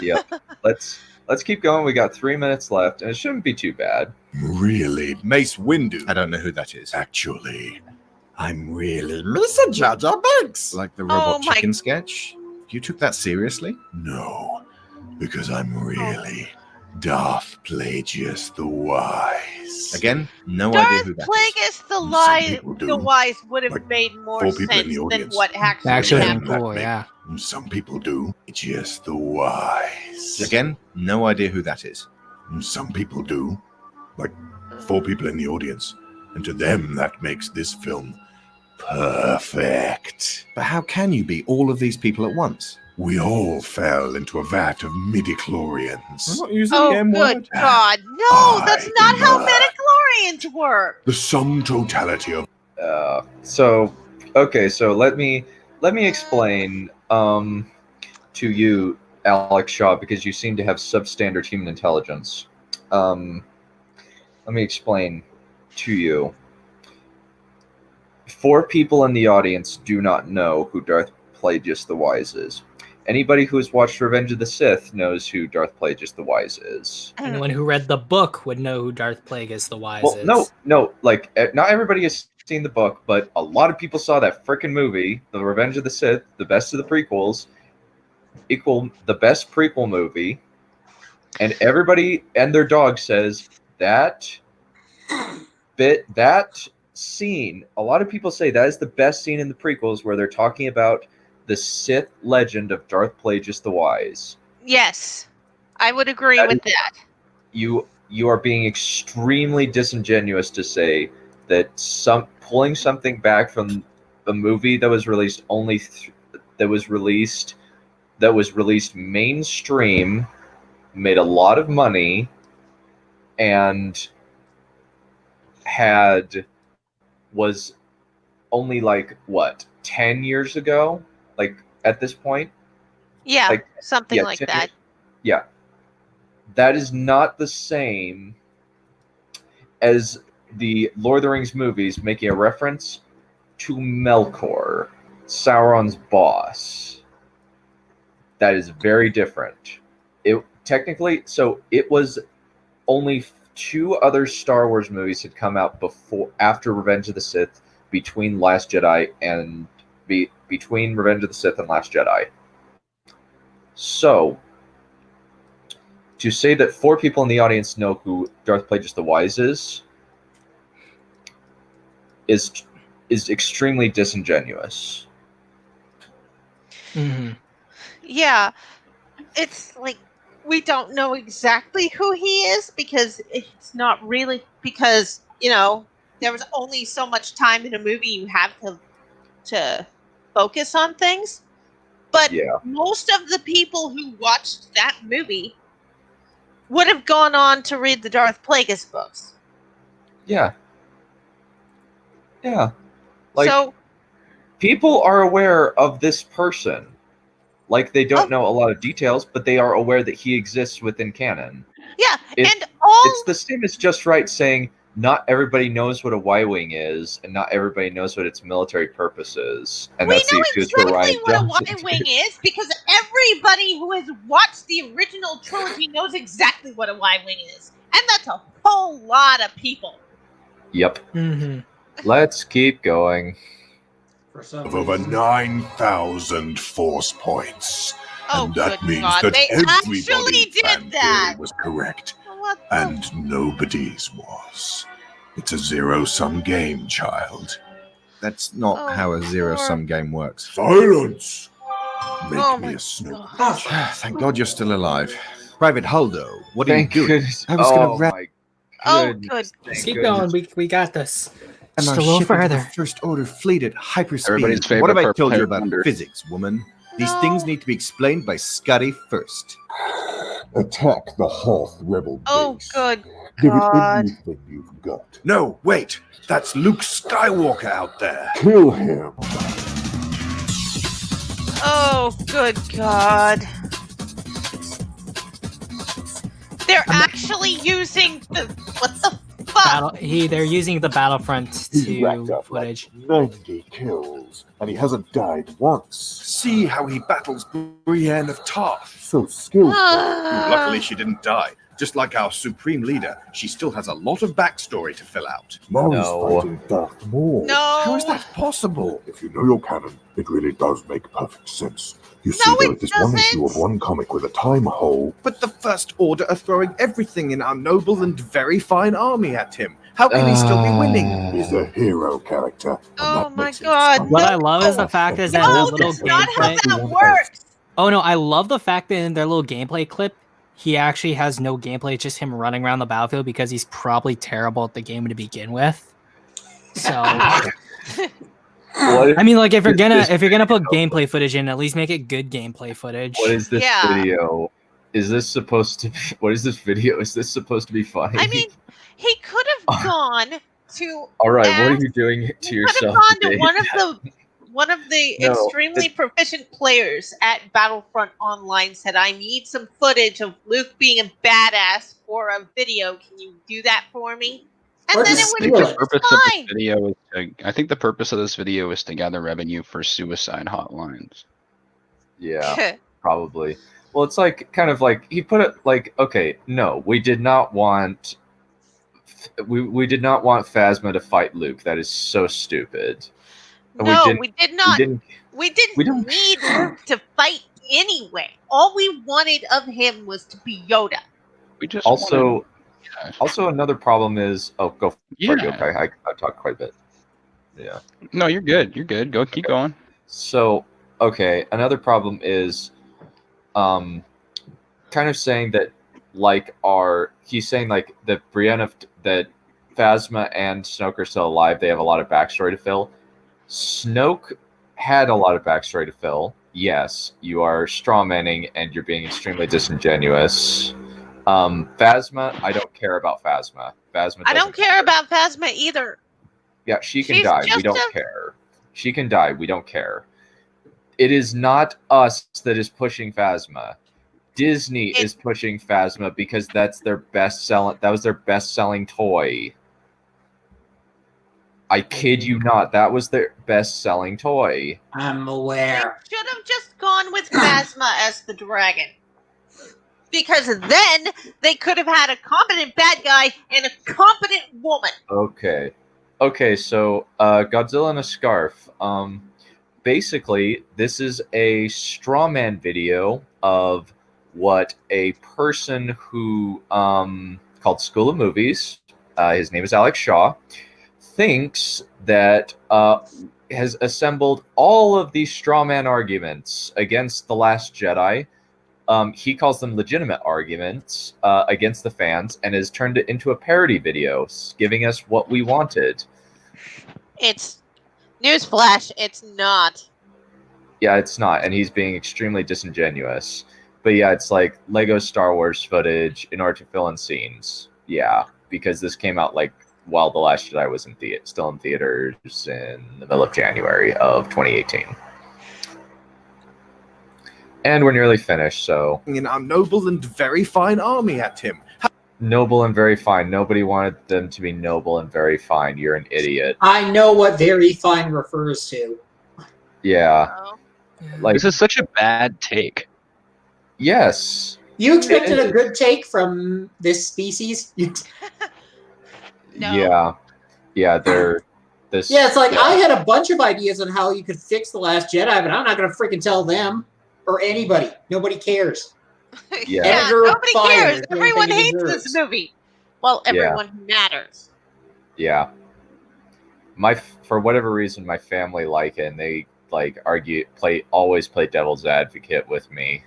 Yep. Let's keep going. We got 3 minutes left, and it shouldn't be too bad. Really? Mace Windu. I don't know who that is. Actually, I'm really Mr. Jar Jar Binks. Like the robot my- chicken sketch? You took that seriously? No, because I'm really Darth Plagueis the Wise. Again, no idea who Darth that is. Plagueis people do. the Wise would have Like, made more 4 people in sense the than audience. what actually Actually, happened. cool, yeah. Some people do. Just the Wise. Again, no idea who that is. Some people do. Like 4 people in the audience. And to them, that makes this film perfect. But how can you be all of these people at once? We all fell into a vat of midichlorians. not using Oh, good God. No, that's not how midichlorians work. The sum totality of So let me explain to you, Alex Shaw, because you seem to have substandard human intelligence. Let me explain to you. 4 people in the audience do not know who Darth Plagueis the Wise is. Anybody who has watched Revenge of the Sith knows who Darth Plagueis the Wise is. Anyone who read the book would know who Darth Plagueis the Wise is. No, like, not everybody has seen the book, but a lot of people saw that frickin' movie, The Revenge of the Sith, the best of the prequels, equal the best prequel movie, and everybody and their dog says that scene, a lot of people say that is the best scene in the prequels where they're talking about the Sith legend of Darth Plagueis the Wise. Yes, I would agree with that. You are being extremely disingenuous to say that pulling something back from a movie that was released that was released mainstream, made a lot of money, and was only like what 10 years ago, like at this point. Yeah, like something like that. Yeah, that is not the same as the Lord of the Rings movies making a reference to Melkor, Sauron's boss. That is very different. It was only 2 other Star Wars movies had come out after Revenge of the Sith, between Last Jedi and between Revenge of the Sith and Last Jedi. So, to say that 4 people in the audience know who Darth Plagueis the Wise is extremely disingenuous. Mm-hmm. Yeah, it's like we don't know exactly who he is because it's not really because there was only so much time in a movie you have to focus on things. But most of the people who watched that movie would have gone on to read the Darth Plagueis books. Yeah. Yeah. Like, so people are aware of this person. Like, they don't know a lot of details, but they are aware that he exists within canon. Yeah, it's the same as Just Right saying not everybody knows what a Y-Wing is, and not everybody knows what its military purpose is. And we that's know the excuse for Ryan exactly what a Johnson. Y-Wing is because everybody who has watched the original trilogy knows exactly what a Y-Wing is. And that's a whole lot of people. Yep. Mm-hmm. Let's keep going. of over 9,000 force points. Oh, And that good means God. that They everybody's actually did fan that. theory was correct. What the And nobody's was. It's a zero-sum game, child. That's not how a zero-sum game works. Silence! Make Oh me my a Snoke. gosh. Thank God you're still alive. Private Holdo, what are you Thank doing? goodness. I was gonna Oh wrap my Oh, goodness. good. Thank Just keep goodness. going. We got this. our Just a little ship into the further. First Order fleet at hyperspeed. Everybody's favorite What have I purple told you hair about wonder. physics, woman? These No. things need to be explained by Scotty first. Attack the Hoth rebel Oh, base. good Give it God. everything you've got. No, wait! That's Luke Skywalker out there! Kill him. Oh, good God. They're actually using the... What the fuck? They're using the Battlefront He's racked 2 up footage. like 90 kills, and he hasn't died once. See how he battles Brienne of Tarth. So skillful. Luckily, she didn't die. Just like our supreme leader, she still has a lot of backstory to fill out. Now No. he's fighting Darth Maul. No. How is that possible? If you know your canon, it really does make perfect sense. You see, No, there it is this one issue doesn't. of one comic with a time hole. But the First Order are throwing everything in our noble and very fine army at him. How can he still be winning? He's a hero character. And Oh that my makes it God, fun. What no. I love is the fact is that in No, the little that's not how gameplay. that works. Oh no, I love the fact that in their little gameplay clip, he actually has no gameplay, it's just him running around the battlefield because he's probably terrible at the game to begin with. So I mean, like if you're gonna put gameplay footage in, at least make it good gameplay footage. What is this Yeah. video? Is this supposed to be... What is this video? Is this supposed to be funny? I mean, he could have gone to... all right, what are ask- you doing to He could have yourself gone to today? one of the No, extremely proficient players at Battlefront Online said, "I need some footage of Luke being a badass for a video. Can you do that for me?" And Or then just it I would think be steal the it. purpose of fine. this video is I think the purpose of this video is to gather revenue for suicide hotlines. Yeah, probably. Well, it's like kind of like he put it like, okay, no, we did not want we did not want Phasma to fight Luke. That is so stupid. No, didn't- we did not. didn't. We didn't we don't- need Luke to fight anyway. All we wanted of him was to be Yoda. We just Also, wanted- also another problem is go for Yeah. it. Okay, I talked quite a bit. Yeah. No, you're good. You're good. Go keep going. So, okay, another problem is kind of saying that he's saying like that Brienne that Phasma and Snoke are still alive, they have a lot of backstory to fill. Snoke had a lot of backstory to fill. Yes, you are strawmanning and you're being extremely disingenuous. Phasma, I don't care about Phasma. Phasma I don't doesn't care about Phasma either. Yeah, she can She's die. We just don't care. She can die. We don't care. It is not us that is pushing Phasma. Disney is pushing Phasma because that's their best selling. That was their best selling toy. I kid you not. That was their best selling toy. I'm They aware. should have just gone with Phasma as the dragon. Because then they could have had a competent bad guy and a competent woman. Okay. Okay, so Godzilla in a Scarf. Basically, this is a straw man video of what a person who called School of Movies, his name is Alex Shaw, thinks that has assembled all of these straw man arguments against The Last Jedi. He calls them legitimate arguments against the fans and has turned it into a parody video, giving us what we wanted. It's newsflash, it's not. Yeah, it's not, and he's being extremely disingenuous. But yeah, it's like Lego Star Wars footage in order to fill in scenes. Yeah, because this came out like while The Last Jedi was still in theaters in the middle of January of 2018. And we're nearly finished, so... In our noble and very fine army at him. Noble and very fine. Nobody wanted them to be noble and very fine. You're an idiot. I know what very fine refers to. Yeah. Oh. Like, This is such a bad take. yes. You expected a good take from this species? No. Yeah. Yeah, they're... This, Yeah, it's like I had a bunch of ideas on how you could fix The Last Jedi, but I'm not going to freaking tell them or anybody. Nobody cares. Yeah. Editor Nobody fired. cares. Everything Everyone he hates deserves. this movie. Well, everyone who matters. Yeah. for whatever reason, my family like it, and they like always play devil's advocate with me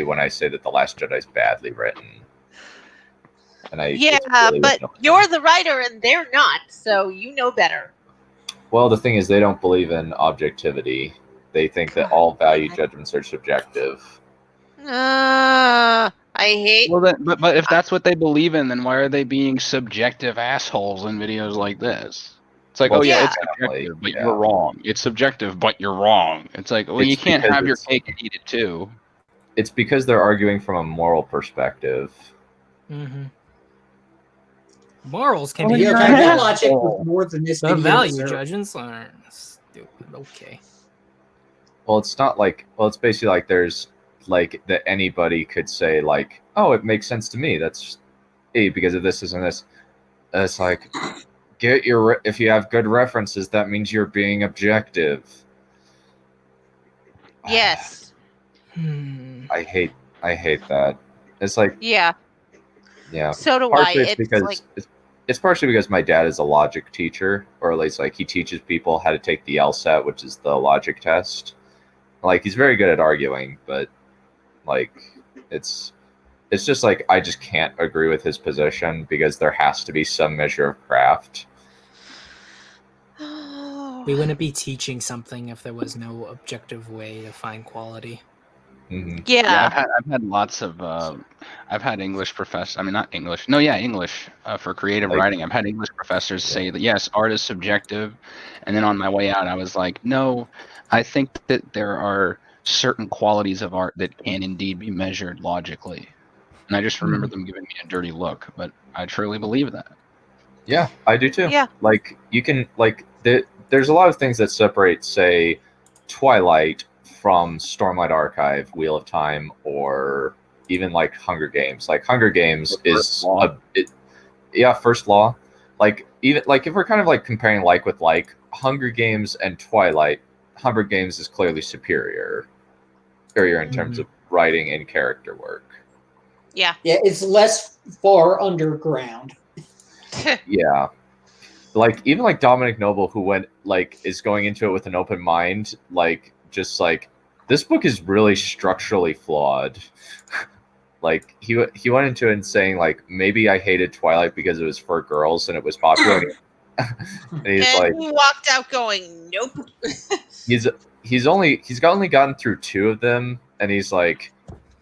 when I say that The Last Jedi is badly written. And it's really but annoying. you're the writer and they're not, so you know better. Well, the thing is, they don't believe in objectivity. They think that all value judgments are subjective. I hate. Well, but if that's what they believe in, then why are they being subjective assholes in videos like this? It's like, Well, oh yeah, yeah. it's subjective, but Yeah. you're wrong. It's subjective, but you're wrong. It's like, well, It's you can't because have your it's- cake and eat it too. It's because they're arguing from a moral perspective. Mm-hmm. Morals can Well, be Yeah, you're okay, an that logic asshole. was more than this the video value deserved. judgments are stupid. Okay. Well, it's not like. Well, it's basically like there's like that anybody could say like, oh, it makes sense to me. That's because of this, and this. And it's like, if you have good references, that means you're being objective. Yes. I hate that. It's like, Yeah. yeah. So do I. Partially it's It's because like, it's partially because my dad is a logic teacher, or at least like he teaches people how to take the LSAT, which is the logic test. Like he's very good at arguing, but like it's just like I just can't agree with his position because there has to be some measure of craft. We wouldn't be teaching something if there was no objective way to find quality. Mm-hmm. yeah. I've had lots of I've had English professors. I mean, not English. No, yeah, English for creative Like- writing. I've had English professors say that yes, art is subjective, and then on my way out, I was like, no, I think that there are certain qualities of art that can indeed be measured logically. And I just remember them giving me a dirty look, but I truly believe that. Yeah, I do too. Yeah. Like you can like there's a lot of things that separate, say, Twilight from Stormlight Archive, Wheel of Time, or even like Hunger Games. Like Hunger Games is First Law. Like even like if we're kind of like comparing like with like Hunger Games and Twilight, Hunger Games is clearly superior in terms of writing and character work. Yeah. Yeah, it's less far underground. Yeah. Like even like Dominic Noble, who is going into it with an open mind, like just like this book is really structurally flawed. Like he went into it and saying like maybe I hated Twilight because it was for girls and it was popular. And he's and like he walked out going, nope. he's only gotten through 2 of them, and he's like,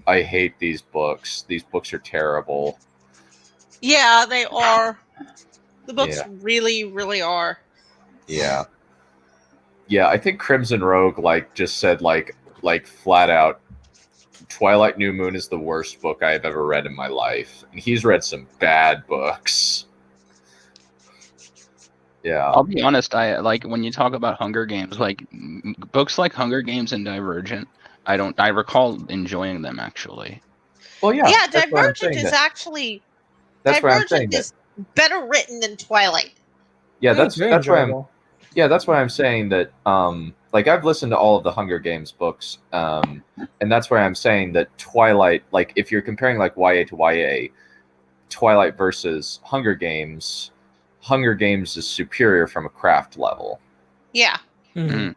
I hate these books. These books are terrible. Yeah, they are. The books Yeah. really, really are. Yeah. Yeah, I think Crimson Rogue just said like flat out, Twilight New Moon is the worst book I've ever read in my life. And he's read some bad books. Yeah. I'll be honest. I like when you talk about Hunger Games, like books like Hunger Games and Divergent. I recall enjoying them actually. Well, yeah. Yeah, that's why I'm Divergent saying is that. actually That's why I'm saying Divergent is better written than Twilight. Yeah, It's very that's why I'm enjoyable. Yeah, that's why I'm saying that. Like I've listened to all of the Hunger Games books, and that's why I'm saying that Twilight. Like if you're comparing like YA to YA, Twilight versus Hunger Games is superior from a craft level. Yeah. Mhm.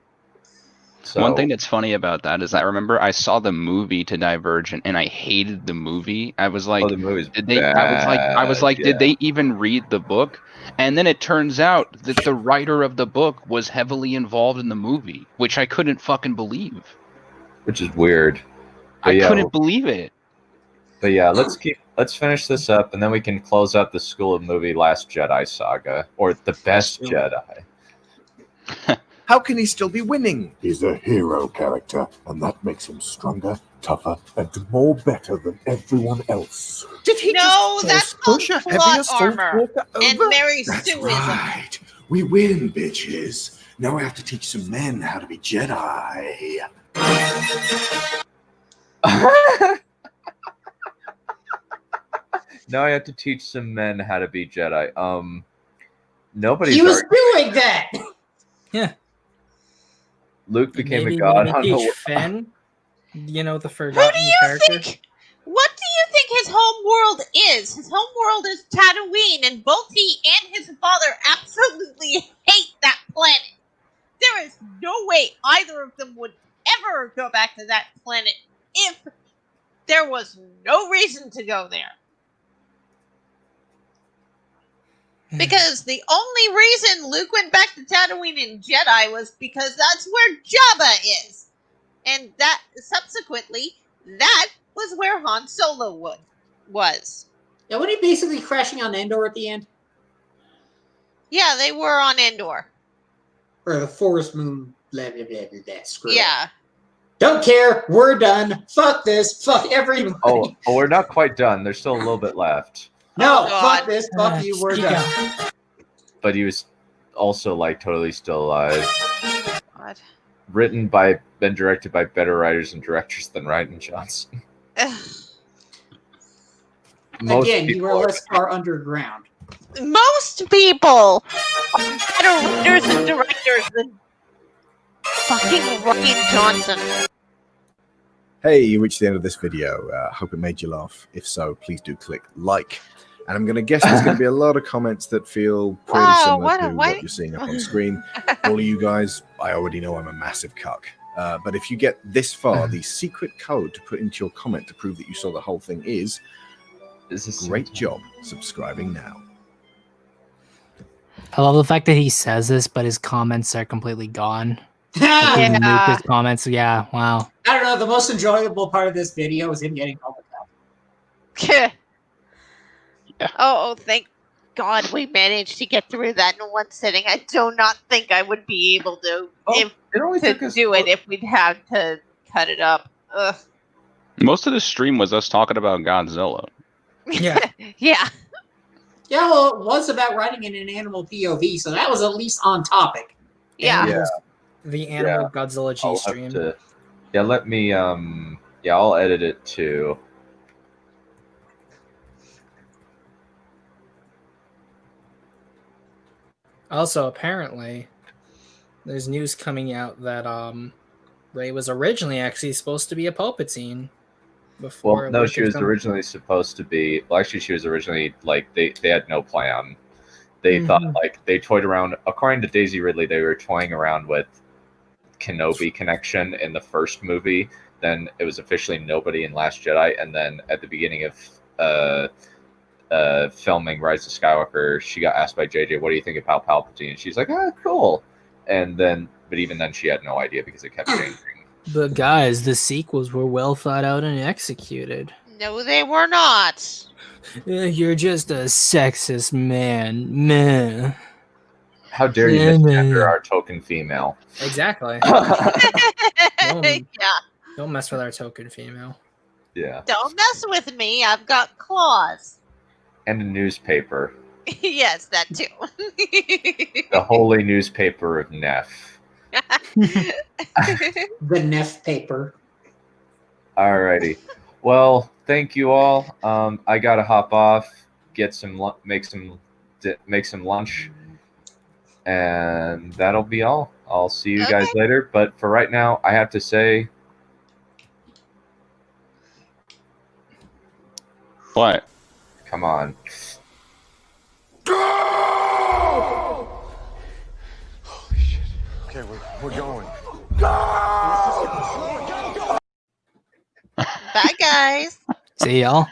So One thing that's funny about that is I remember I saw the movie to Divergent and I hated the movie. I was like, the movie's did they? I was like, bad, did they even read the book? And then it turns out that the writer of the book was heavily involved in the movie, which I couldn't fucking believe. which is weird. But I yeah, couldn't believe it. But yeah, let's finish this up, and then we can close out the School of Movie Last Jedi saga, or the Best Jedi. How can he still be winning? He's a hero character, and that makes him stronger, tougher, and more better than everyone else. Did he No, just that's push a called heavier plot assault armor. walker over? And Mary That's Sueism. right. We win, bitches. Now I have to teach some men how to be Jedi. Now I have to teach some men how to be Jedi. Nobody's He was arguing. doing that. Yeah. Luke became Maybe a god we on teach the Finn, the Who forgotten do you character. think? What do you think his home world is. His home world is Tatooine, and both he and his father absolutely hate that planet. There is no way either of them would ever go back to that planet if there was no reason to go there. Because the only reason Luke went back to Tatooine in Jedi was because that's where Jabba is. And that, subsequently, that was where Han Solo was. Now, wasn't he basically crashing on Endor at the end? Yeah, they were on Endor. Or the Forest Moon, blah, blah, blah, blah, blah. Screw it. Yeah. Don't care. We're done. Fuck this. Fuck everybody. Oh, we're not quite done. There's still a little bit left. No, Oh, God. fuck this. Fuck you. We're done. But he was also like totally still alive. God. Written by, and directed by better writers and directors than Rian Johnson. Again, you were less far underground. Most people are better writers and directors than fucking Rian Johnson. Hey, you reached the end of this video. Hope it made you laugh. If so, please do click like. And I'm going to guess there's going to be a lot of comments that feel pretty similar to what you're seeing up on screen. All of you guys, I already know I'm a massive cuck. But if you get this far, the secret code to put into your comment to prove that you saw the whole thing is great job subscribing now. I love the fact that he says this, but his comments are completely gone. Yeah. His comments, yeah, wow. I don't know. The most enjoyable part of this video was him getting called out. Yeah. Oh, thank God we managed to get through that in one sitting. I do not think I would be able to do it if we'd have to cut it up. Ugh. Most of the stream was us talking about Godzilla. Yeah. Yeah. Yeah, well, it was about writing in an animal POV, so that was at least on topic. Yeah. The Animal Godzilla G stream. Let me, I'll edit it too. Also, apparently, there's news coming out that Rey was originally actually supposed to be a Palpatine. Well, no, she was originally supposed to be. Well, actually, she was originally like they had no plan. They thought like they toyed around. According to Daisy Ridley, they were toying around with Kenobi connection in the first movie. Then it was officially nobody in Last Jedi, and then at the beginning of filming Rise of Skywalker, she got asked by JJ, "What do you think about Palpatine?" And she's like, "Oh, cool." And then, but even then, she had no idea because it kept changing. But guys, the sequels were well thought out and executed. No, they were not. You're just a sexist man. Meh. How dare you misgender our token female? Exactly. Don't mess with our token female. Yeah. Don't mess with me. I've got claws. And a newspaper. Yes, that too. The holy newspaper of Neph. The Neph paper. Alrighty. Well, thank you all. I gotta hop off, get some make some lunch, and that'll be all. I'll see you guys later. But for right now, I have to say, what? Come on. Go! Holy shit. Okay, we're going. Go! Bye, guys. See y'all.